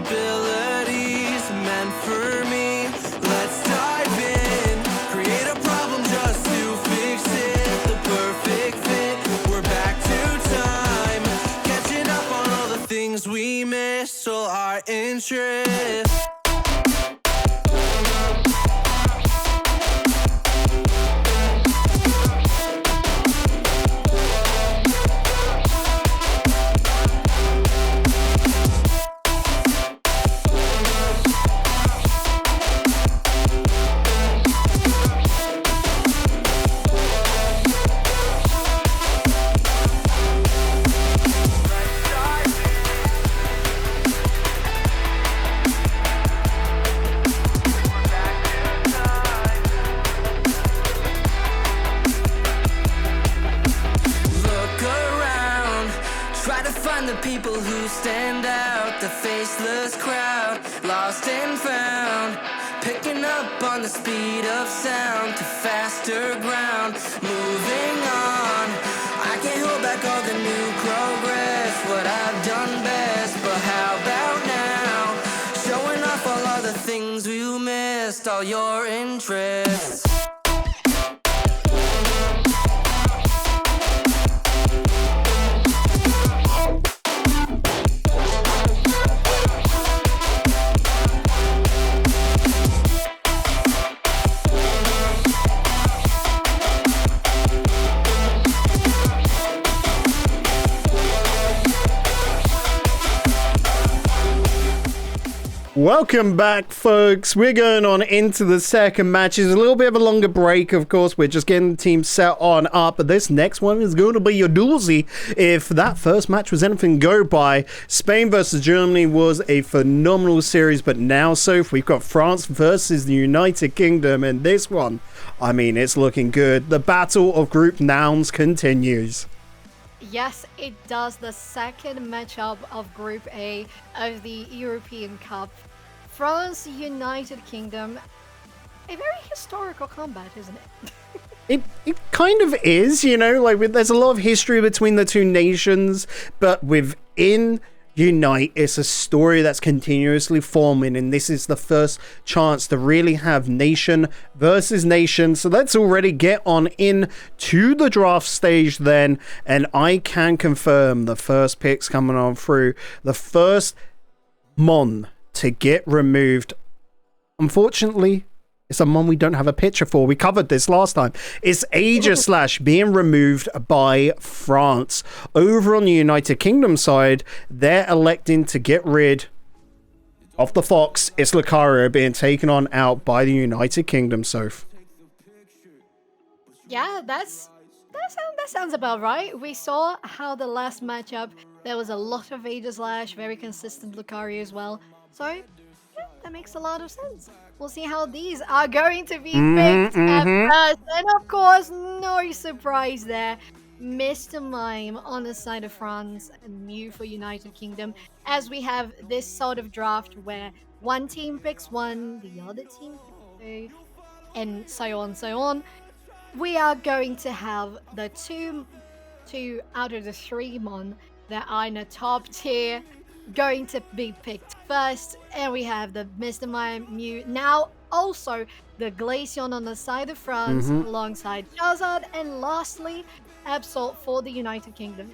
possibilities meant for me. Let's dive in, create a problem just to fix it. The perfect fit, we're back to time, catching up on all the things we missed, all our interests. The people who stand out, the faceless crowd, lost and found, picking up on the speed of sound to faster ground, moving on. I can't hold back all the new progress, what I've done best, but how about now, showing off all the things you missed, all your interests. Welcome back, folks. We're going on into the second match. It's a little bit of a longer break, of course. We're just getting the team set on up. But this next one is going to be your doozy. If that first match was anything to go by, Spain versus Germany was a phenomenal series. But now, Soph, we've got France versus the United Kingdom. And this one, I mean, it's looking good. The battle of group nouns continues. Yes, it does. The second matchup of Group A of the European Cup. France, United Kingdom. A very historical combat, isn't it? It kind of is, you know, like there's a lot of history between the two nations, but within Unite, it's a story that's continuously forming, and this is the first chance to really have nation versus nation. So let's already get on in to the draft stage then, and I can confirm the first picks coming on through. The first Mon to get removed, unfortunately, it's a Mon we don't have a picture for. We covered this last time. It's Aegislash being removed by France. Over on the United Kingdom side, they're electing to get rid of the Fox. It's Lucario being taken on out by the United Kingdom, Soph. Yeah, that sounds about right. We saw how the last matchup, there was a lot of Aegislash, very consistent Lucario as well. So, yeah, that makes a lot of sense. We'll see how these are going to be picked at first. And of course, no surprise there. Mr. Mime on the side of France and Mew for United Kingdom. As we have this sort of draft where one team picks one, the other team picks two, and so on, so on. We are going to have the two out of the three Mon that are in the top tier going to be picked first, and we have the Mr. Mime, Mew, now also the Glaceon on the side of France alongside Charizard, and lastly Absol for the United Kingdom.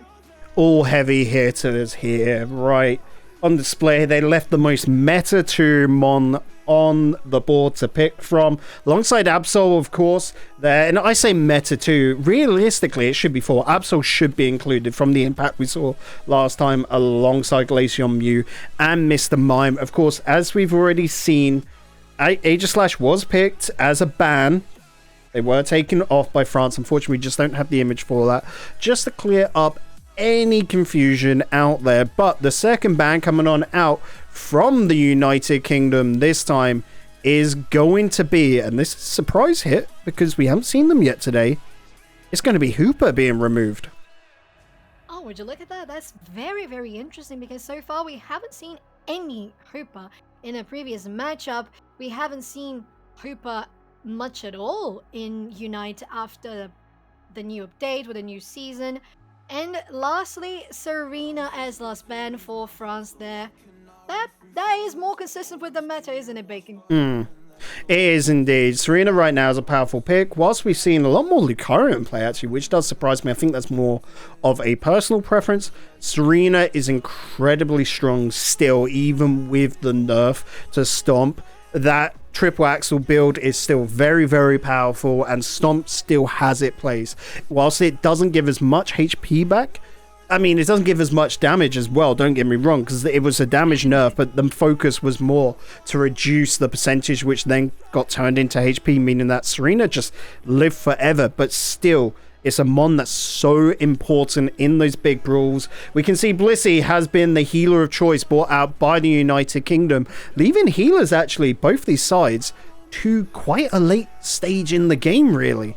All heavy hitters here, right on display. They left the most meta 2 Mon on the board to pick from, alongside Absol, of course, there. And I say meta 2, realistically it should be 4. Absol should be included from the impact we saw last time, alongside Glaceon, Mew, and Mr. Mime. Of course, as we've already seen, Aegislash was picked as a ban. They were taken off by France. Unfortunately, we just don't have the image for that, just to clear up any confusion out there. But the second ban coming on out from the United Kingdom this time is going to be, and this is a surprise hit because we haven't seen them yet today, it's going to be Hooper being removed. Oh, would you look at that? That's very, very interesting, because so far we haven't seen any Hooper in a previous matchup. We haven't seen Hooper much at all in Unite after the new update with a new season. And lastly, Serena as last ban for France there. that is more consistent with the meta, isn't it, Bacon? It is indeed. Serena right now is a powerful pick. Whilst we've seen a lot more Lucario in play, actually, which does surprise me. I think that's more of a personal preference. Serena is incredibly strong still, even with the nerf to Stomp. That triple axle build is still very, very powerful, and Stomp still has its place. Whilst it doesn't give as much HP back, I mean, it doesn't give as much damage as well, don't get me wrong, because it was a damage nerf, but the focus was more to reduce the percentage, which then got turned into HP, meaning that Serena just lived forever. But still, it's a mon that's so important in those big brawls. We can see Blissey has been the healer of choice brought out by the United Kingdom, leaving healers, actually, both these sides, to quite a late stage in the game, really.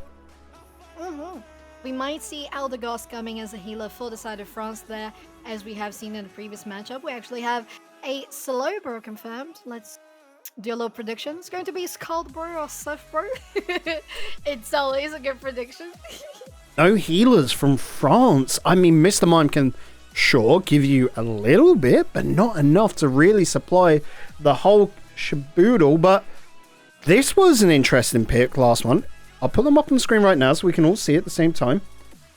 We might see Aldegos coming as a healer for the side of France there, as we have seen in the previous matchup. We actually have a slow bro confirmed. Let's do a little prediction. It's going to be Scald bro or Surf bro. It's always a good prediction. No healers from France. I mean, Mr. Mime can sure give you a little bit, but not enough to really supply the whole shaboodle. But this was an interesting pick, last one. I'll put them up on the screen right now so we can all see it at the same time.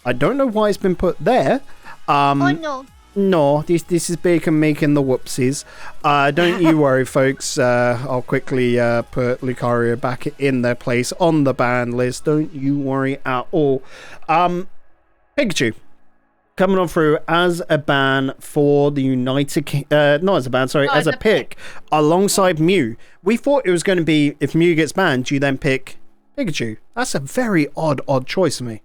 I don't know why it's been put there. Oh no. No, this is Bacon making the whoopsies. Don't you worry, folks. I'll quickly put Lucario back in their place on the ban list. Don't you worry at all. Pikachu coming on through as a ban for the United not as a ban, sorry, as a pick alongside Mew. We thought it was going to be, if Mew gets banned, you then pick Pikachu. That's a very odd choice for me.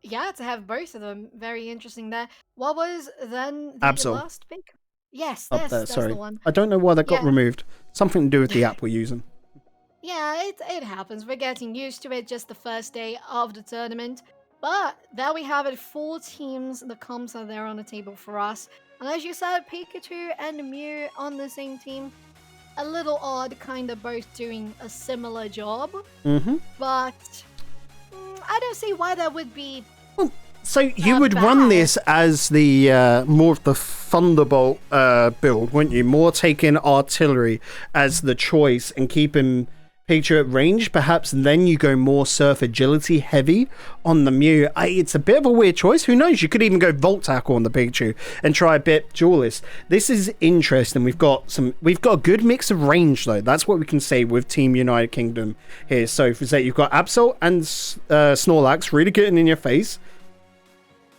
Yeah, to have both of them. Very interesting there. What was then the Absol. last pick? Yes, Up there, that's sorry. the one. I don't know why that got removed. Something to do with the app we're using. Yeah, it happens. We're getting used to it, just the first day of the tournament. But there we have it, 4 teams. The comps are there on the table for us. And as you said, Pikachu and Mew on the same team. A little odd, kind of both doing a similar job. But I don't see why that would be. So you would run this as the more of the Thunderbolt build, wouldn't you? More taking artillery as the choice and keeping Pikachu at range, perhaps. Then you go more surf agility heavy on the Mew. It's a bit of a weird choice. Who knows? You could even go Volt Tackle on the Pikachu and try a bit Duelist. This is interesting. We've got a good mix of range though. That's what we can say with Team United Kingdom here. So for say you've got Absol and Snorlax really getting in your face.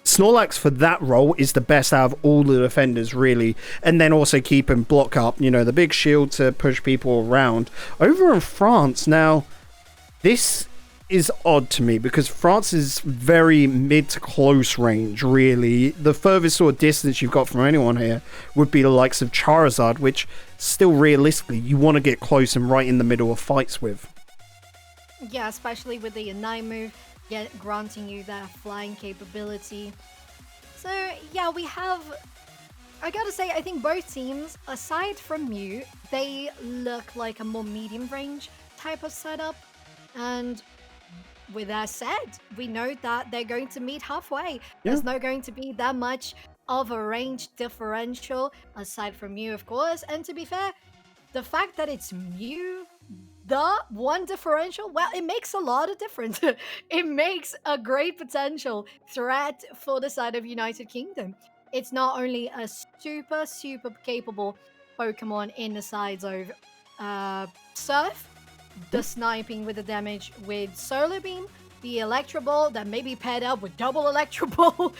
Snorlax for that role is the best out of all the defenders, really. And then also keep him block up, the big shield to push people around. Over in France, now, this is odd to me because France is very mid to close range, really. The furthest sort of distance you've got from anyone here would be the likes of Charizard, which still realistically you want to get close and right in the middle of fights with. Yeah, especially with the Unite move. Granting you that flying capability. So yeah, we have, I gotta say, I think both teams, aside from Mew, they look like a more medium range type of setup. And with that said, we know that they're going to meet halfway. There's not going to be that much of a range differential aside from Mew, of course. And to be fair, the fact that it's Mew, the one differential, well, it makes a lot of difference. It makes a great potential threat for the side of United Kingdom. It's not only a super capable Pokemon in the sides of Surf, the sniping with the damage with Solar Beam, the Electro Ball that may be paired up with double Electro Ball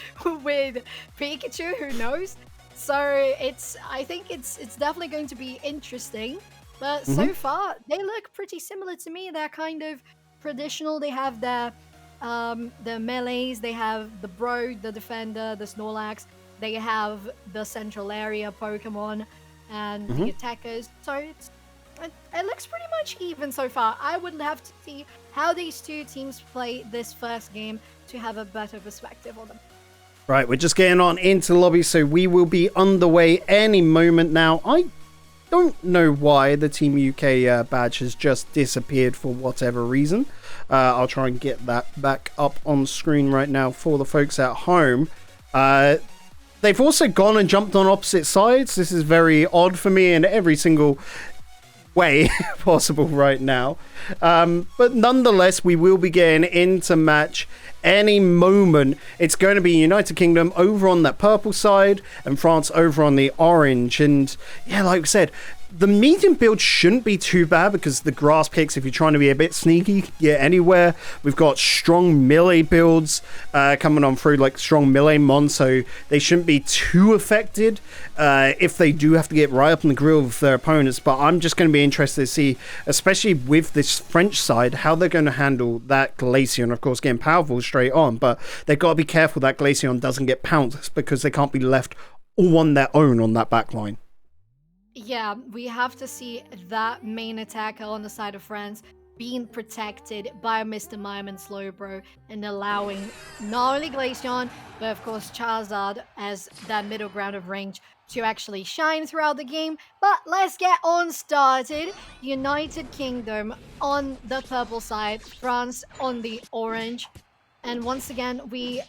with Pikachu, who knows? So I think it's definitely going to be interesting. But so far, they look pretty similar to me. They're kind of traditional. They have their melees. They have the Bro, the Defender, the Snorlax. They have the central area Pokemon and the attackers. So it looks pretty much even so far. I would have to see how these two teams play this first game to have a better perspective on them. Right, we're just getting on into the lobby, so we will be underway any moment now. I don't know why the Team UK badge has just disappeared for whatever reason. I'll try and get that back up on screen right now for the folks at home. There they've also gone and jumped on opposite sides. This is very odd for me in every single way possible right now. But nonetheless, we will be getting into match any moment. It's going to be United Kingdom over on that purple side and France over on the orange. And yeah, like we said, the medium build shouldn't be too bad because the grass picks, if you're trying to be a bit sneaky, get anywhere. We've got strong melee builds coming on through, like strong melee mon, so they shouldn't be too affected if they do have to get right up in the grill of their opponents. But I'm just going to be interested to see, especially with this French side, how they're going to handle that Glaceon. Of course, getting powerful straight on, but they've got to be careful that Glaceon doesn't get pounced because they can't be left all on their own on that back line. Yeah, we have to see that main attacker on the side of France being protected by Mr. Mime and Slowbro and allowing not only Glaceon, but of course Charizard as that middle ground of range to actually shine throughout the game. But let's get on started. United Kingdom on the purple side, France on the orange. And once again, we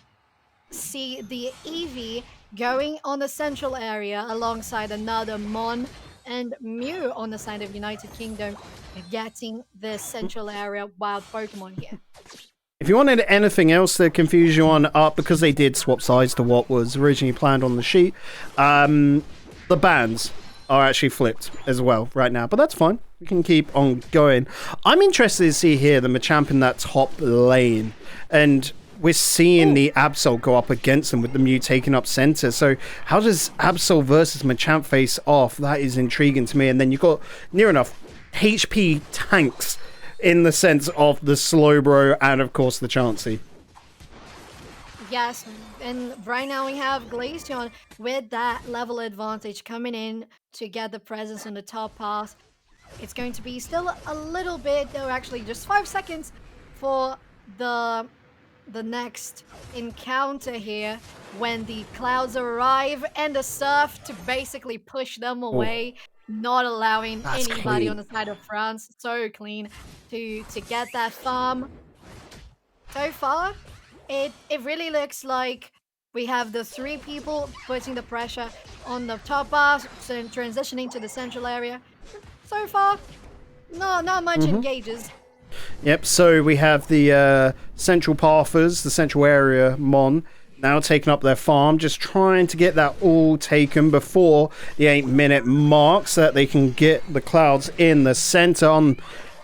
see the Eevee going on the central area alongside another Mon and Mew on the side of United Kingdom, getting the central area wild Pokemon here. If you wanted anything else to confuse you on up, because they did swap sides to what was originally planned on the sheet, the bands are actually flipped as well right now, but that's fine. We can keep on going. I'm interested to see here the Machamp in that top lane, and we're seeing the Absol go up against them with the Mew taking up center. So how does Absol versus Machamp face off? That is intriguing to me. And then you've got near enough HP tanks in the sense of the Slowbro and of course the Chansey. Yes, and right now we have Glaceon with that level advantage coming in to get the presence on the top path. It's going to be still a little bit, though actually just 5 seconds for the next encounter here when the clouds arrive and the surf to basically push them away, not allowing anybody clean on the side of France, so clean, to get that farm. So far, it really looks like we have the three people putting the pressure on the top bar, so transitioning to the central area. So far, not much engages. Yep, so we have the central pathers, the central area Mon, now taking up their farm, just trying to get that all taken before the 8-minute mark so that they can get the clouds in the center. On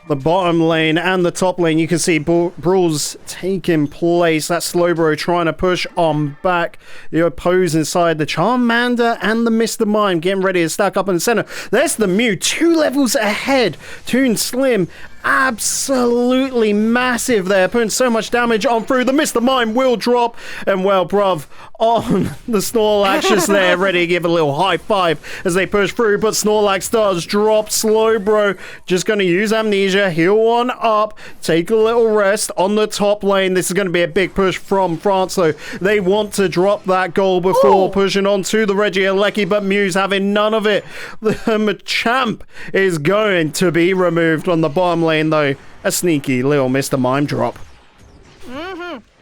the bottom lane and the top lane, you can see brawls taking place. That Slowbro trying to push on back the opposing side. The Charmander and the Mr. Mime getting ready to stack up in the center. There's the Mew, 2 levels ahead. Toon Slim, absolutely massive there, putting so much damage on through. The Mr. Mime will drop, and well, bruv, on the Snorlax just there, ready to give a little high five as they push through, but Snorlax does drop. Slowbro just going to use Amnesia, heal on up, take a little rest on the top lane. This is going to be a big push from France, so they want to drop that goal before pushing on to the Regieleki, but Mew's having none of it. The Machamp is going to be removed on the bottom lane, though. A sneaky little Mr. Mime drop.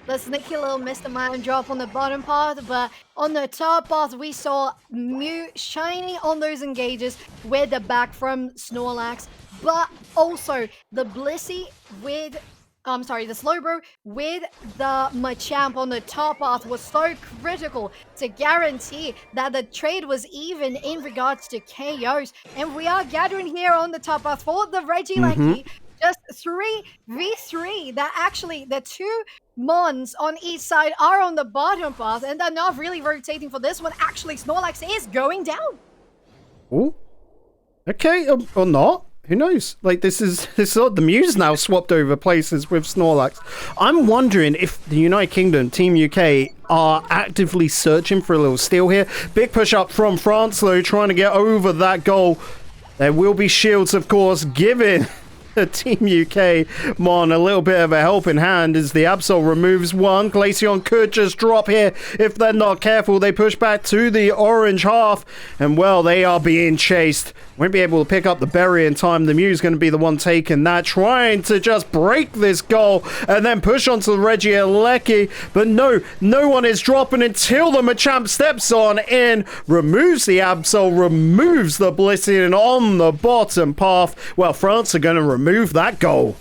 The sneaky little Mr. Mime drop on the bottom path, but on the top path we saw Mew shining on those engages with the back from Snorlax, but also the Blissey with the Slowbro with the Machamp on the top path was so critical to guarantee that the trade was even in regards to KOs. And we are gathering here on the top path for the Regieleki. Just 3v3. That actually, the 2 Mons on each side are on the bottom path, and they're not really rotating for this one. Actually, Snorlax is going down. Oh, okay, or not. Who knows? Like, this is the Mew's now swapped over places with Snorlax. I'm wondering if the United Kingdom, Team UK, are actively searching for a little steal here. Big push up from France, though, trying to get over that goal. There will be shields, of course, giving the Team UK Mon a little bit of a helping hand as the Absol removes one. Glaceon could just drop here if they're not careful. They push back to the orange half, and well, they are being chased Won't be able to pick up the berry in time. The Mew's going to be the one taking that, trying to just break this goal and then push onto the Reggie Alecki. But no one is dropping until the Machamp steps on in, removes the Absol, removes the Blissey on the bottom path. Well, France are going to remove that goal.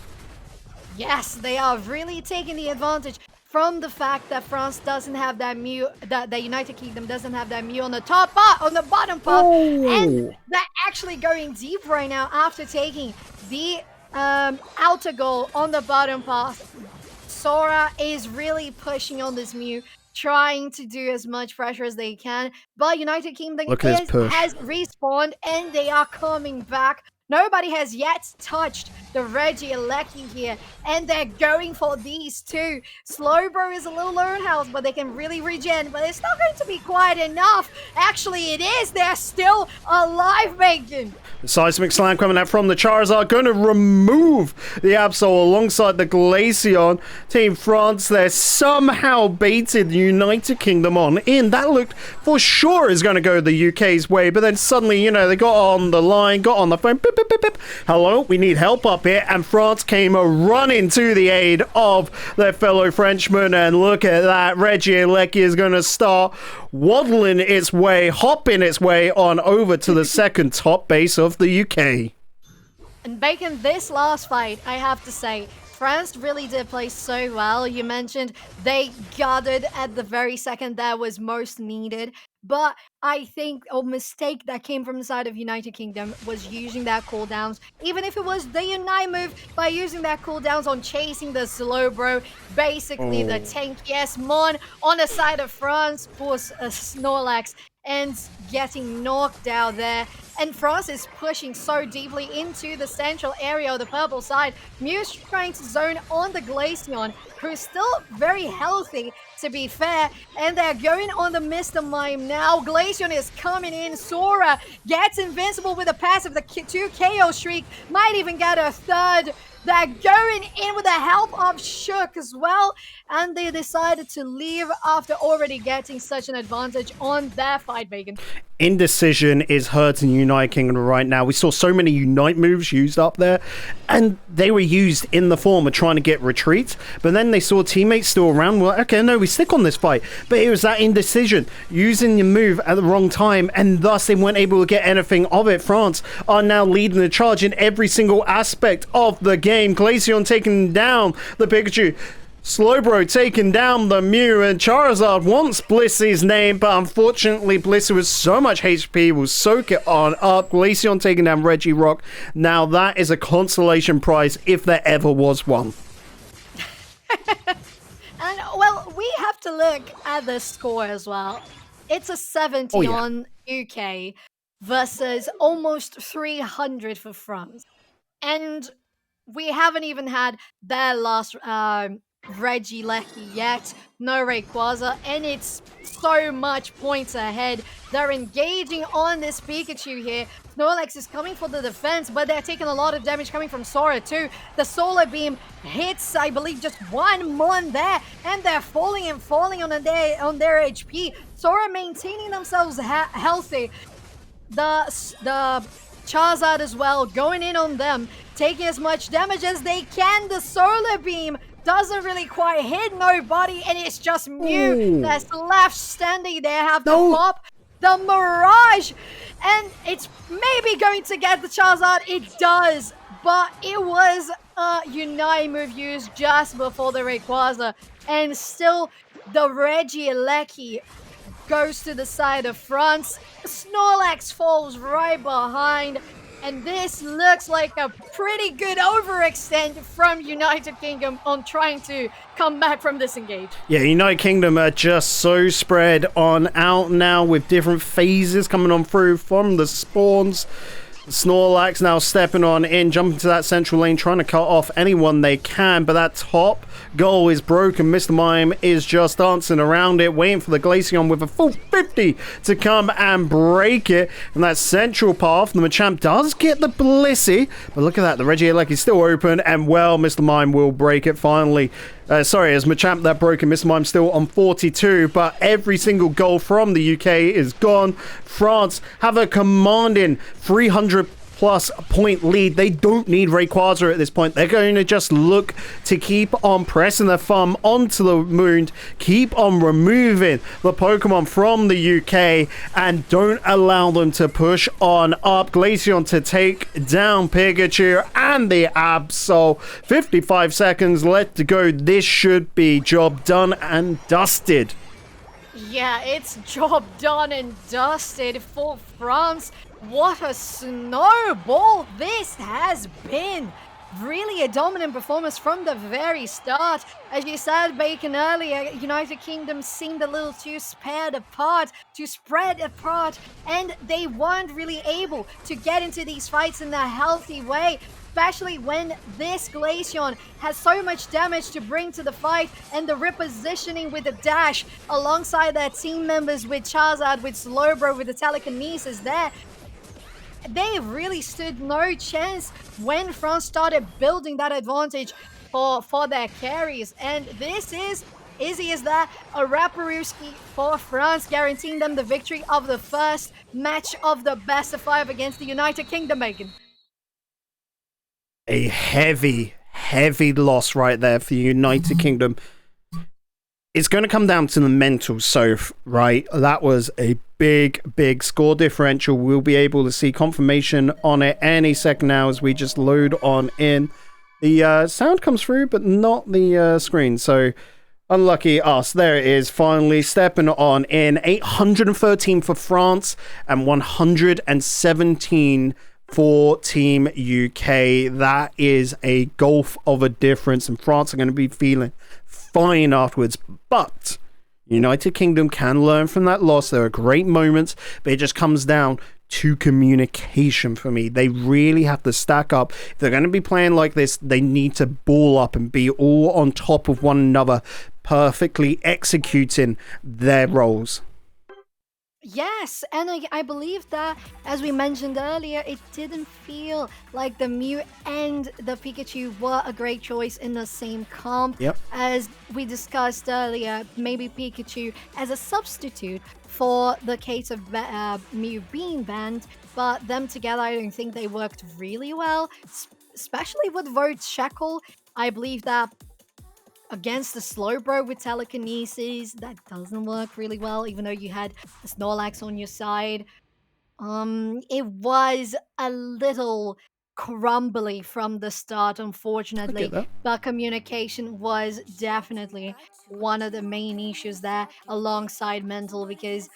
Yes, they are really taking the advantage from the fact that France doesn't have that Mew, that the United Kingdom doesn't have that Mew on the top part, on the bottom path, and they're actually going deep right now after taking the outer goal on the bottom path. Sora is really pushing on this Mew, trying to do as much pressure as they can, but United Kingdom has respawned and they are coming back. Nobody has yet touched the Reggie Alecki here, and they're going for these two. Slowbro is a little low in health, but they can really regen, but it's not going to be quite enough. Actually, it is. They're still alive, Bacon. The Seismic Slam coming out from the Charizard, going to remove the Absol alongside the Glaceon. Team France there somehow baited the United Kingdom on in. That looked for sure is going to go the UK's way, but then suddenly, you know, they got on the line, got on the phone. Beep, beep, beep, beep. Hello, we need help up here, and France came running to the aid of their fellow Frenchmen, and look at that. Reggie Alecki is going to start waddling its way, hopping its way on over to the second top base of the UK. And Bacon, this last fight, I have to say, France really did play so well. You mentioned they gathered at the very second that was most needed. But I think a mistake that came from the side of United Kingdom was using that cooldowns. Even if it was the Unite move, by using that cooldowns on chasing the Slowbro, basically the tankiest Mon on the side of France was Snorlax and getting knocked out there. And France is pushing so deeply into the central area of the purple side. Mew's trying to zone on the Glaceon, who's still very healthy, to be fair. And they're going on the Mr. Mime now. Glaceon is coming in. Sora gets invincible with a passive. The 2 KO streak might even get a third. They're going in with the help of Shook as well, and they decided to leave after already getting such an advantage on their fight, Bacon. Indecision is hurting United Kingdom right now. We saw so many Unite moves used up there, and they were used in the form of trying to get retreats, but then they saw teammates still around. Well, okay, no, we stick on this fight, but it was that indecision, using the move at the wrong time, and thus they weren't able to get anything of it. France are now leading the charge in every single aspect of the game. Glaceon taking down the Pikachu, Slowbro taking down the Mew, and Charizard wants Blissey's name, but unfortunately Blissey with so much HP will soak it on up. Glaceon taking down Regirock. Now that is a consolation prize if there ever was one. And well, we have to look at the score as well. It's a 70 on UK versus almost 300 for France. And we haven't even had their last Reggie Lecky yet, no Rayquaza, and it's so much points ahead. They're engaging on this Pikachu here. Snorlax is coming for the defense, but they're taking a lot of damage coming from Sora too. The Solar Beam hits, I believe, just one Mon there, and they're falling and falling on their HP. Sora maintaining themselves healthy. The Charizard as well, going in on them, taking as much damage as they can. The Solar Beam doesn't really quite hit nobody, and it's just Mew that's left standing there. Have to pop the Mirage, and it's maybe going to get the Charizard. It does, but it was a Unite move used just before the Rayquaza, and still the Reggie Alecki goes to the side of France. Snorlax falls right behind, and this looks like a pretty good overextend from United Kingdom on trying to come back from this engage. Yeah, United Kingdom are just so spread on out now with different phases coming on through from the spawns. Snorlax now stepping on in, jumping to that central lane, trying to cut off anyone they can, but that top goal is broken. Mr. Mime is just dancing around it, waiting for the Glaceon with a full 50 to come and break it. And that central path, the Machamp does get the Blissey, but look at that, the Regieleki is still open, and well, Mr. Mime will break it finally. Sorry, as Machamp that broken, Mr. Mime still on 42, but every single goal from the UK is gone. France have a commanding 300 plus point lead. They don't need Rayquaza at this point. They're going to just look to keep on pressing their thumb onto the moon, keep on removing the Pokemon from the UK, and don't allow them to push on up. Glaceon to take down Pikachu and the Absol. 55 seconds left to go. This should be job done and dusted. Yeah, it's job done and dusted for France. What a snowball this has been. Really a dominant performance from the very start. As you said, Bacon, earlier, United Kingdom seemed a little too spread apart, and they weren't really able to get into these fights in a healthy way, especially when this Glaceon has so much damage to bring to the fight, and the repositioning with the dash alongside their team members with Charizard, with Slowbro, with the telekinesis there. They really stood no chance when France started building that advantage for their carries. And this is, easy as that, a Raparuski for France, guaranteeing them the victory of the first match of the best of 5 against the United Kingdom, Megan. A heavy loss right there for the United Kingdom. It's going to come down to the mental, Soph, right? That was a big score differential. We'll be able to see confirmation on it any second now as we just load on in. The sound comes through, but not the screen. So, unlucky us. There it is, finally stepping on in. 813 for France and 117 for Team UK. That is a gulf of a difference, and France are going to be feeling fine afterwards. But United Kingdom can learn from that loss. There are great moments, but it just comes down to communication for me. They really have to stack up. If they're going to be playing like this, they need to ball up and be all on top of one another, perfectly executing their roles. Yes, and I believe that, as we mentioned earlier, it didn't feel like the Mew and the Pikachu were a great choice in the same comp. Yep. As we discussed earlier, maybe Pikachu as a substitute for the case of Mew being banned, but them together, I don't think they worked really well, especially with Vote Shackle. I believe that against the Slowbro with telekinesis, that doesn't work really well, even though you had the Snorlax on your side. It was a little crumbly from the start, unfortunately, but communication was definitely one of the main issues there, alongside mental, because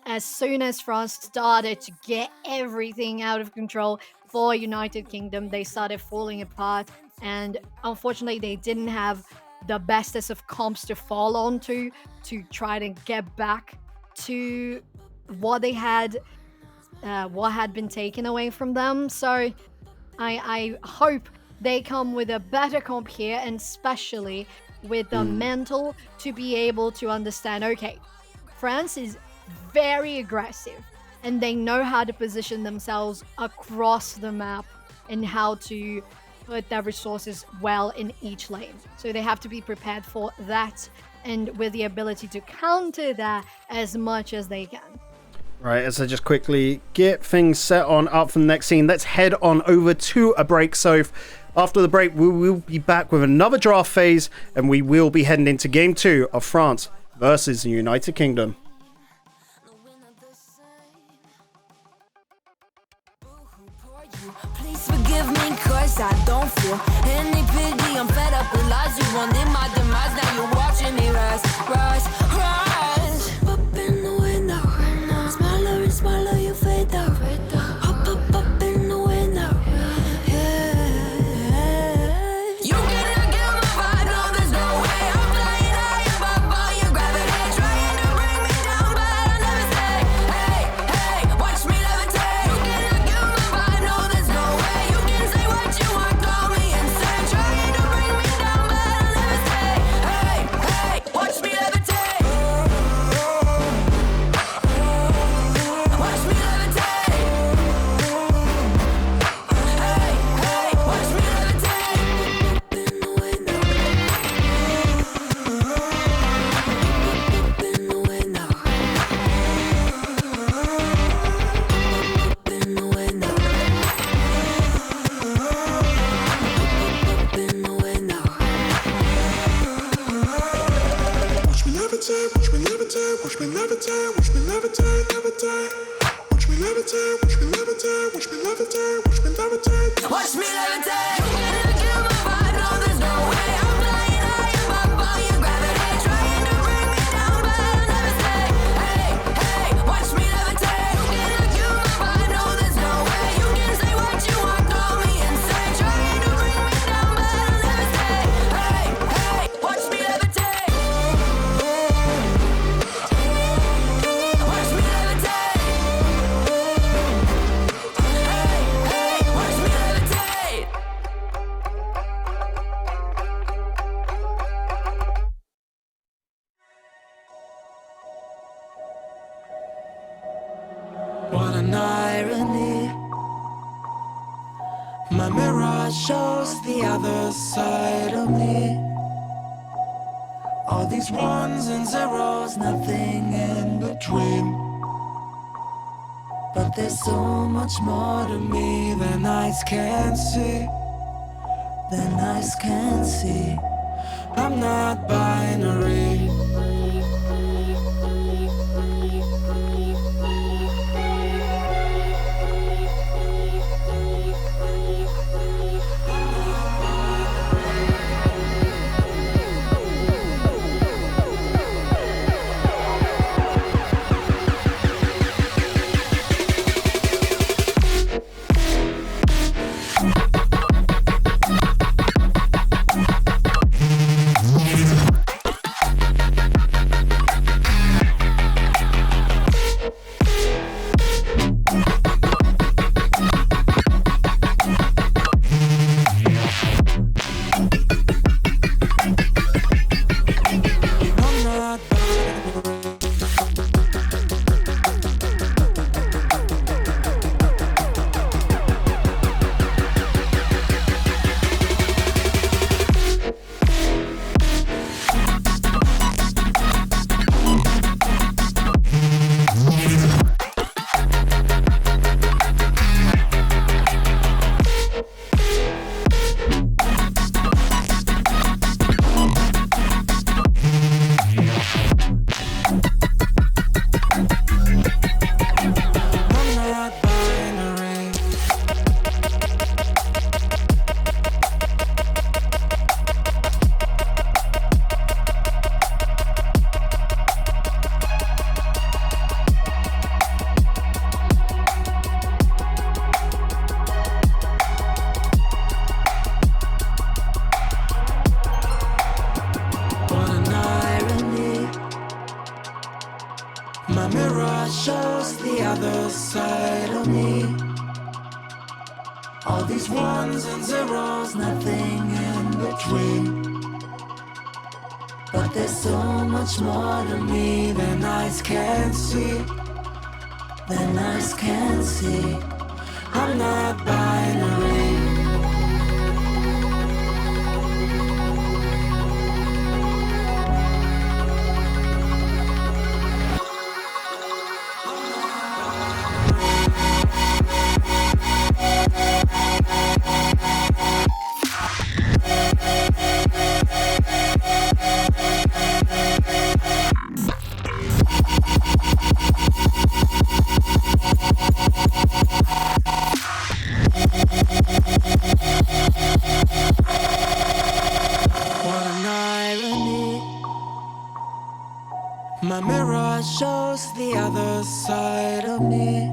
as soon as France started to get everything out of control for United Kingdom, they started falling apart, and unfortunately they didn't have the bestest of comps to fall onto to try to get back to what they had, what had been taken away from them. So I hope they come with a better comp here, and especially with the mental to be able to understand, okay, France is very aggressive and they know how to position themselves across the map and how to put their resources well in each lane. So they have to be prepared for that, and with the ability to counter that as much as they can. Right, as I just quickly get things set on up for the next scene, let's head on over to a break. So after the break, we will be back with another draft phase, and we will be heading into Game 2 of France versus the United Kingdom. Forgive me, cause I don't feel any pity. I'm fed up with lies. You wanted my demise. Now you're watching me rise. Up in the window. Smaller and smaller, you fade out. Up in the window. Yeah. You cannot get my vibe. No, there's no way. I'm flying high above all your gravity. Trying to bring me down, but I'll never stay. Hey, watch me levitate. You cannot get my vibe. No, there's no way. You can say what you want, call me insane. Trying to bring me down, but I'll never stay. levitate, watch me levitate, levitate. Watch me levitate, watch me levitate, watch me levitate, watch me levitate. Watch me levitate. You gotta kill my vibe, no, there's no way. I'm flying high above all your gravity, trying to bring me down, but I'll never stay. Hey, hey, watch me levitate. You gotta kill my vibe, no, there's no way. You can say what you want, call me insane, trying to bring me down, but I'll never stay. Hey, hey, watch me levitate. Watch me levitate. Hey, hey, watch me levitate. What an irony. My mirror shows the other side of me. All these ones and zeros, nothing in between. But there's so much more to me than eyes can see. Than eyes can see. I'm not binary. I'm not binary. What an irony. My mirror shows the other side of me. All these ones and zeros, nothing in between. But there's so much more to me than eyes can see. Than eyes can see. I'm not binary. What an irony. My mirror shows the other side of me.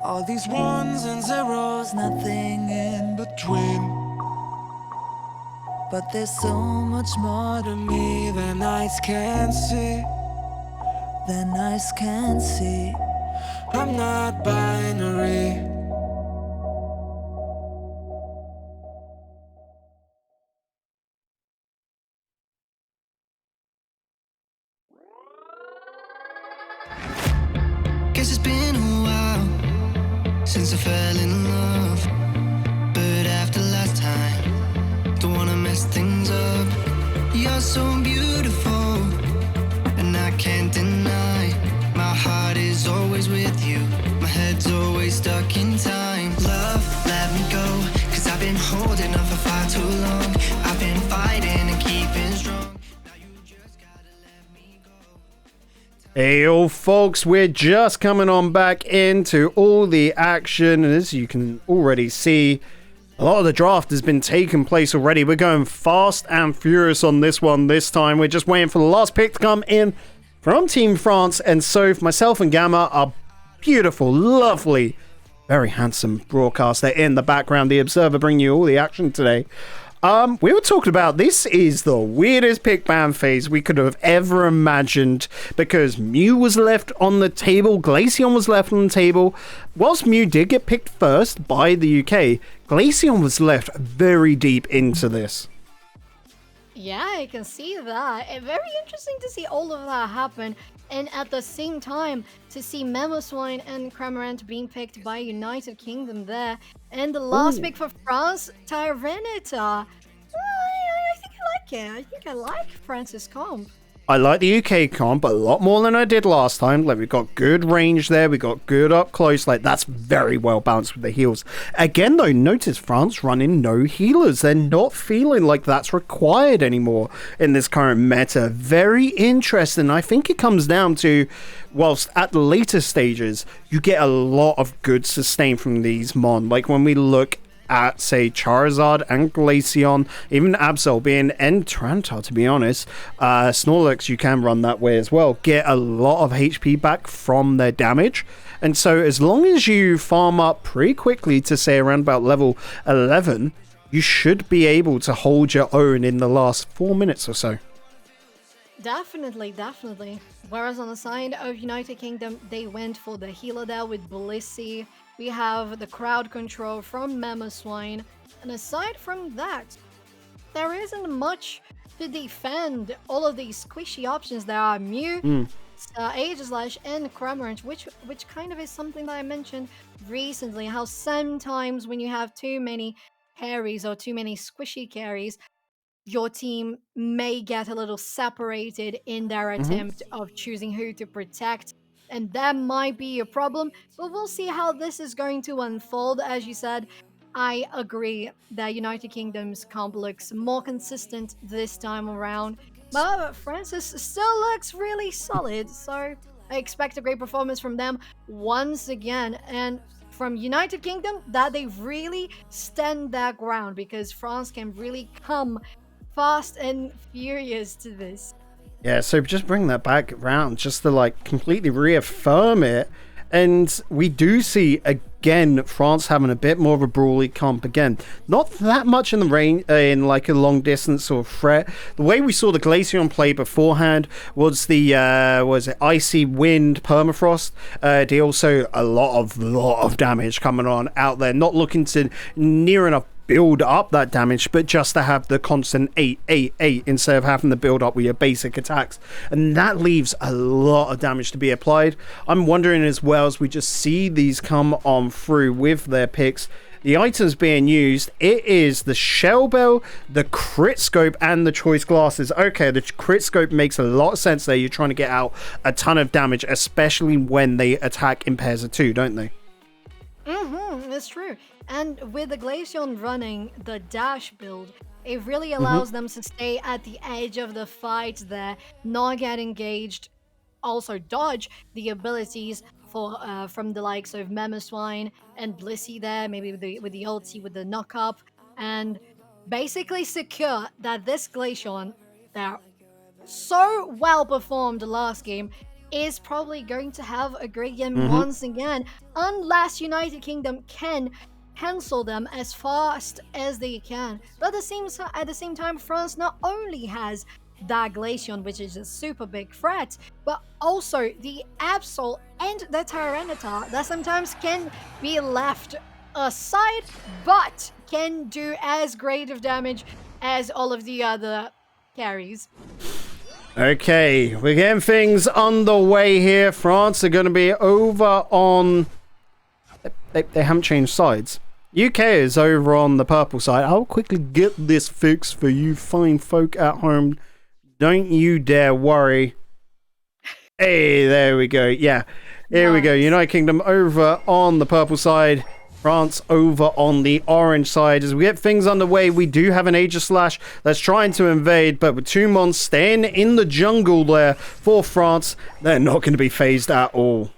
All these ones and zeros, nothing in between. But there's so much more to me than eyes can see. Than eyes can see. I'm not binary. Guess it's been a while since I fell in love. But after last time, don't wanna mess things up. You're so beautiful, and I can't deny. My heart is always with you, my head's always stuck in time. Love, let me go, 'cause I've been holding on for far too long. I've been fighting and keeping strong. Now you just gotta let me go. Hey, all folks, we're just coming on back into all the action. And as you can already see, a lot of the draft has been taking place already. We're going fast and furious on this one this time. We're just waiting for the last pick to come in from Team France. And so, myself and Gamma, our beautiful, lovely, very handsome broadcaster in the background, the Observer, bringing you all the action today. We were talking about this is the weirdest pick ban phase we could have ever imagined, because Mew was left on the table, Glaceon was left on the table. Whilst Mew did get picked first by the UK, Glaceon was left very deep into this. Yeah, I can see that. Very interesting to see all of that happen. And at the same time, to see Mamoswine and Cramorant being picked by United Kingdom there. And the last pick for France, Tyranitar. I think I like it. I think I like France's comp. I like the UK comp a lot more than I did last time. Like, we've got good range there, we got good up close. Like, that's very well balanced with the heals. Again, though, notice France running no healers. They're not feeling like that's required anymore in this current meta. Very interesting. I think it comes down to, whilst at the later stages, you get a lot of good sustain from these Mon. Like, when we look at, say, Charizard and Glaceon, even Absol being, and Tyranitar, to be honest, Snorlax, you can run that way as well, get a lot of HP back from their damage. And so as long as you farm up pretty quickly to, say, around about level 11, you should be able to hold your own in the last 4 minutes or so. Definitely. Whereas on the side of United Kingdom, they went for the healer there with Blissey. We have the crowd control from Mamoswine. And aside from that, there isn't much to defend all of these squishy options. There are Mew, Aegislash, and Cramorant, which kind of is something that I mentioned recently, how sometimes when you have too many carries or too many squishy carries, your team may get a little separated in their attempt of choosing who to protect. And that might be a problem, but we'll see how this is going to unfold. As you said, I agree that United Kingdom's comp looks more consistent this time around, but Francis still looks really solid, so I expect a great performance from them once again. And from United Kingdom, that they really stand their ground, because France can really come fast and furious to this. Yeah, so just bring that back around just to like completely reaffirm it. And we do see again France having a bit more of a brawly comp again. Not that much in the rain, in like a long distance or threat. The way we saw the Glaceon play beforehand was the Icy Wind Permafrost deal. So a lot of damage coming on out there. Not looking to near enough build up that damage, but just to have the constant 8 instead of having to build up with your basic attacks, and that leaves a lot of damage to be applied. I'm wondering as well, as we just see these come on through with their picks, the items being used, it is the Shell Bell, the Crit Scope, and the Choice Glasses. Okay, the Crit Scope makes a lot of sense there. You're trying to get out a ton of damage, especially when they attack in pairs of two, don't they? That's true. And with the Glaceon running the dash build, it really allows them to stay at the edge of the fight there, not get engaged, also dodge the abilities for from the likes of Mamoswine and Blissey there, maybe with the ulti, with the knock-up, and basically secure that this Glaceon that so well performed last game is probably going to have a great game once again, unless United Kingdom can cancel them as fast as they can. But at the same time, France not only has that Glaceon, which is a super big threat, but also the Absol and the Tyranitar that sometimes can be left aside, but can do as great of damage as all of the other carries. Okay, we're getting things underway here. France are going to be over on... They haven't changed sides. UK is over on the purple side. I'll quickly get this fixed for you fine folk at home. Don't you dare worry. Hey, there we go. Yeah, here we go. United Kingdom over on the purple side. France over on the orange side. As we get things underway, we do have an Aegislash that's trying to invade, but with Tumon staying in the jungle there for France, they're not going to be phased at all.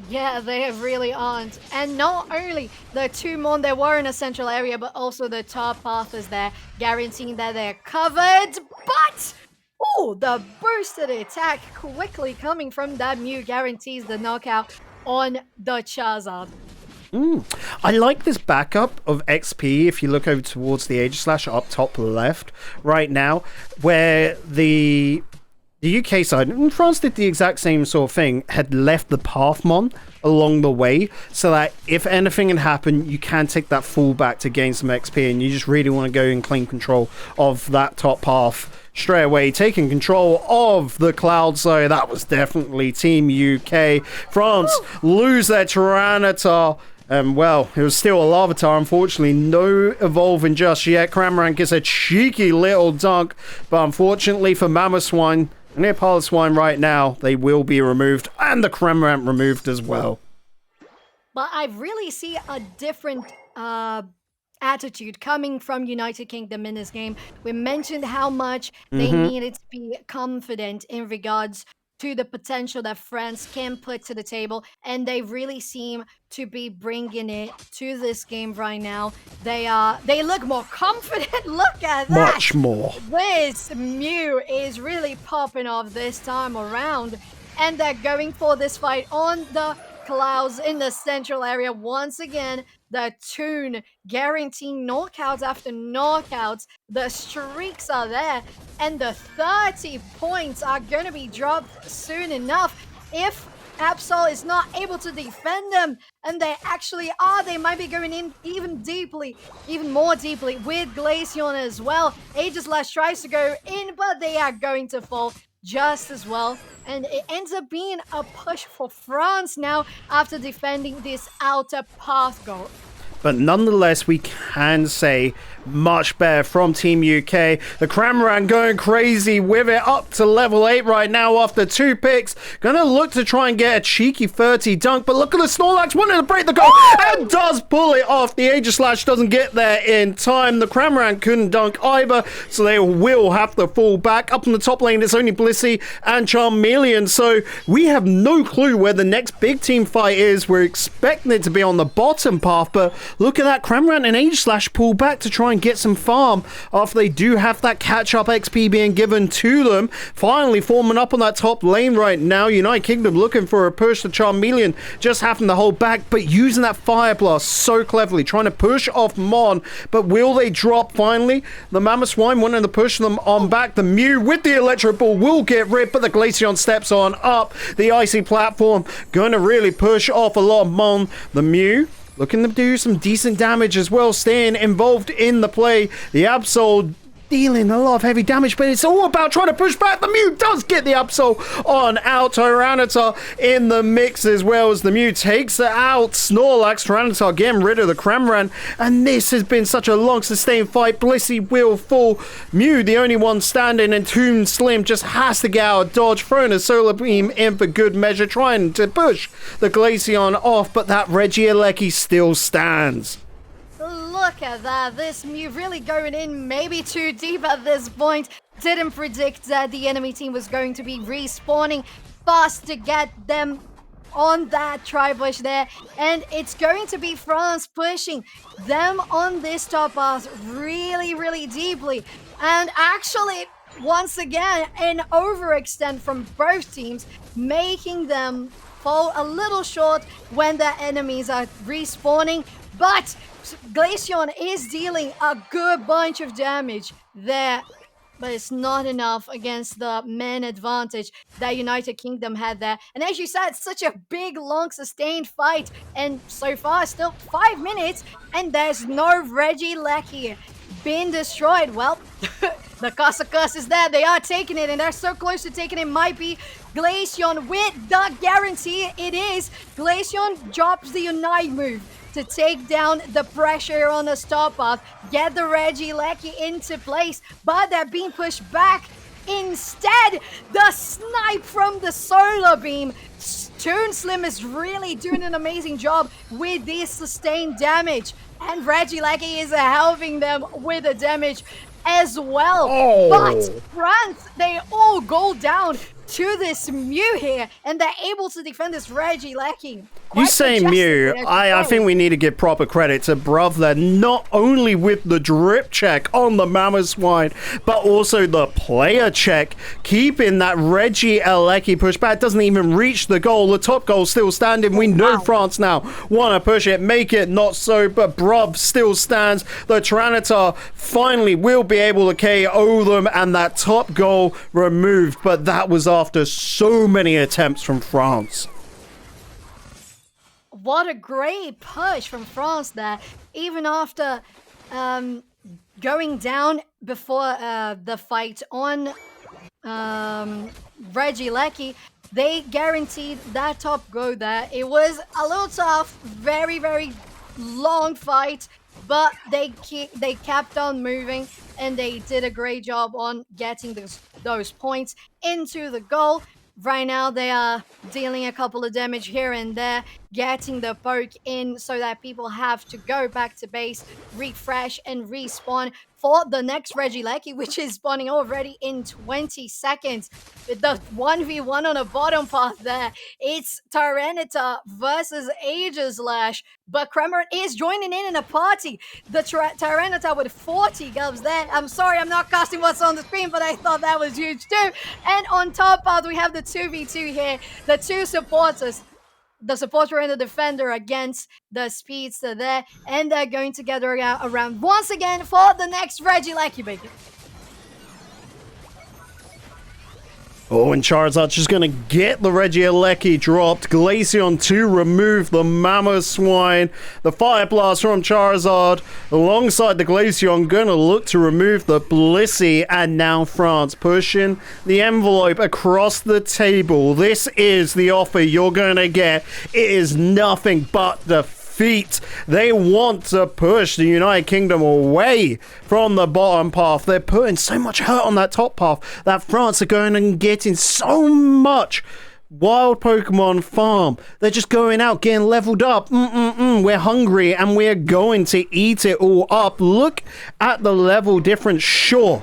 Yeah, they really aren't. And not only the two Mon they were in a central area, but also the top path is there, guaranteeing that they're covered. But, oh, the boosted attack quickly coming from that Mew guarantees the knockout on the Charizard. I like this backup of XP if you look over towards the Aegislash up top left right now, where the UK side, and France did the exact same sort of thing, had left the Pathmon along the way, so that if anything had happened, you can take that fall back to gain some XP, and you just really want to go and claim control of that top path straight away, taking control of the cloud. So that was definitely Team UK. France lose their Tyranitar. Well, it was still a Larvitar, unfortunately. No evolving just yet. Cramorant gets a cheeky little dunk, but unfortunately for Mamoswine and Neopaloswine right now, they will be removed, and the Cramorant removed as well. But I really see a different attitude coming from United Kingdom in this game. We mentioned how much they needed to be confident in regards to the potential that France can put to the table, and they really seem to be bringing it to this game right now. They look more confident. Look at that. Much more. This Mew is really popping off this time around, and they're going for this fight on the clouds in the central area once again. The Toon guaranteeing knockouts after knockouts. The streaks are there, and the 30 points are going to be dropped soon enough. If Absol is not able to defend them, and they actually are, they might be going in even more deeply with Glaceon as well. Aegislash tries to go in, but they are going to fall just as well, and it ends up being a push for France now after defending this outer path goal. But nonetheless, we can say much better from Team UK. The Cramorant going crazy with it up to level 8 right now after 2 picks. Gonna look to try and get a cheeky 30 dunk, but look at the Snorlax wanting to break the goal and does pull it off. The Aegislash doesn't get there in time. The Cramorant couldn't dunk either, so they will have to fall back. Up in the top lane, it's only Blissey and Charmeleon, so we have no clue where the next big team fight is. We're expecting it to be on the bottom path, but look at that. Cramorant and Aegislash pull back to try and get some farm after they do have that catch-up XP being given to them. Finally forming up on that top lane right now. United Kingdom looking for a push. The Charmeleon just having to hold back, but using that Fire Blast so cleverly, trying to push off Mon. But will they drop finally? The Mamoswine wanting to push them on back. The Mew with the Electric Ball will get rid, but the Glaceon steps on up. The Icy Platform going to really push off a lot of Mon. The Mew looking to do some decent damage as well, staying involved in the play. The Absol dealing a lot of heavy damage, but it's all about trying to push back. The Mew does get the Absol on out. Tyranitar in the mix as well as the Mew takes it out. Snorlax, Tyranitar getting rid of the Cramorant, and this has been such a long sustained fight. Blissey will fall. Mew the only one standing, and Toon Slim just has to get out of dodge, throwing a Solar Beam in for good measure, trying to push the Glaceon off, but that Regieleki still stands. Look at that. This Mew really going in maybe too deep at this point. Didn't predict that the enemy team was going to be respawning fast to get them on that tri-bush there. And it's going to be France pushing them on this top path really, really deeply. And actually, once again, an overextend from both teams, making them fall a little short when their enemies are respawning. But Glaceon is dealing a good bunch of damage there, but it's not enough against the man advantage that United Kingdom had there. And as you said, such a big, long, sustained fight, and so far still 5 minutes, and there's no Regieleki being destroyed. Well, the Casa Curse is there. They are taking it, and they're so close to taking it. Might be Glaceon with the guarantee. It is. Glaceon drops the Unite move to take down the pressure on the stop path, get the Regieleki into place, but they're being pushed back. Instead, the snipe from the Solar Beam Toon Slim is really doing an amazing job with this sustained damage. And Reggie Lackey is helping them with the damage as well. Oh. But France, they all go down to this Mew here, and they're able to defend this Reggie Lackey. You say Mew, I think we need to give proper credit to Brother, not only with the drip check on the Mamoswine, but also the player check, keeping that Reggie Alecki pushback. Doesn't even reach the goal. The top goal still standing. We know France now want to push it, make it not so, but Bruv still stands. The Tyranitar finally will be able to KO them, and that top goal removed, but that was after so many attempts from France. What a great push from France there. Even after going down before the fight on Reggie Lackey, they guaranteed that top go there. It was a little tough, very, very long fight, but they kept on moving, and they did a great job on getting those points into the goal. Right now, they are dealing a couple of damage here and there, getting the poke in so that people have to go back to base, refresh, and respawn for the next Reggie Lackey, which is spawning already in 20 seconds. With the 1v1 on the bottom path there, it's Tyranitar versus Aegislash, but Kremer is joining in a party. The Tyranitar with 40 gubs there. I'm sorry, I'm not casting what's on the screen, but I thought that was huge too. And on top path, we have the 2v2 here, the two supporters. The supporter and the defender against the speedster there, and they're going to gather around once again for the next Reggie Lackey Bacon. Oh, and Charizard's just going to get the Regieleki dropped. Glaceon to remove the Mamoswine. The Fire Blast from Charizard alongside the Glaceon going to look to remove the Blissey. And now France pushing the envelope across the table. This is the offer you're going to get. It is nothing but defeat. They want to push the United Kingdom away from the bottom path. They're putting so much hurt on that top path that France are going and getting so much wild Pokemon farm. They're just going out, getting leveled up. We're hungry and we're going to eat it all up. Look at the level difference. Sure,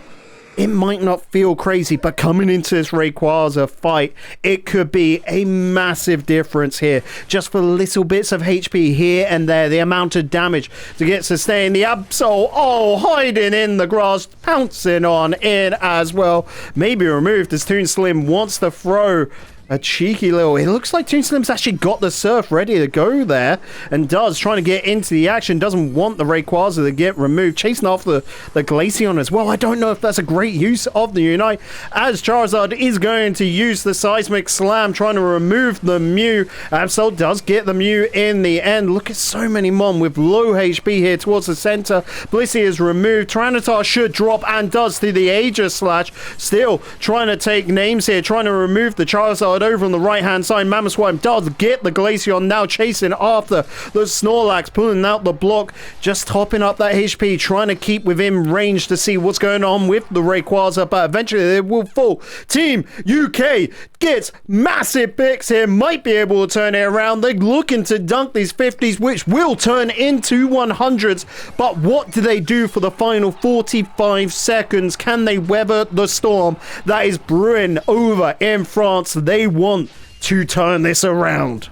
it might not feel crazy, but coming into this Rayquaza fight, it could be a massive difference here. Just for little bits of HP here and there, the amount of damage to get sustained. The Absol, hiding in the grass, pouncing on in as well. Maybe removed as Toon Slim wants to throw a cheeky little... It looks like Toon Slim's actually got the surf ready to go there, and does, trying to get into the action. Doesn't want the Rayquaza to get removed. Chasing off the Glaceon as well. I don't know if that's a great use of the Unite, as Charizard is going to use the Seismic Slam, trying to remove the Mew. Absol does get the Mew in the end. Look at so many Mon with low HP here towards the center. Blissey is removed. Tyranitar should drop, and does, through the Aegislash. Still trying to take names here, trying to remove the Charizard over on the right hand side. Mamoswine does get the Glaceon, now chasing after the Snorlax, pulling out the block, just topping up that HP, trying to keep within range to see what's going on with the Rayquaza, but eventually it will fall. Team UK gets massive picks here, might be able to turn it around. They're looking to dunk these 50s, which will turn into 100s, but what do they do for the final 45 seconds? Can they weather the storm that is brewing over in France? They want to turn this around.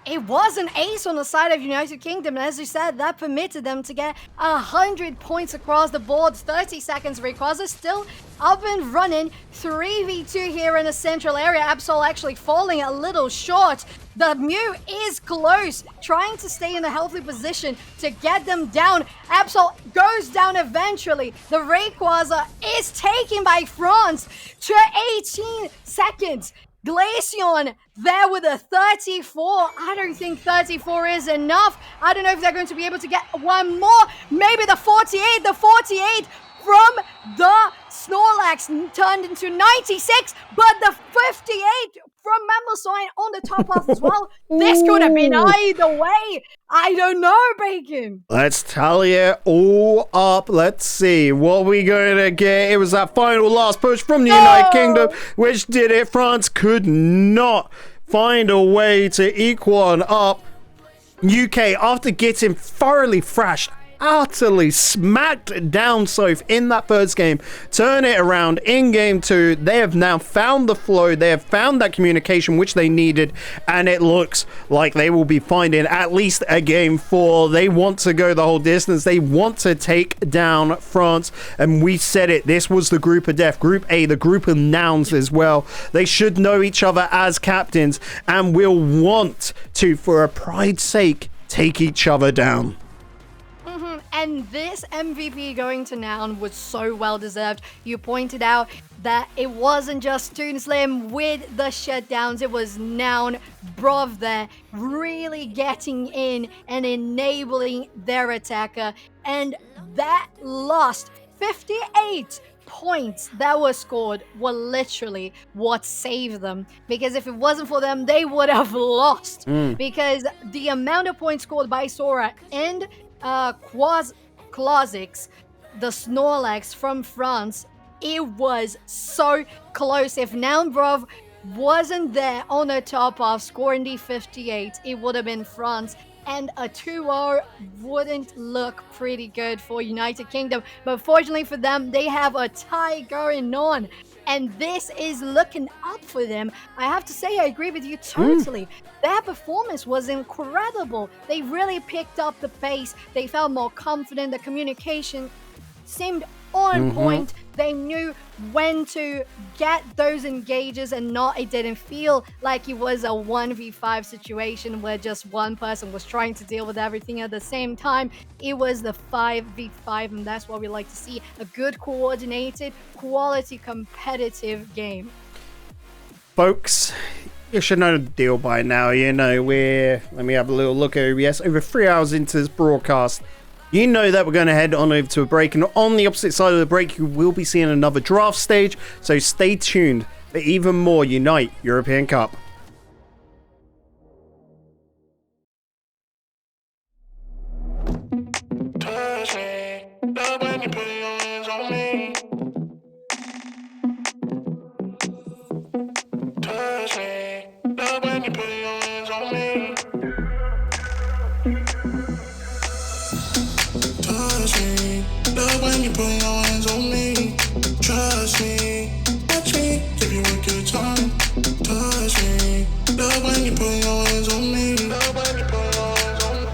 It was an ace on the side of United Kingdom, and as you said, that permitted them to get 100 points across the board. 30 seconds. Rayquaza still up and running. 3v2 here in the central area. Absol actually falling a little short. The Mew is close, trying to stay in a healthy position to get them down. Absol goes down eventually. The Rayquaza is taken by France to 18 seconds. Glaceon there with a 34. I don't think 34 is enough. I don't know if they're going to be able to get one more. Maybe the 48. The 48 from the Snorlax turned into 96, but the 58 from Mamoswine on the top half as well. This could have been either way. I don't know, Bacon. Let's tally it all up. Let's see what we going to get. It was that final last push from the United Kingdom, which did it. France could not find a way to equal one up. UK, after getting thoroughly thrashed, utterly smacked down Soph in that first game, turn it around in game 2. They have now found the flow, they have found that communication which they needed, and it looks like they will be finding at least a game 4. They want to go the whole distance, they want to take down France, and we said it, this was the group of death, group A, the group of nouns as well. They should know each other as captains and will want to, for a pride's sake, take each other down. And this MVP going to Noun was so well deserved. You pointed out that it wasn't just Toon Slim with the shutdowns, it was Noun, Brov there, really getting in and enabling their attacker. And that lost 58 points that were scored were literally what saved them, because if it wasn't for them, they would have lost. Because the amount of points scored by Sora and Klozix, the Snorlax from France, it was so close. If Nounbrov wasn't there on the top of scoring the 58, it would have been France, and a 2-0 wouldn't look pretty good for United Kingdom. But fortunately for them, they have a tie going on, and this is looking up for them. I have to say, I agree with you totally. Their performance was incredible. They really picked up the pace. They felt more confident. The communication seemed on point. They knew when to get those engages and not, it didn't feel like it was a 1v5 situation where just one person was trying to deal with everything at the same time. It was the 5v5, and that's what we like to see. A good, coordinated, quality, competitive game. Folks, you should know the deal by now. You know, let me have a little look at OBS. Over 3 hours into this broadcast, you know that we're going to head on over to a break, and on the opposite side of the break, you will be seeing another draft stage, so stay tuned for even more Unite European Cup. Touch me, love when you put your hands on me. Touch me, love when you put your hands on me. Touch me, love when you put your hands on me. Trust me, watch me, give you a good time. Touch me, love when you put your hands on me. Love when you put your hands on me.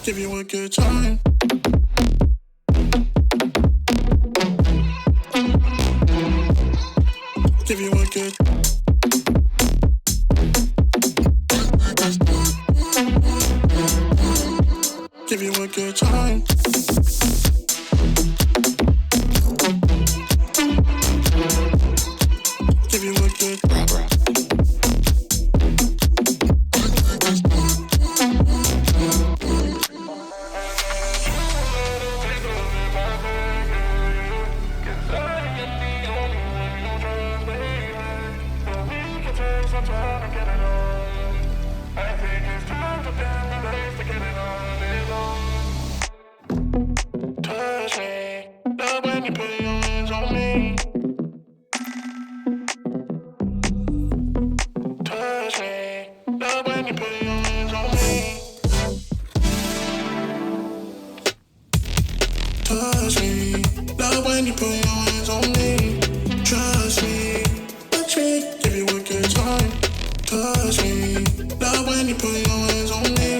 Give you a good time. Give you a good. Give you a good time. Give you a good. Touch me, love when you put your hands on me. Touch me, love when you put your hands on me. Touch me, love when you put your hands on me. Trust me, watch me, give you a good time. Touch me, love when you put your hands on me.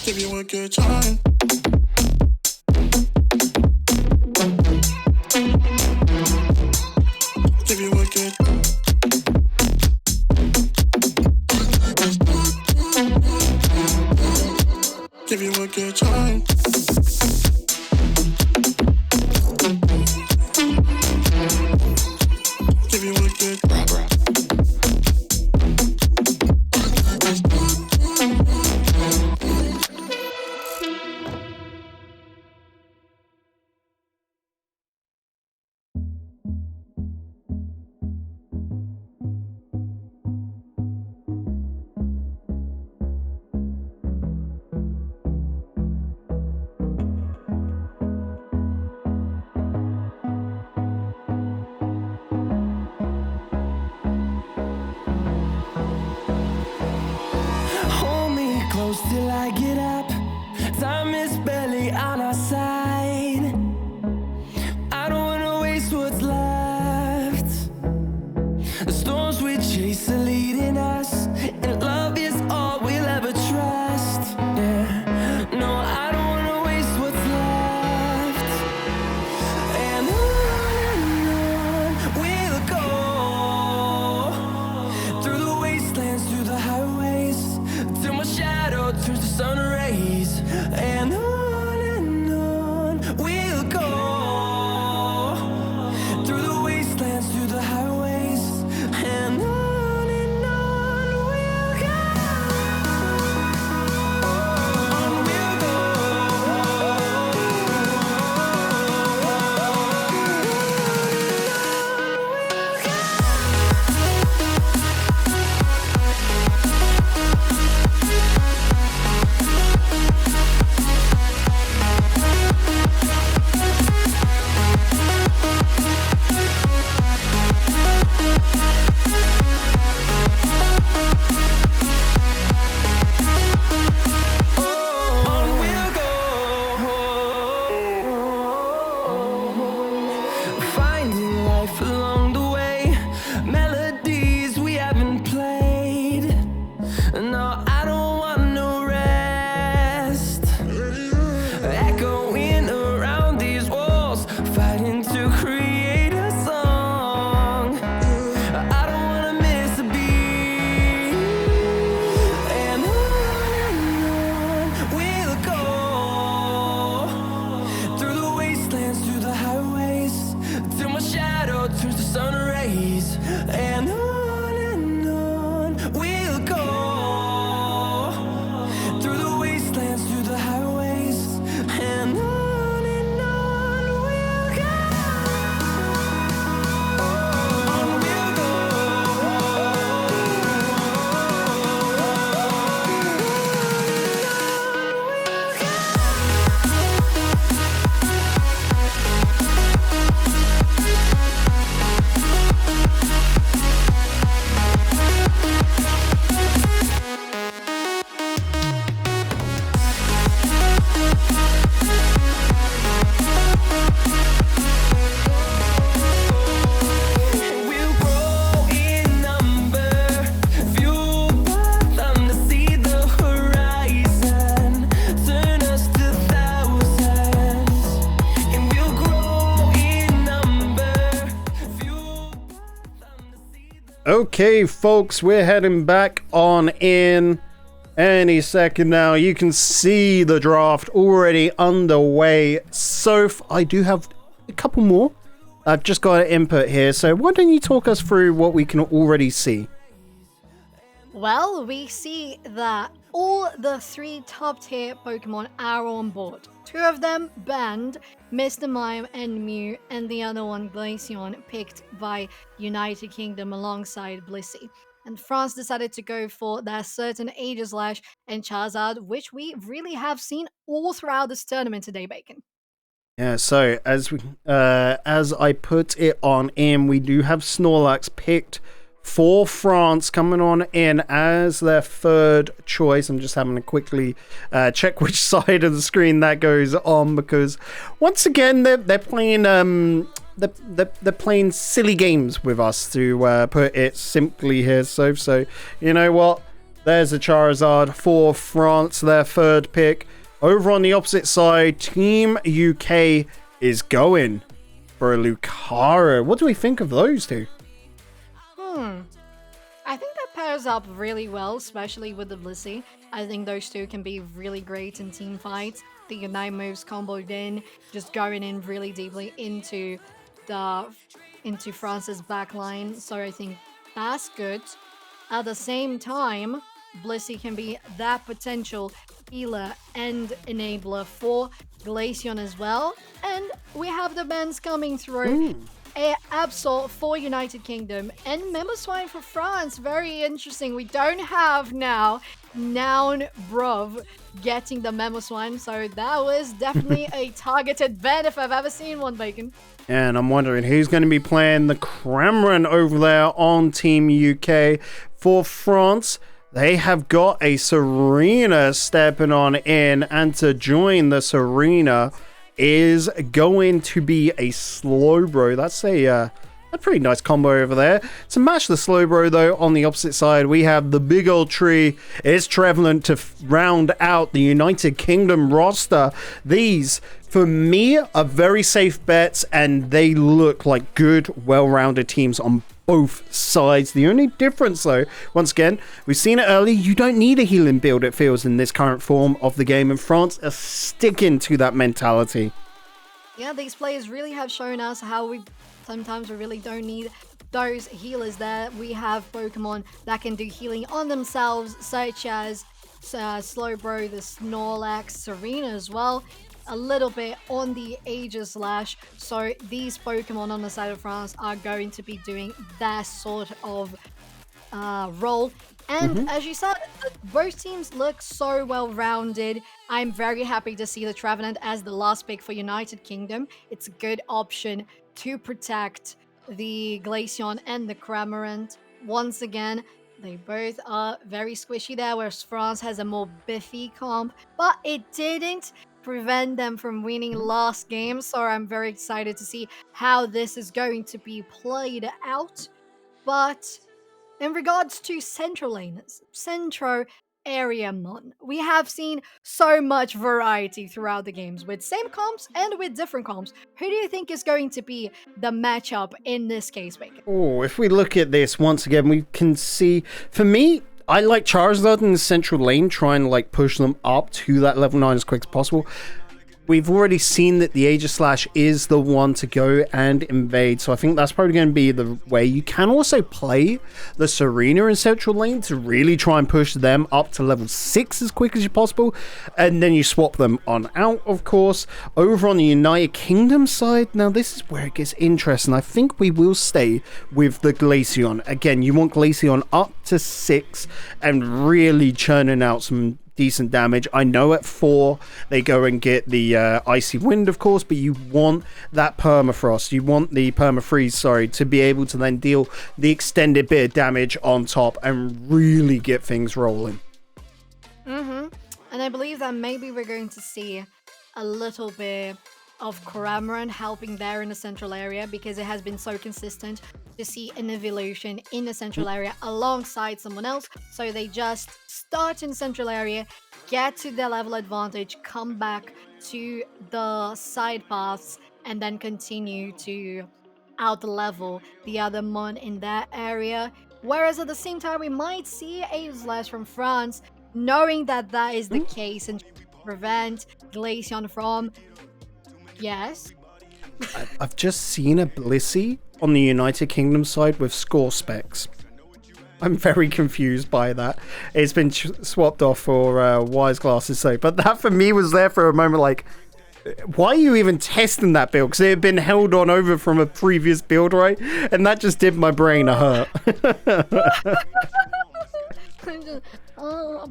Give you a good time. Give you a good. Give you a good time. Give you a good. I get up, time is barely on our side. I don't wanna waste what's left. The storms we chase are leading us, and love is all we'll ever trust. Yeah, no, I don't wanna waste what's left. And on we'll go, through the wastelands, through the highways, till my shadow turns to sun rays. And on we'll go, through the wastelands, through the highways, and on we'll go. On we'll go. On we'll go, finding life along the way, melodies we haven't played. No, I don't want no rest. Echoing around these walls, fighting to create a song. I don't wanna miss a beat. And on we'll go, through the wastelands, through the highways, till my shadow turns to sun rays. And on we'll go, through the wastelands, through the highways, and on we'll go. On we'll go. We'll grow in number, fueled by them to see the horizon, turn us to thousands. And we'll grow in number, fueled by them to see the Okay, folks, we're heading back on in any second now. You can see the draft already underway. Soph, I do have a couple more. I've just got an input here, so why don't you talk us through what we can already see? Well, we see that all the 3 top tier Pokemon are on board. 2 of them banned, Mr. Mime and Mew, and the other one, Glaceon, picked by United Kingdom alongside Blissey. And France decided to go for their certain Aegislash and Charizard, which we really have seen all throughout this tournament today, Bacon. Yeah, so as I put it on in, we do have Snorlax picked for France coming on in as their third choice. I'm just having to quickly check which side of the screen that goes on, because once again they're playing they're playing silly games with us, to put it simply here. So you know what? There's a Charizard for France, their third pick. Over on the opposite side, Team UK is going for a Lucario. What do we think of those two? I think that pairs up really well, especially with the Blissey. I think those two can be really great in team fights. The Unite moves comboed in, just going in really deeply into France's backline. So I think that's good. At the same time, Blissey can be that potential healer and enabler for Glaceon as well. And we have the bans coming through. Absol for United Kingdom and Memoswine for France. Very interesting. We don't have now Noun Brov getting the Memoswine, so that was definitely a targeted ban if I've ever seen one, Bacon. And I'm wondering who's going to be playing the Cramorant over there on Team UK. For France, They have got a Serena stepping on in, and to join the Serena is going to be a Slowbro. That's a pretty nice combo over there. To match the Slowbro, though, on the opposite side, we have the big old tree. It's Trevenant to round out the United Kingdom roster. These, for me, are very safe bets, and they look like good, well-rounded teams on both sides. The only difference, though, once again, we've seen it early, you don't need a healing build, it feels, in this current form of the game, and France are sticking to that mentality. Yeah, these players really have shown us how sometimes we really don't need those healers there. We have Pokemon that can do healing on themselves, such as Slowbro, the Snorlax, Serena as well. A little bit on the Aegislash. So these Pokemon on the side of France are going to be doing that sort of role. And as you said, both teams look so well-rounded. I'm very happy to see the Trevenant as the last pick for United Kingdom. It's a good option to protect the Glaceon and the Cramorant. Once again, they both are very squishy there, whereas France has a more biffy comp, but it didn't prevent them from winning last game, so I'm very excited to see how this is going to be played out. But in regards to Central Laners, Centro Area Mon, we have seen so much variety throughout the games with same comps and with different comps. Who do you think is going to be the matchup in this case, Bacon? Oh, if we look at this once again, we can see, for me, I like Charizard in the central lane, trying to like push them up to that level 9 as quick as possible. We've already seen that the Aegislash is the one to go and invade, so I think that's probably going to be the way. You can also play the Serena in central lane to really try and push them up to level 6 as quick as possible, and then you swap them on out, of course. Over on the United Kingdom side, now this is where it gets interesting. I think we will stay with the Glaceon. Again, you want Glaceon up to 6 and really churning out some decent damage. I know at 4 they go and get the Icy Wind, of course, but you want that Permafrost, you want the Permafreeze, sorry, to be able to then deal the extended bit of damage on top and really get things rolling. And I believe that maybe we're going to see a little bit of Cramorant helping there in the central area, because it has been so consistent to see an evolution in the central area alongside someone else. So they just start in the central area, get to their level advantage, come back to the side paths, and then continue to out-level the other Mon in that area. Whereas at the same time, we might see Aegislash from France, knowing that that is the case, and prevent Glaceon from... Yes? I've just seen a Blissey on the United Kingdom side with score specs. I'm very confused by that. It's been swapped off for Wise Glasses, so, but that for me was there for a moment like, why are you even testing that build? Because it had been held on over from a previous build, right? And that just did my brain a hurt.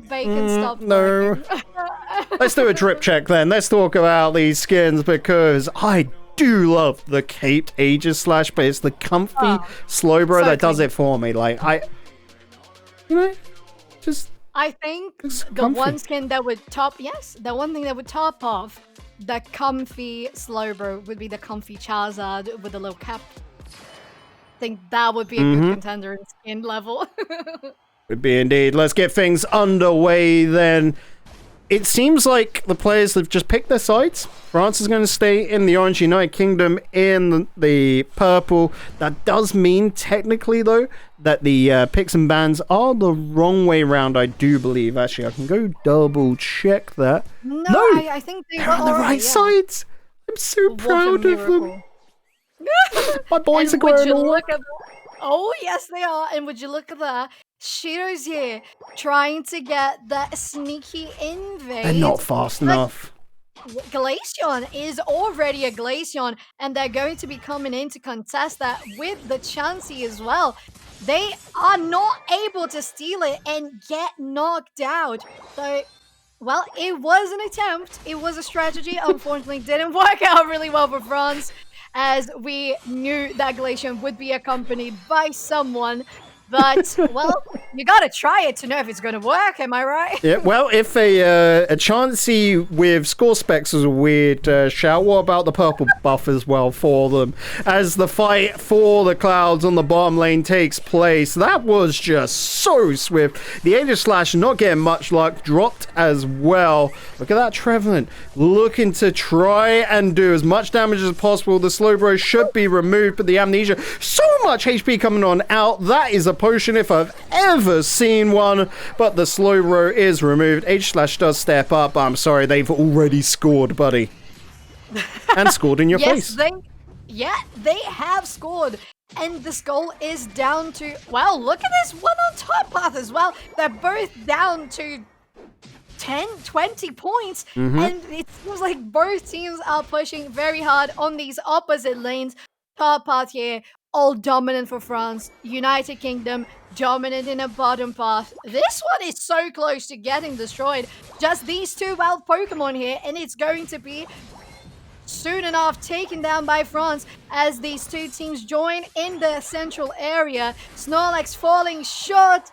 Bacon, stop. No. Let's do a drip check then. Let's talk about these skins, because I do love the caped Aegislash, but it's the comfy Slowbro that does it for me. Like, just... I think the comfy. one skin that would top... Yes, the one thing that would top off the comfy Slowbro would be the comfy Charizard with a little cap. I think that would be a good contender in skin level. Would be indeed. Let's get things underway then. It seems like the players have just picked their sides. France is going to stay in the orange, United Kingdom in the purple. That does mean, technically, though, that the picks and bans are the wrong way round, I do believe. Actually, I can go double check that. No, I think they're on the right sides. I'm so proud of them. My boys are growing up. Oh, yes, they are. And would you look at that? Shiro's here, trying to get that sneaky invade. They're not fast enough. Glaceon is already a Glaceon, and they're going to be coming in to contest that with the Chansey as well. They are not able to steal it and get knocked out. So, well, it was an attempt. It was a strategy. Unfortunately, didn't work out really well for France, as we knew that Glaceon would be accompanied by someone. But, well, you gotta try it to know if it's gonna work, am I right? Yeah, well, if a Chansey with score specs is a weird shout, what about the purple buff as well for them? As the fight for the Clouds on the bottom lane takes place, that was just so swift. The Aegis Slash not getting much luck, dropped as well. Look at that Trevenant looking to try and do as much damage as possible. The Slowbro should be removed, but the Amnesia, so much HP coming on out. That is a potion if I've ever seen one, but the slow row is removed. H/Slash does step up, but I'm sorry, they've already scored, buddy. And scored in your face. They have scored. And this goal is down to, well, look at this one on top path as well. They're both down to 10, 20 points. And it seems like both teams are pushing very hard on these opposite lanes. Top path here, all dominant for France. United Kingdom, dominant in a bottom path. This one is so close to getting destroyed. Just these two wild Pokemon here, and it's going to be soon enough taken down by France as these two teams join in the central area. Snorlax falling short,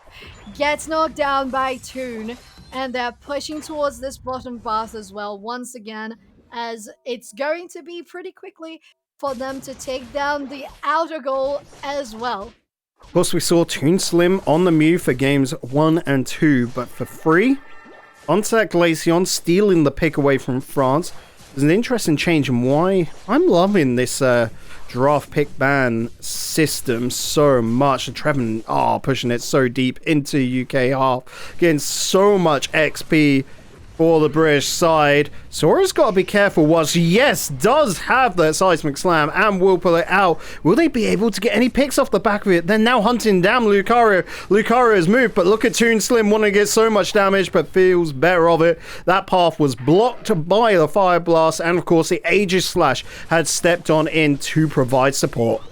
gets knocked down by Toon, and they're pushing towards this bottom path as well once again, as it's going to be pretty quickly for them to take down the outer goal as well. Of course, we saw Toon Slim on the Mew for games 1 and 2, but for free, Onset Glaceon stealing the pick away from France. There's an interesting change in why I'm loving this draft pick ban system so much. And Trevin, pushing it so deep into UK half, getting so much XP for the British side. Sora's got to be careful. Whilst yes, does have the seismic slam and will pull it out, will they be able to get any picks off the back of it? They're now hunting down Lucario. Lucario's moved, but look at Toon Slim wanting to get so much damage, but feels better of it. That path was blocked by the Fire Blast, and of course the Aegis Slash had stepped on in to provide support.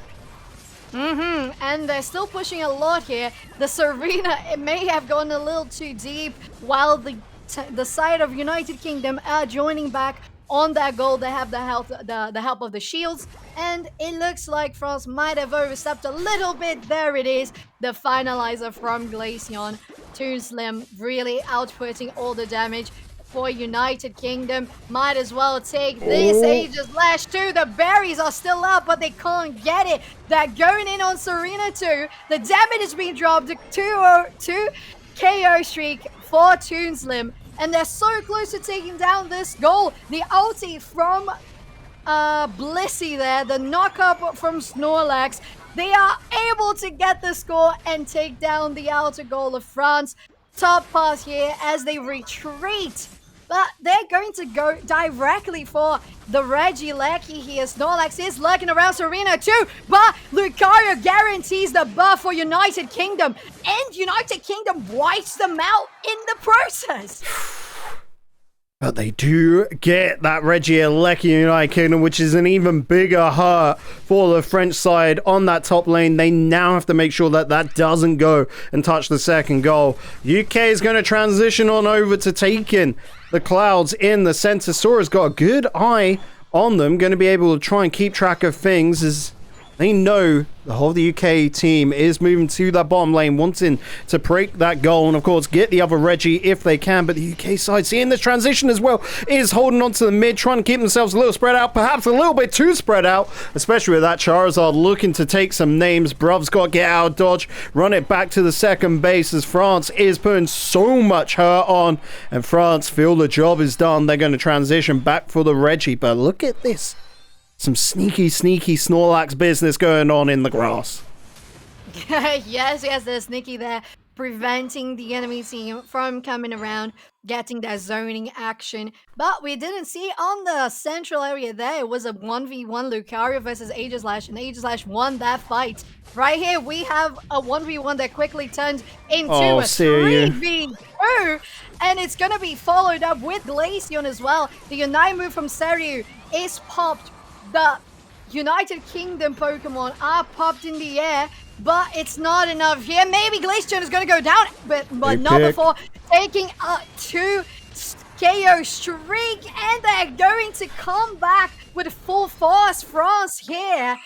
And they're still pushing a lot here. The Serena, it may have gone a little too deep, while the side of United Kingdom are joining back on that goal. They have the help of the shields, and it looks like France might have overstepped a little bit. There it is, the finalizer from Glaceon. Toon Slim really outputting all the damage for United Kingdom. Might as well take this Aegis Slash too. The berries are still up, but they can't get it. They're going in on Serena too. The damage is being dropped to 2 KO streak for Toon Slim. And they're so close to taking down this goal. The ulti from Blissey there, the knock-up from Snorlax. They are able to get the score and take down the outer goal of France. Top pass here as they retreat. But they're going to go directly for the Regieleki here. Snorlax is lurking around Serena too, but Lucario guarantees the buff for United Kingdom, and United Kingdom wipes them out in the process. But they do get that Regieleki United Kingdom, which is an even bigger hurt for the French side on that top lane. They now have to make sure that that doesn't go and touch the second goal. UK is going to transition on over to taking the Clouds in the center. Sora's got a good eye on them, going to be able to try and keep track of things as they know the whole of the UK team is moving to that bottom lane, wanting to break that goal and, of course, get the other Reggie if they can. But the UK side, seeing this transition as well, is holding on to the mid, trying to keep themselves a little spread out, perhaps a little bit too spread out, especially with that Charizard looking to take some names. Bruv's got to get out of dodge, run it back to the second base as France is putting so much hurt on, and France feel the job is done. They're going to transition back for the Reggie, but look at this. Some sneaky Snorlax business going on in the grass. yes, there's Sneaky there, preventing the enemy team from coming around, getting that zoning action. But we didn't see on the central area there, it was a 1v1 Lucario versus Aegis Slash, and Aegis Slash won that fight. Right here, we have a 1v1 that quickly turned into a 3v2, and it's going to be followed up with Glaceon as well. The Unite move from Seryu is popped. The United Kingdom Pokemon are popped in the air, but it's not enough here. Maybe Glaceon is going to go down, but not before taking a 2 KO streak, and they're going to come back with full force. France here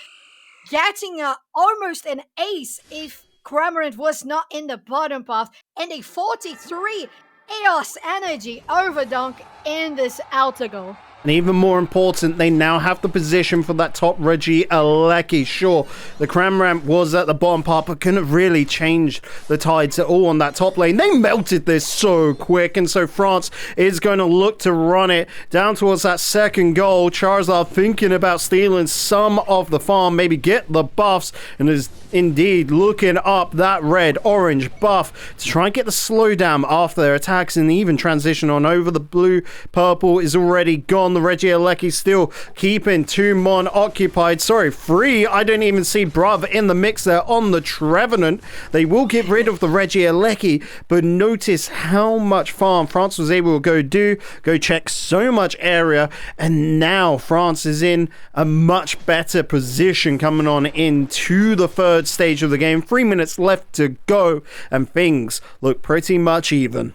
getting almost an ace if Cramorant was not in the bottom path, and a 43 Chaos Energy overdunk in this outer goal. And even more important, they now have the position for that top Regieleki. Sure, the Cramorant was at the bottom part, but couldn't really change the tides at all on that top lane. They melted this so quick, and so France is going to look to run it down towards that second goal. Charizard thinking about stealing some of the farm, maybe get the buffs, and is indeed looking up that red-orange buff to try and get the slowdown after their attacks and even transition on over. The blue-purple is already gone. The Regieleki still keeping 2 Mon occupied. Sorry, 3. I don't even see Bruv in the mix there on the Trevenant. They will get rid of the Regieleki, but notice how much farm France was able to go check so much area, and now France is in a much better position coming on into the third stage of the game. 3 minutes left to go, and things look pretty much even.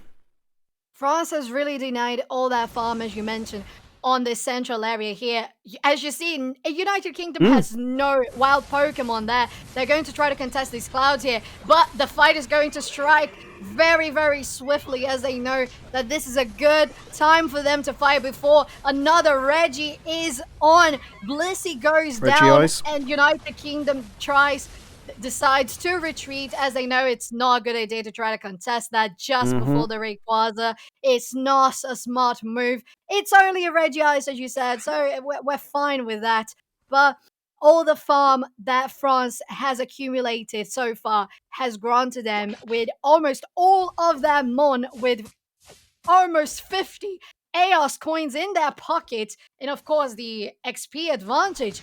France has really denied all that farm, as you mentioned, on this central area here. As you see, United Kingdom has no wild Pokemon there. They're going to try to contest these clouds here, but the fight is going to strike very, very swiftly, as they know that this is a good time for them to fight before another Reggie is on. Blissey goes down, and United Kingdom decides to retreat, as they know it's not a good idea to try to contest that just before the Rayquaza. It's not a smart move. It's only a Regice, as you said, so we're fine with that. But all the farm that France has accumulated so far has granted them with almost all of their Mon, with almost 50 Chaos coins in their pocket, and of course the XP advantage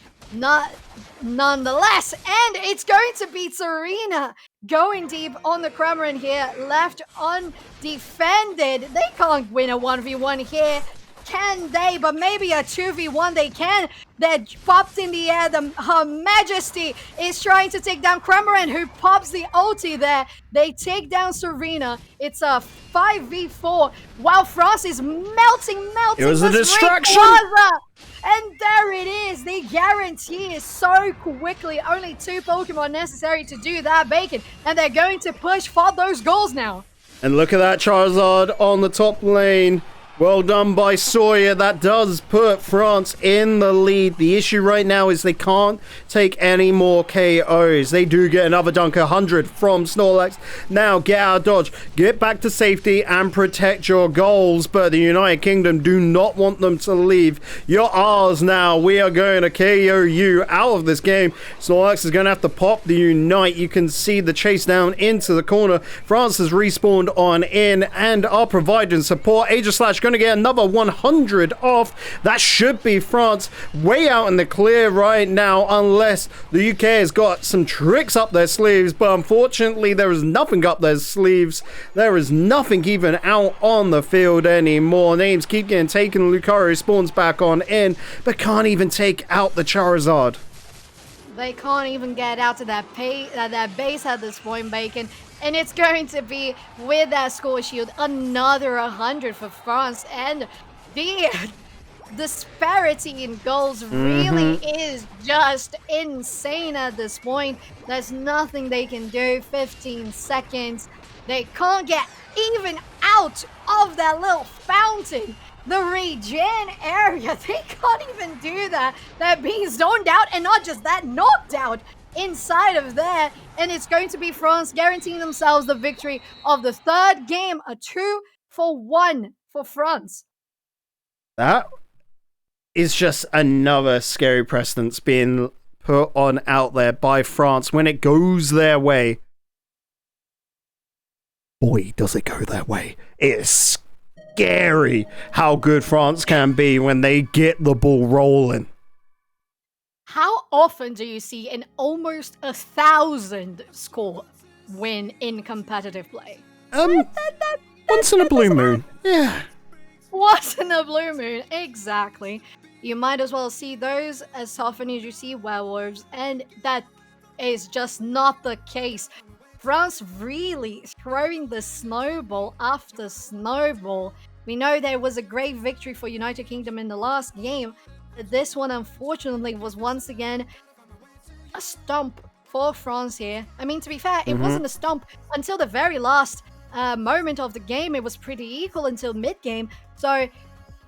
nonetheless. And it's going to be Serena going deep on the Cramorant here, left undefended. They can't win a 1v1 here, can they? But maybe a 2v1 they can. They're popped in the air. Her Majesty is trying to take down Cramorant, who pops the ulti there. They take down Serena. It's a 5v4 while France is melting. It was a distraction. And there it is. They guarantee it so quickly. Only 2 Pokemon necessary to do that, Bacon. And they're going to push for those goals now. And look at that Charizard on the top lane. Well done by Sawyer. That does put France in the lead. The issue right now is they can't take any more KOs. They do get another dunk, 100 from Snorlax. Now get out of dodge, get back to safety and protect your goals. But the United Kingdom do not want them to leave. You're ours now. We are going to KO you out of this game. Snorlax is going to have to pop the Unite. You can see the chase down into the corner. France has respawned on in and are providing support. Aegislash going to get another 100 off. That should be France way out in the clear right now, unless the UK has got some tricks up their sleeves. But unfortunately, there is nothing up their sleeves. There is nothing even out on the field anymore. Names keep getting taken. Lucario spawns back on in, but can't even take out the Charizard. They can't even get out to that base at this point, Bacon. And it's going to be, with that score shield, another 100 for France. And the disparity in goals really is just insane at this point. There's nothing they can do. 15 seconds. They can't get even out of that little fountain. The regen area, they can't even do that. They're being zoned out, and not just that, knocked out inside of there. And it's going to be France guaranteeing themselves the victory of the third game, a 2-1 for France. That is just another scary precedence being put on out there by France. When it goes their way, boy, does it go their way. It's scary how good France can be when they get the ball rolling. How often do you see an almost 1,000 score win in competitive play? Once in a blue moon. Yeah. Once in a blue moon, exactly. You might as well see those as often as you see werewolves, and that is just not the case. France really throwing the snowball after snowball. We know there was a great victory for United Kingdom in the last game. This one, unfortunately, was once again a stomp for France here. I mean, to be fair, it wasn't a stomp until the very last moment of the game. It was pretty equal until mid-game. So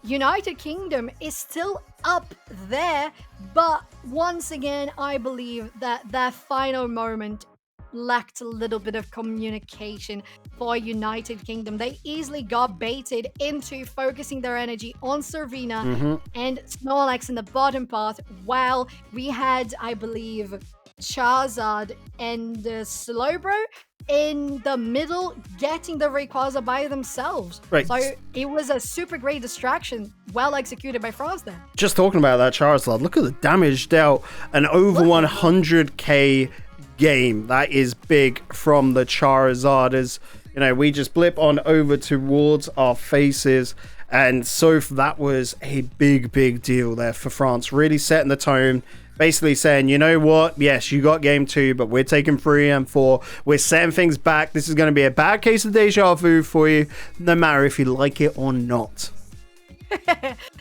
United Kingdom is still up there, but once again, I believe that final moment lacked a little bit of communication for United Kingdom. They easily got baited into focusing their energy on Servina and Snorlax in the bottom path, while we had, I believe, Charizard and Slowbro in the middle getting the Rayquaza by themselves. Right. So it was a super great distraction, well executed by France there. Just talking about that Charizard, look at the damage dealt. An over 100k game. That is big from the Charizard. As you know, we just blip on over towards our faces, and so that was a big deal there for France, really setting the tone, basically saying, you know what, yes, you got game 2, but we're taking 3 and 4, we're setting things back. This is going to be a bad case of deja vu for you, no matter if you like it or not.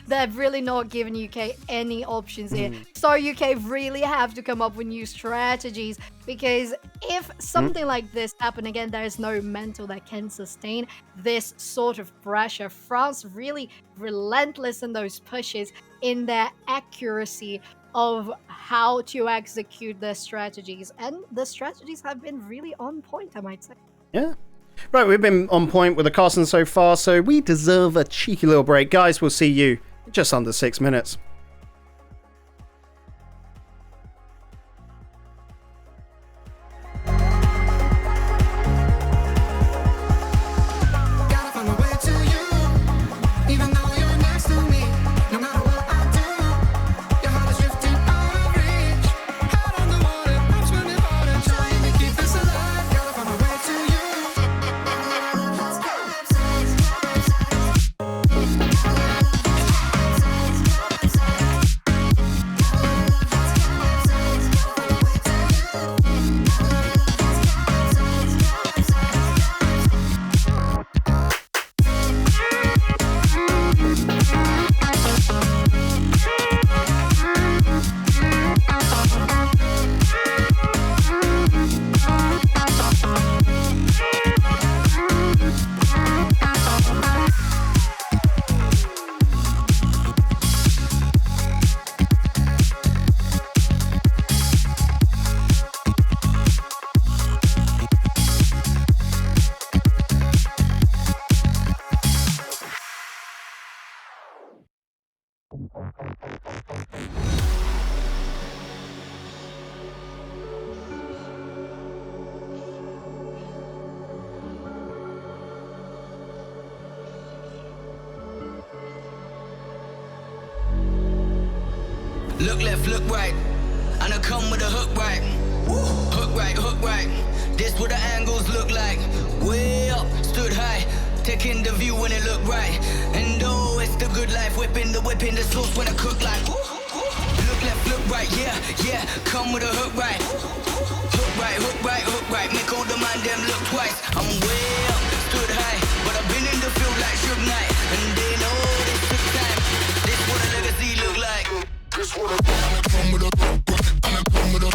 They're really not giving UK any options here. So UK really have to come up with new strategies, because if something like this happen again, there is no mental that can sustain this sort of pressure. France really relentless in those pushes, in their accuracy of how to execute their strategies. And the strategies have been really on point, I might say. Yeah. Right, we've been on point with the casting so far, so we deserve a cheeky little break. Guys, we'll see you in just under 6 minutes. Gotta find a way to you, even though you're next to me. No matter what I do, your heart is drifting out of reach. Out on the water, I'm swimming harder, trying to keep this alive. Gotta find a way to you. Look left, look right, and I come with a hook right. Hook right, hook right. This what the angles look like. Way up, stood high, taking the view when it look right. And oh, it's the good life, whipping the sauce when I cook like. Look left, look right, yeah, come with a hook right. Hook right, hook right, hook right. Make all the man them look twice. I'm way up, stood high, but I've been in the field like Suge Knight. And they know this took time. This what a legacy look like. This what I come with a come with a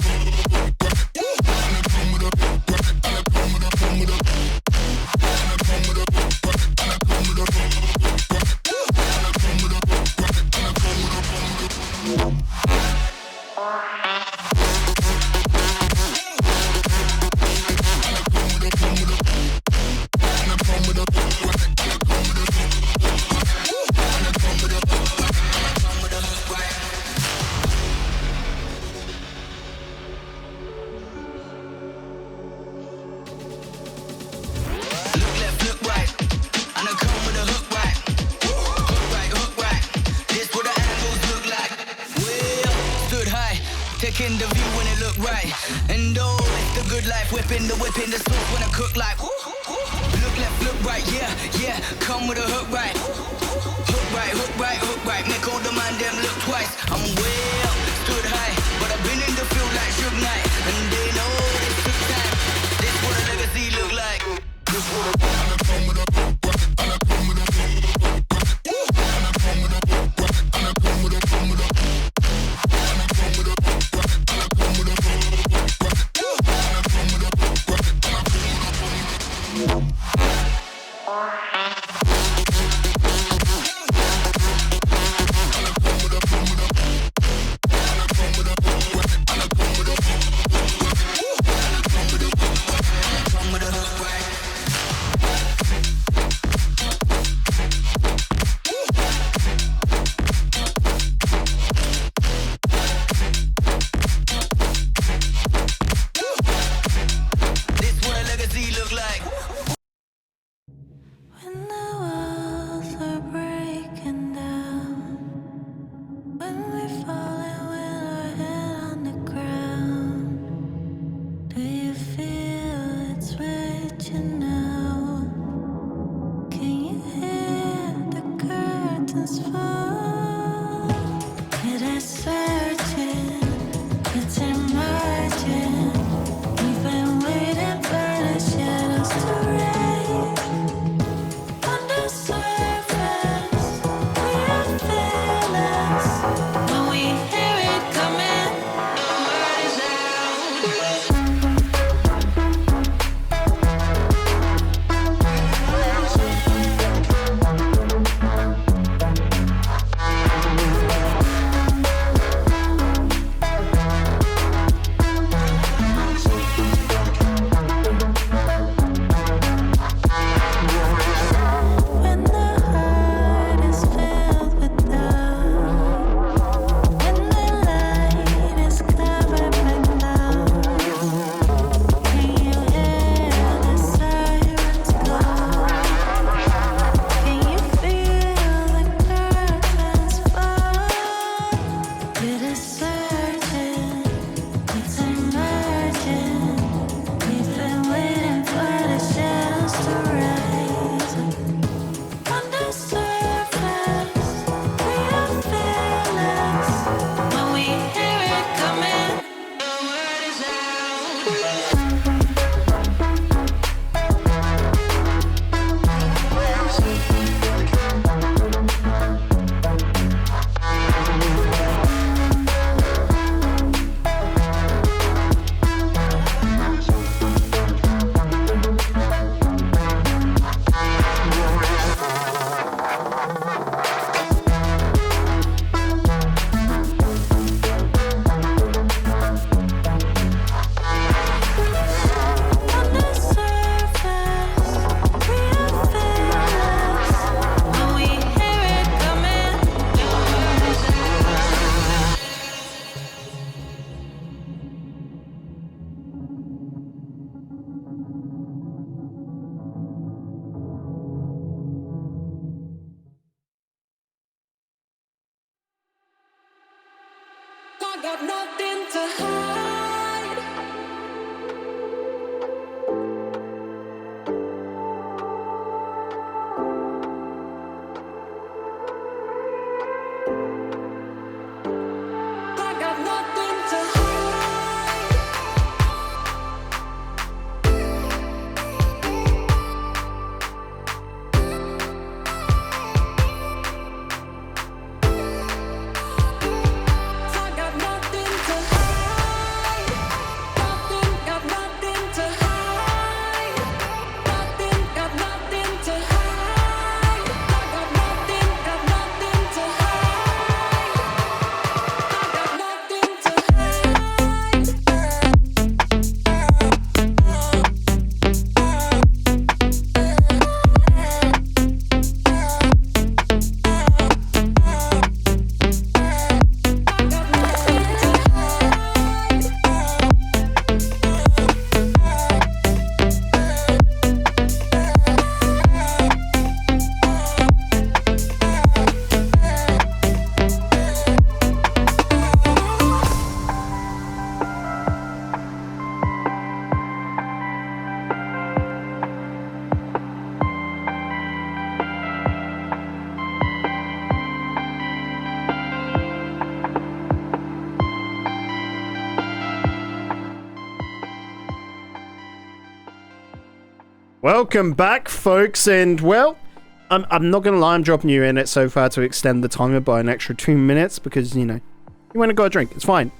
taking the view when it look right. And oh, it's the good life, whipping the sauce when I cook like. Look left, look right, yeah, come with a hook right. Hook right, hook right, hook right. Make all the man them look twice. I'm way up, stood high, but I've been in the field like Suge Knight. And they know this took time. This what a legacy look like. This what a come with a got nothing to hide. I got nothing to hide. I got nothing to hide. Got nothing to hide. Got nothing to hide. I got nothing to hide. I got nothing to Welcome back, folks, and well, I'm not gonna lie, I'm dropping you in it so far to extend the timer by an extra 2 minutes because you went and got a drink. It's fine.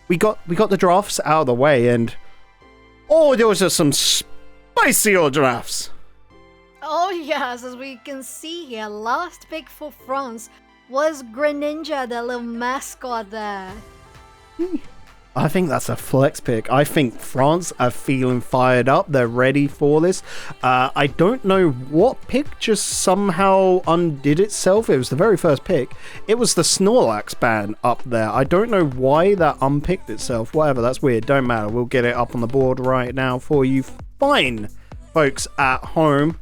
We got the drafts out of the way, and there was just some spicy old drafts. Oh yes, as we can see here, last pick for France was Greninja, the little mascot there. I think that's a flex pick. I think France are feeling fired up. They're ready for this. I don't know what pick just somehow undid itself. It was the very first pick. It was the Snorlax ban up there. I don't know why that unpicked itself. Whatever, that's weird. Don't matter. We'll get it up on the board right now for you fine folks at home.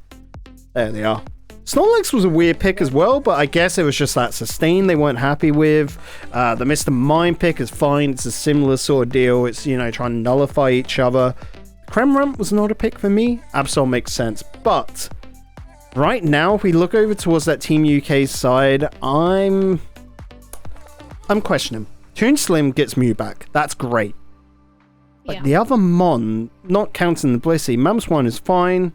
There they are. Snorlax was a weird pick as well, but I guess it was just that sustain they weren't happy with. The Mr. Mime pick is fine. It's a similar sort of deal. It's, trying to nullify each other. Cremrump was not a pick for me. Absol makes sense. But right now, if we look over towards that Team UK side, I'm questioning. Toon Slim gets Mew back. That's great. But the other Mon, not counting the Blissey, Mamswine is fine.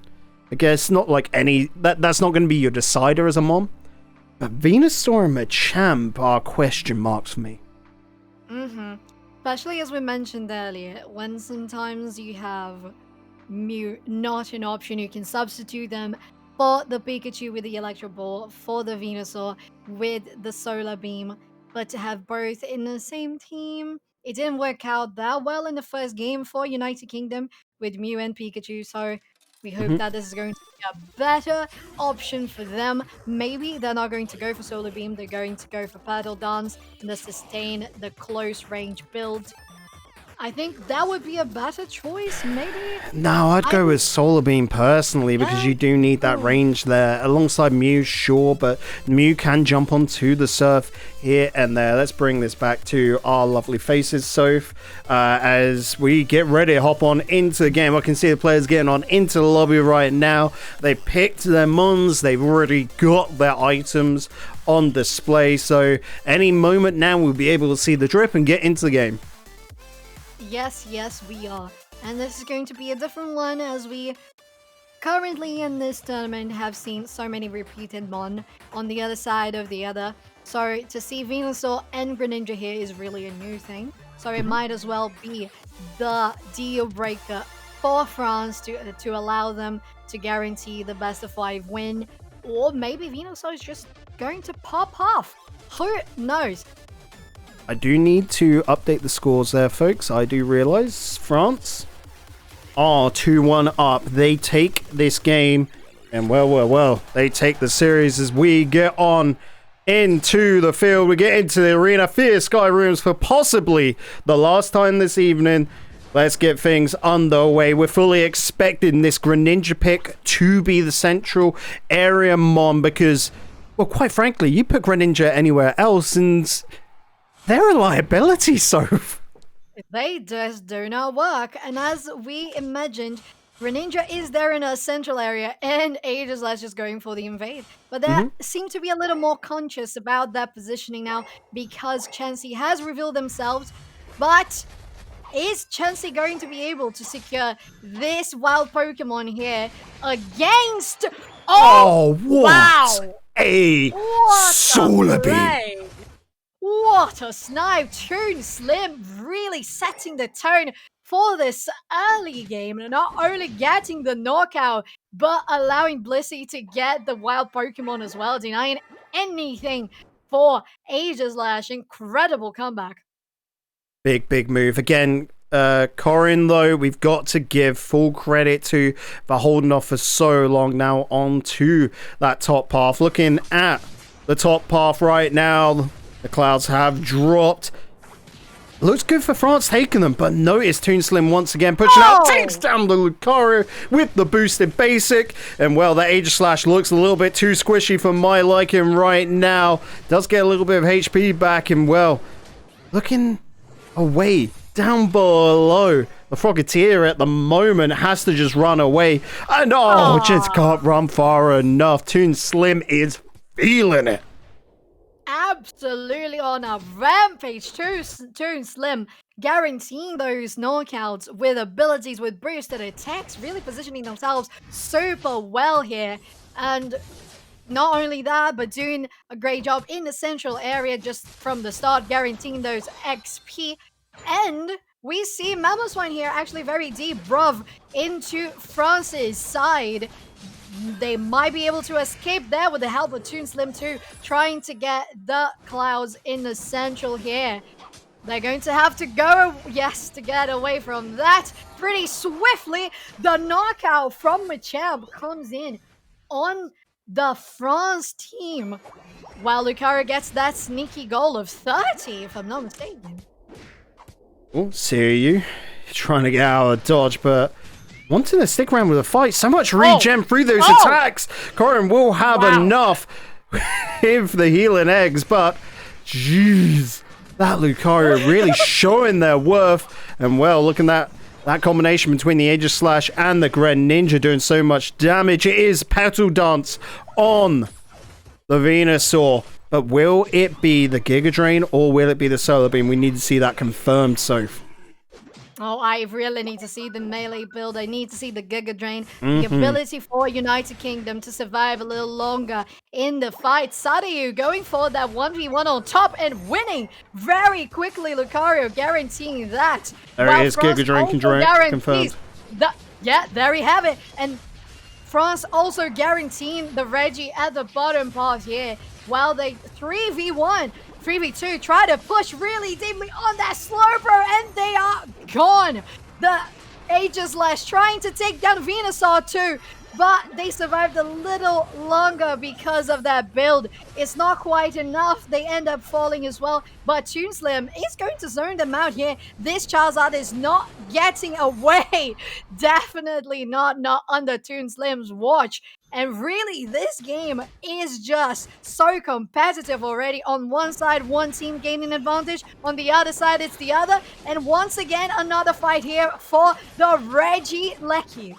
I guess not like that's not going to be your decider as a mom. But Venusaur and Machamp are question marks for me. Especially as we mentioned earlier, when sometimes you have Mew not an option, you can substitute them for the Pikachu with the Electro Ball, for the Venusaur with the Solar Beam. But to have both in the same team, it didn't work out that well in the first game for United Kingdom with Mew and Pikachu, so we hope that this is going to be a better option for them. Maybe they're not going to go for Solar Beam, they're going to go for Paddle Dance and the sustain, the close range build. I think that would be a better choice, maybe? No, I'd go with Solar Beam personally because you do need that range there. Alongside Mew, sure, but Mew can jump onto the surf here and there. Let's bring this back to our lovely faces, Soph, as we get ready to hop on into the game. I can see the players getting on into the lobby right now. They picked their Mons. They've already got their items on display, so any moment now we'll be able to see the drip and get into the game. Yes, we are. And this is going to be a different one as we currently in this tournament have seen so many repeated Mon on the other side of the other. So to see Venusaur and Greninja here is really a new thing. So it might as well be the deal breaker for France to allow them to guarantee the best of 5 win. Or maybe Venusaur is just going to pop off. Who knows? I do need to update the scores there, folks. I do realize France are 2-1 up. They take this game, and well, they take the series as we get on into the field. We get into the arena. Fierce Sky Rooms for possibly the last time this evening. Let's get things underway. We're fully expecting this Greninja pick to be the central area Mon because, well, quite frankly, you put Greninja anywhere else and They're a liability, Soph. They just do not work. And as we imagined, Greninja is there in a central area and Aegislash just going for the invade. But they seem to be a little more conscious about their positioning now because Chansey has revealed themselves. But is Chansey going to be able to secure this wild Pokemon here against... Oh, what wow! a What a solar beam. play! What a snipe! Toon Slim really setting the tone for this early game. And not only getting the knockout, but allowing Blissey to get the wild Pokemon as well, denying anything for Aegislash. Incredible comeback. Big move. Again, Corin, though, we've got to give full credit to for holding off for so long now onto that top path. Looking at the top path right now, the clouds have dropped. Looks good for France taking them, but notice Toon Slim once again pushing out, takes down the Lucario with the boosted basic. And well, that Aegislash looks a little bit too squishy for my liking right now. Does get a little bit of HP back, and well, looking away down below. The Frogatier at the moment has to just run away. And just can't run far enough. Toon Slim is feeling it. Absolutely on a rampage. Toon Slim guaranteeing those knockouts with abilities, with boosted attacks, really positioning themselves super well here. And not only that, but doing a great job in the central area just from the start, guaranteeing those XP. And we see Mamoswine here actually very deep, bruv, into France's side. They might be able to escape there with the help of Toon Slim 2, trying to get the clouds in the central here. They're going to have to go, yes, to get away from that pretty swiftly. The knockout from Machamp comes in on the France team, while Lucario gets that sneaky goal of 30, if I'm not mistaken. Oh, see you trying to get out of dodge, but wanting to stick around with a fight. So much regen through those attacks. Corin will have enough with the healing eggs, but jeez, that Lucario really showing their worth. And well, looking at that combination between the Aegislash and the Greninja doing so much damage. It is Petal Dance on the Venusaur. But will it be the Giga Drain or will it be the Solar Beam? We need to see that confirmed, Soph. Oh, I really need to see the melee build. I need to see the Giga Drain. The ability for United Kingdom to survive a little longer in the fight. Sadayu going for that 1v1 on top and winning very quickly. Lucario guaranteeing that. There it is. Giga Drain confirmed. Yeah, there we have it. And France also guaranteeing the Reggie at the bottom part here. While they 3v1, 3v2 try to push really deeply on that Slowbro, and they are gone. The Aegislash trying to take down Venusaur too, but they survived a little longer because of that build. It's not quite enough. They end up falling as well, but Toon Slim is going to zone them out here. This Charizard is not getting away. Definitely not under Toon Slim's watch. And really, this game is just so competitive already. On one side, one team gaining advantage. On the other side, it's the other. And once again, another fight here for the Regieleki.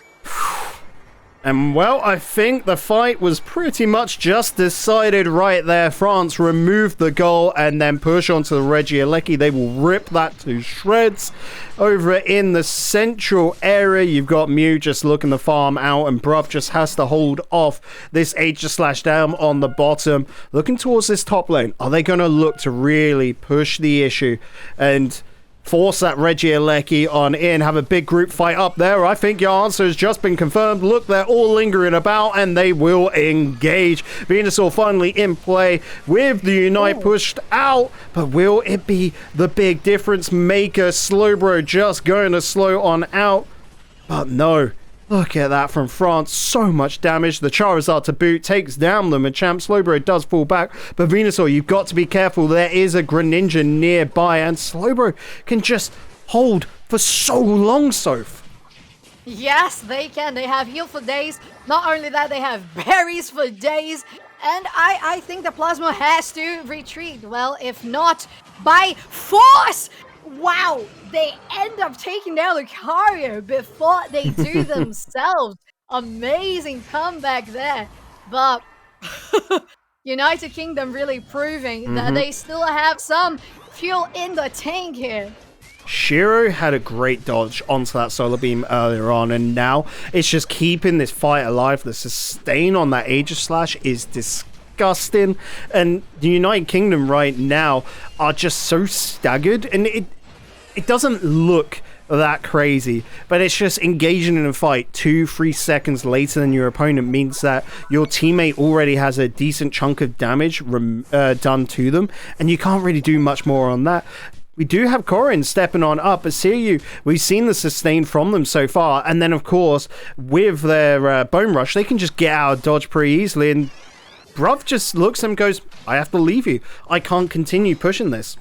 And well, I think the fight was pretty much just decided right there. France removed the goal and then push onto the Regieleki. They will rip that to shreds. Over in the central area, you've got Mew just looking the farm out, and Bruv just has to hold off this Aegislash down on the bottom. Looking towards this top lane, are they going to look to really push the issue and force that Regieleki on in, have a big group fight up there? I think your answer has just been confirmed. Look, they're all lingering about and they will engage. Venusaur finally in play with the Unite pushed out, but will it be the big difference maker? Slowbro just going to slow on out, but no. Look at that from France. So much damage. The Charizard to boot takes down the Machamp. Slowbro does fall back. But Venusaur, you've got to be careful. There is a Greninja nearby. And Slowbro can just hold for so long, Soph. Yes, they can. They have heal for days. Not only that, they have berries for days. And I think the Plasma has to retreat. Well, if not, by force. Wow, they end up taking down Lucario before they do themselves. Amazing comeback there. But United Kingdom really proving that they still have some fuel in the tank here. Shiro had a great dodge onto that solar beam earlier on, and now it's just keeping this fight alive. The sustain on that Aegis Slash is disgusting, and the United Kingdom right now are just so staggered, and it doesn't look that crazy, but it's just engaging in a fight 2-3 seconds later than your opponent means that your teammate already has a decent chunk of damage done to them, and you can't really do much more on that. We do have Corin stepping on up, but Siriu, we've seen the sustain from them so far, and then of course with their Bone Rush they can just get out of dodge pretty easily, and Bruv just looks at him and goes, I have to leave you, I can't continue pushing this.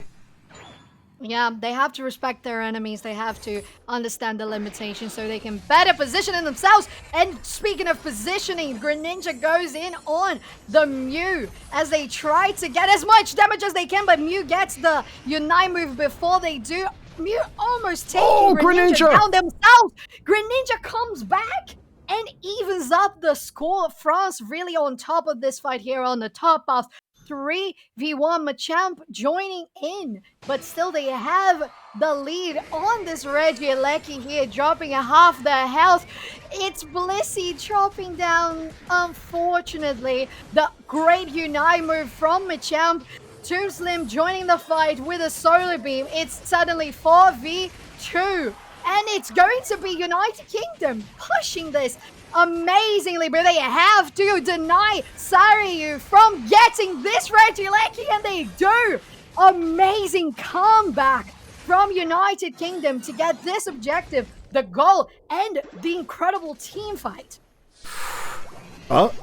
Yeah, they have to respect their enemies. They have to understand the limitations so they can better position themselves. And speaking of positioning, Greninja goes in on the Mew as they try to get as much damage as they can, but Mew gets the Unite move before they do. Mew almost taking Greninja down themselves. Greninja comes back and evens up the score. France really on top of this fight here on the top path. 3v1 Machamp joining in, but still they have the lead on this Regieleki here, dropping a half their health. It's Blissey dropping down, unfortunately. The great Unite move from Machamp. Too Slim joining the fight with a Solar Beam. It's suddenly 4v2, and it's going to be United Kingdom pushing this amazingly, but they have to deny Sariu from getting this Regieleki, and they do. Amazing comeback from United Kingdom to get this objective, the goal, and the incredible team fight. Oh,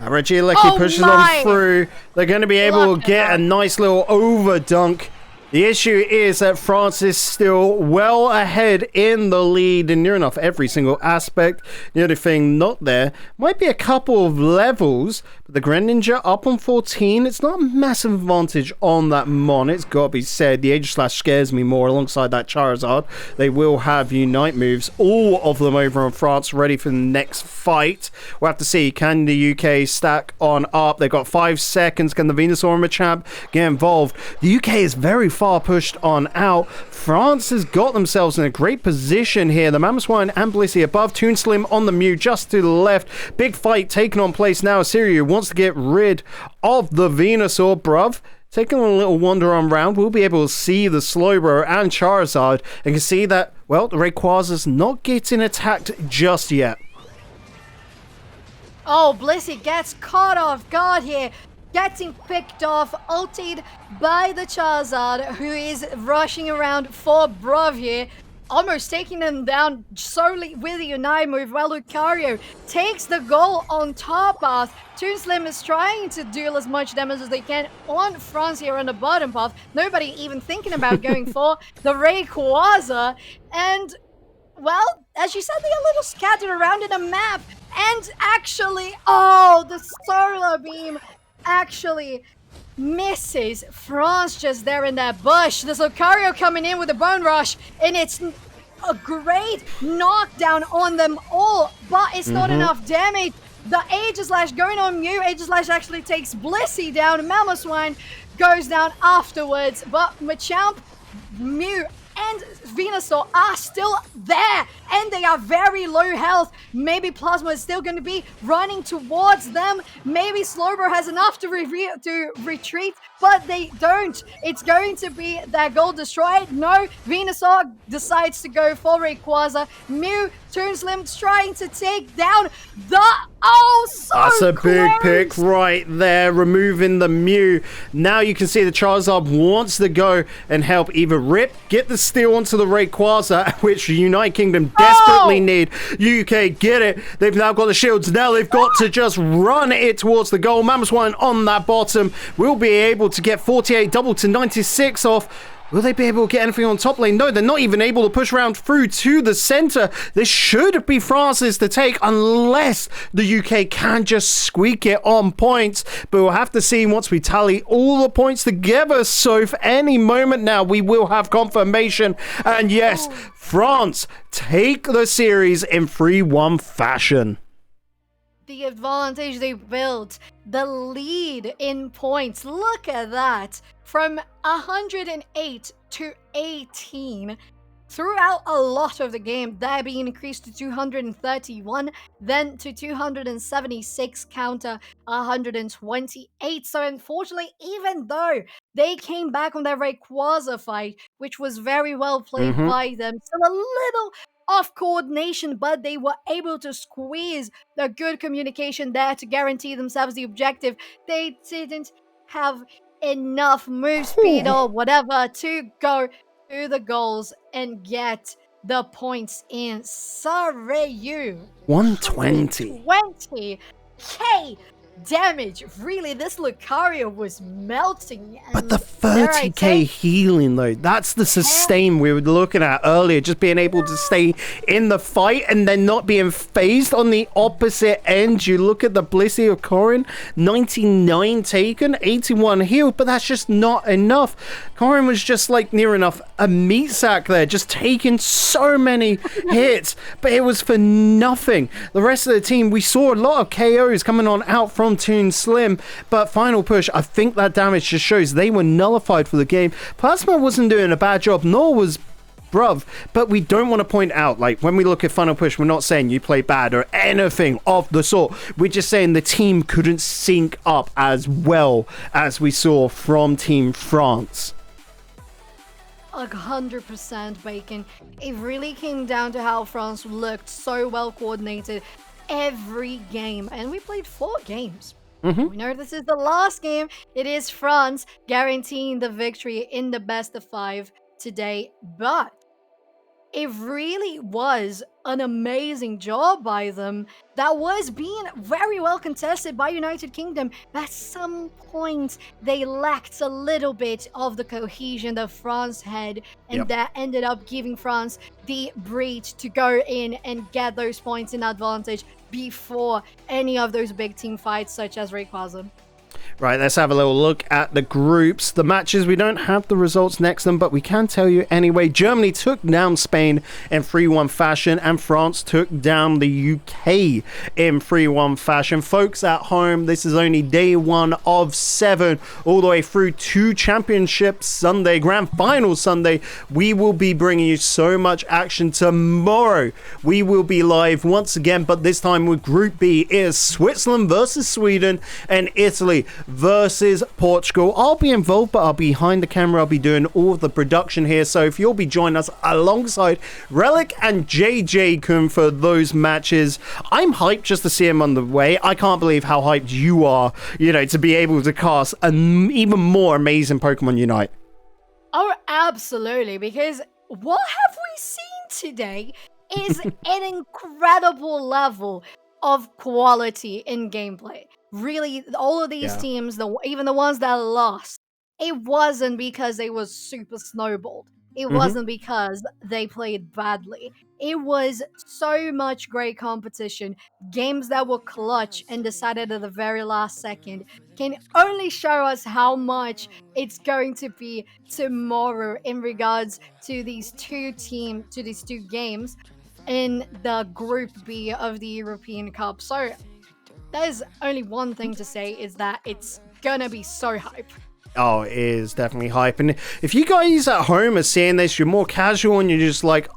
Regieleki pushes on through. They're going to be able to get a nice little over dunk. The issue is that France is still well ahead in the lead in near enough every single aspect. The only thing not there might be a couple of levels, but the Greninja up on 14. It's not a massive advantage on that Mon, it's got to be said. The Aegis Slash scares me more alongside that Charizard. They will have Unite moves, all of them over on France, ready for the next fight. We'll have to see, can the UK stack on up? They've got 5 seconds. Can the Venusaur and Machamp get involved? The UK is very far pushed on out. France has got themselves in a great position here. The Mamoswine and Blissey above. Toon Slim on the Mew just to the left. Big fight taking on place now. Siriu wants to get rid of the Venusaur. Bruv, taking a little wander on round, we'll be able to see the Slowbro and Charizard and can see that, well, the Rayquaza's not getting attacked just yet. Oh, Blissey gets caught off guard here. Getting picked off, ulted by the Charizard, who is rushing around for Bruv here. Almost taking them down solely with the Unite move, while Lucario takes the goal on top path. Toon Slim is trying to deal as much damage as they can on France here on the bottom path. Nobody even thinking about going for the Rayquaza. And, well, as you said, they are a little scattered around in the map. And actually, oh, the Solar Beam actually misses France just there in that bush. There's Lucario coming in with a Bone Rush, and it's a great knockdown on them all, but it's not enough damage. The Aegis Slash going on Mew. Aegis Slash actually takes Blissey down. Mamoswine goes down afterwards, but Machamp, Mew, and Venusaur are still there, and they are very low health. Maybe Plasma is still going to be running towards them. Maybe Slowbro has enough to retreat, but they don't. It's going to be that goal destroyed. No, Venusaur decides to go for Rayquaza. Mew, Toon Slim trying to take down the... Oh, so that's a close. big pick right there, removing the Mew. Now you can see the Charizard wants to go and help either rip, get the steal onto the Rayquaza, which United Kingdom desperately need. UK, get it. They've now got the shields. Now they've got to just run it towards the goal. Mamoswine on that bottom will be able to get 48 double to 96 off. Will they be able to get anything on top lane? No, they're not even able to push around through to the center. This should be France's to take unless the UK can just squeak it on points. But we'll have to see once we tally all the points together. So if any moment now, we will have confirmation. And yes, France take the series in 3-1 fashion. The advantage they built, the lead in points. Look at that. From 108 to 18 throughout a lot of the game, they're being increased to 231, then to 276 counter 128. So unfortunately, even though they came back on their Rayquaza fight, which was very well played by them, still a little off coordination, but they were able to squeeze the good communication there to guarantee themselves the objective. They didn't have enough move speed or whatever to go to the goals and get the points in. Sorry, you 120. 120k damage. Really, this Lucario was melting. But the dare I 30k say, healing, though, that's the sustain we were looking at earlier. Just being able to stay in the fight and then not being phased on the opposite end. You look at the Blissey of Corrin, 99 taken, 81 healed, but that's just not enough. Corrin was just like near enough a meat sack there, just taking so many hits, but it was for nothing. The rest of the team, we saw a lot of KOs coming on out from Toon Slim, but final push, I think that damage just shows they were nullified for the game. Plasma wasn't doing a bad job, nor was Bruv, but we don't want to point out, like, when we look at final push, we're not saying you play bad or anything of the sort. We're just saying the team couldn't sync up as well as we saw from Team France. 100% Bacon. It really came down to how France looked so well coordinated every game, and we played 4 games. We know this is the last game. It is France guaranteeing the victory in the best of 5 today, but it really was an amazing job by them that was being very well contested by United Kingdom. At some point, they lacked a little bit of the cohesion that France had, and that ended up giving France the breach to go in and get those points in advantage before any of those big team fights such as Rayquaza. Right, let's have a little look at the groups. The matches, we don't have the results next to them, but we can tell you anyway. Germany took down Spain in 3-1 fashion, and France took down the UK in 3-1 fashion. Folks at home, this is only day 1 of 7, all the way through to Championship Sunday, Grand Final Sunday. We will be bringing you so much action tomorrow. We will be live once again, but this time with Group B. It is Switzerland versus Sweden and Italy versus Portugal. I'll be involved, but I'll be behind the camera. I'll be doing all of the production here. So if you'll be joining us alongside Relic and JJ Kun for those matches, I'm hyped just to see him on the way. I can't believe how hyped you are, you know, to be able to cast an even more amazing Pokemon Unite. Oh, absolutely, because what have we seen today is an incredible level of quality in gameplay. Really, all of these teams, even the ones that lost, it wasn't because they was super snowballed. It wasn't because they played badly. It was so much great competition. Games that were clutch and decided at the very last second can only show us how much it's going to be tomorrow in regards to these two games in the Group B of the European Cup. So there's only one thing to say, is that it's gonna be so hype. Oh, it is definitely hype. And if you guys at home are seeing this, you're more casual and you're just like,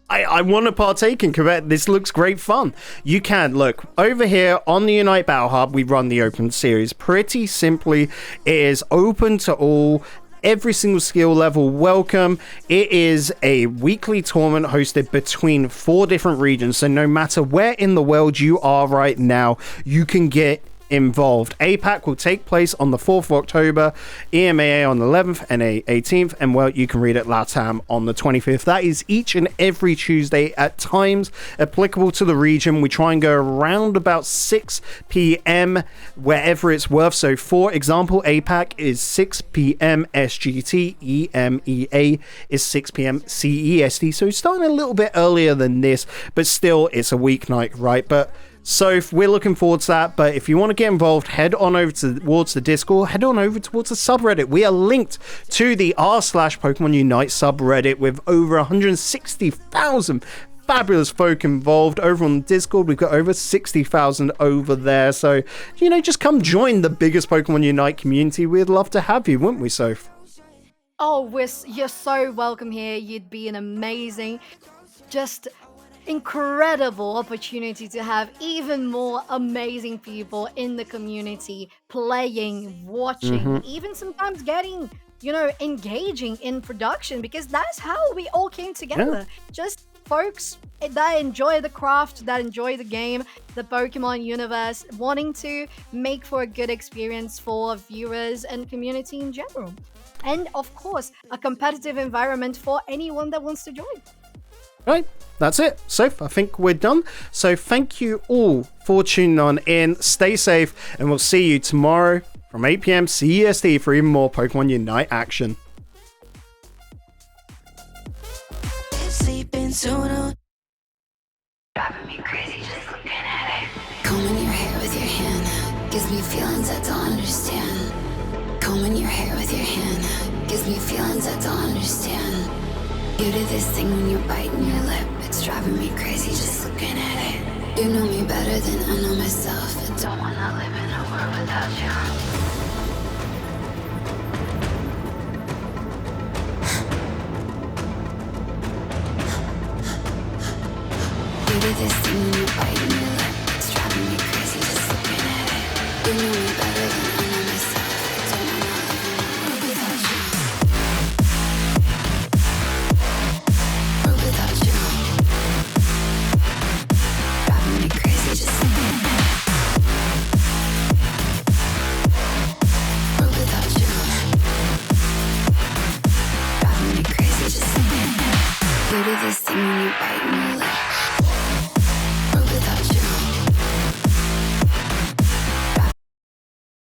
I want to partake in Quebec. This looks great fun. You can look over here on the Unite Battle Hub. We run the open series pretty simply. It is open to all. Every single skill level welcome. It is a weekly tournament hosted between 4 different regions, so no matter where in the world you are right now, you can get involved. APAC will take place on the 4th of October, EMEA on the 11th, NA 18th, and well, you can read it LATAM on the 25th. That is each and every Tuesday at times applicable to the region. We try and go around about 6 p.m. wherever it's worth. So for example, APAC is 6 p.m. SGT, EMEA is 6 p.m. CEST. So starting a little bit earlier than this, but still it's a weeknight, right? But so we're looking forward to that. But if you want to get involved, head on over towards the Discord, head on over towards the subreddit. We are linked to the r/Pokemon Unite subreddit with over 160,000 fabulous folk involved over on the Discord. We've got over 60,000 over there. So, just come join the biggest Pokemon Unite community. We'd love to have you, wouldn't we, Soph? Oh, you're so welcome here. You'd be an amazing, just incredible opportunity to have even more amazing people in the community playing, watching, even sometimes getting, engaging in production, because that's how we all came together. Just folks that enjoy the craft, that enjoy the game, the Pokemon universe, wanting to make for a good experience for viewers and community in general. And of course, a competitive environment for anyone that wants to join. Right, that's it. So I think we're done. So thank you all for tuning on in. Stay safe, and we'll see you tomorrow from 8 p.m. CEST for even more Pokemon Unite action. Sleeping sooner. Driving me crazy just looking at it. Combing your hair with your hand gives me feelings I don't understand. Combing your hair with your hand gives me feelings I don't understand. You do this thing when you're biting your lip. It's driving me crazy just looking at it. You know me better than I know myself. I don't wanna live in a world without you. You do this thing when you're biting your lip. It's driving me crazy just looking at it. You know me better than I know myself. I don't wanna live in a world without you. Without you, driving me crazy just looking at it. Without you, driving me crazy just looking at it. You do this thing when you're biting your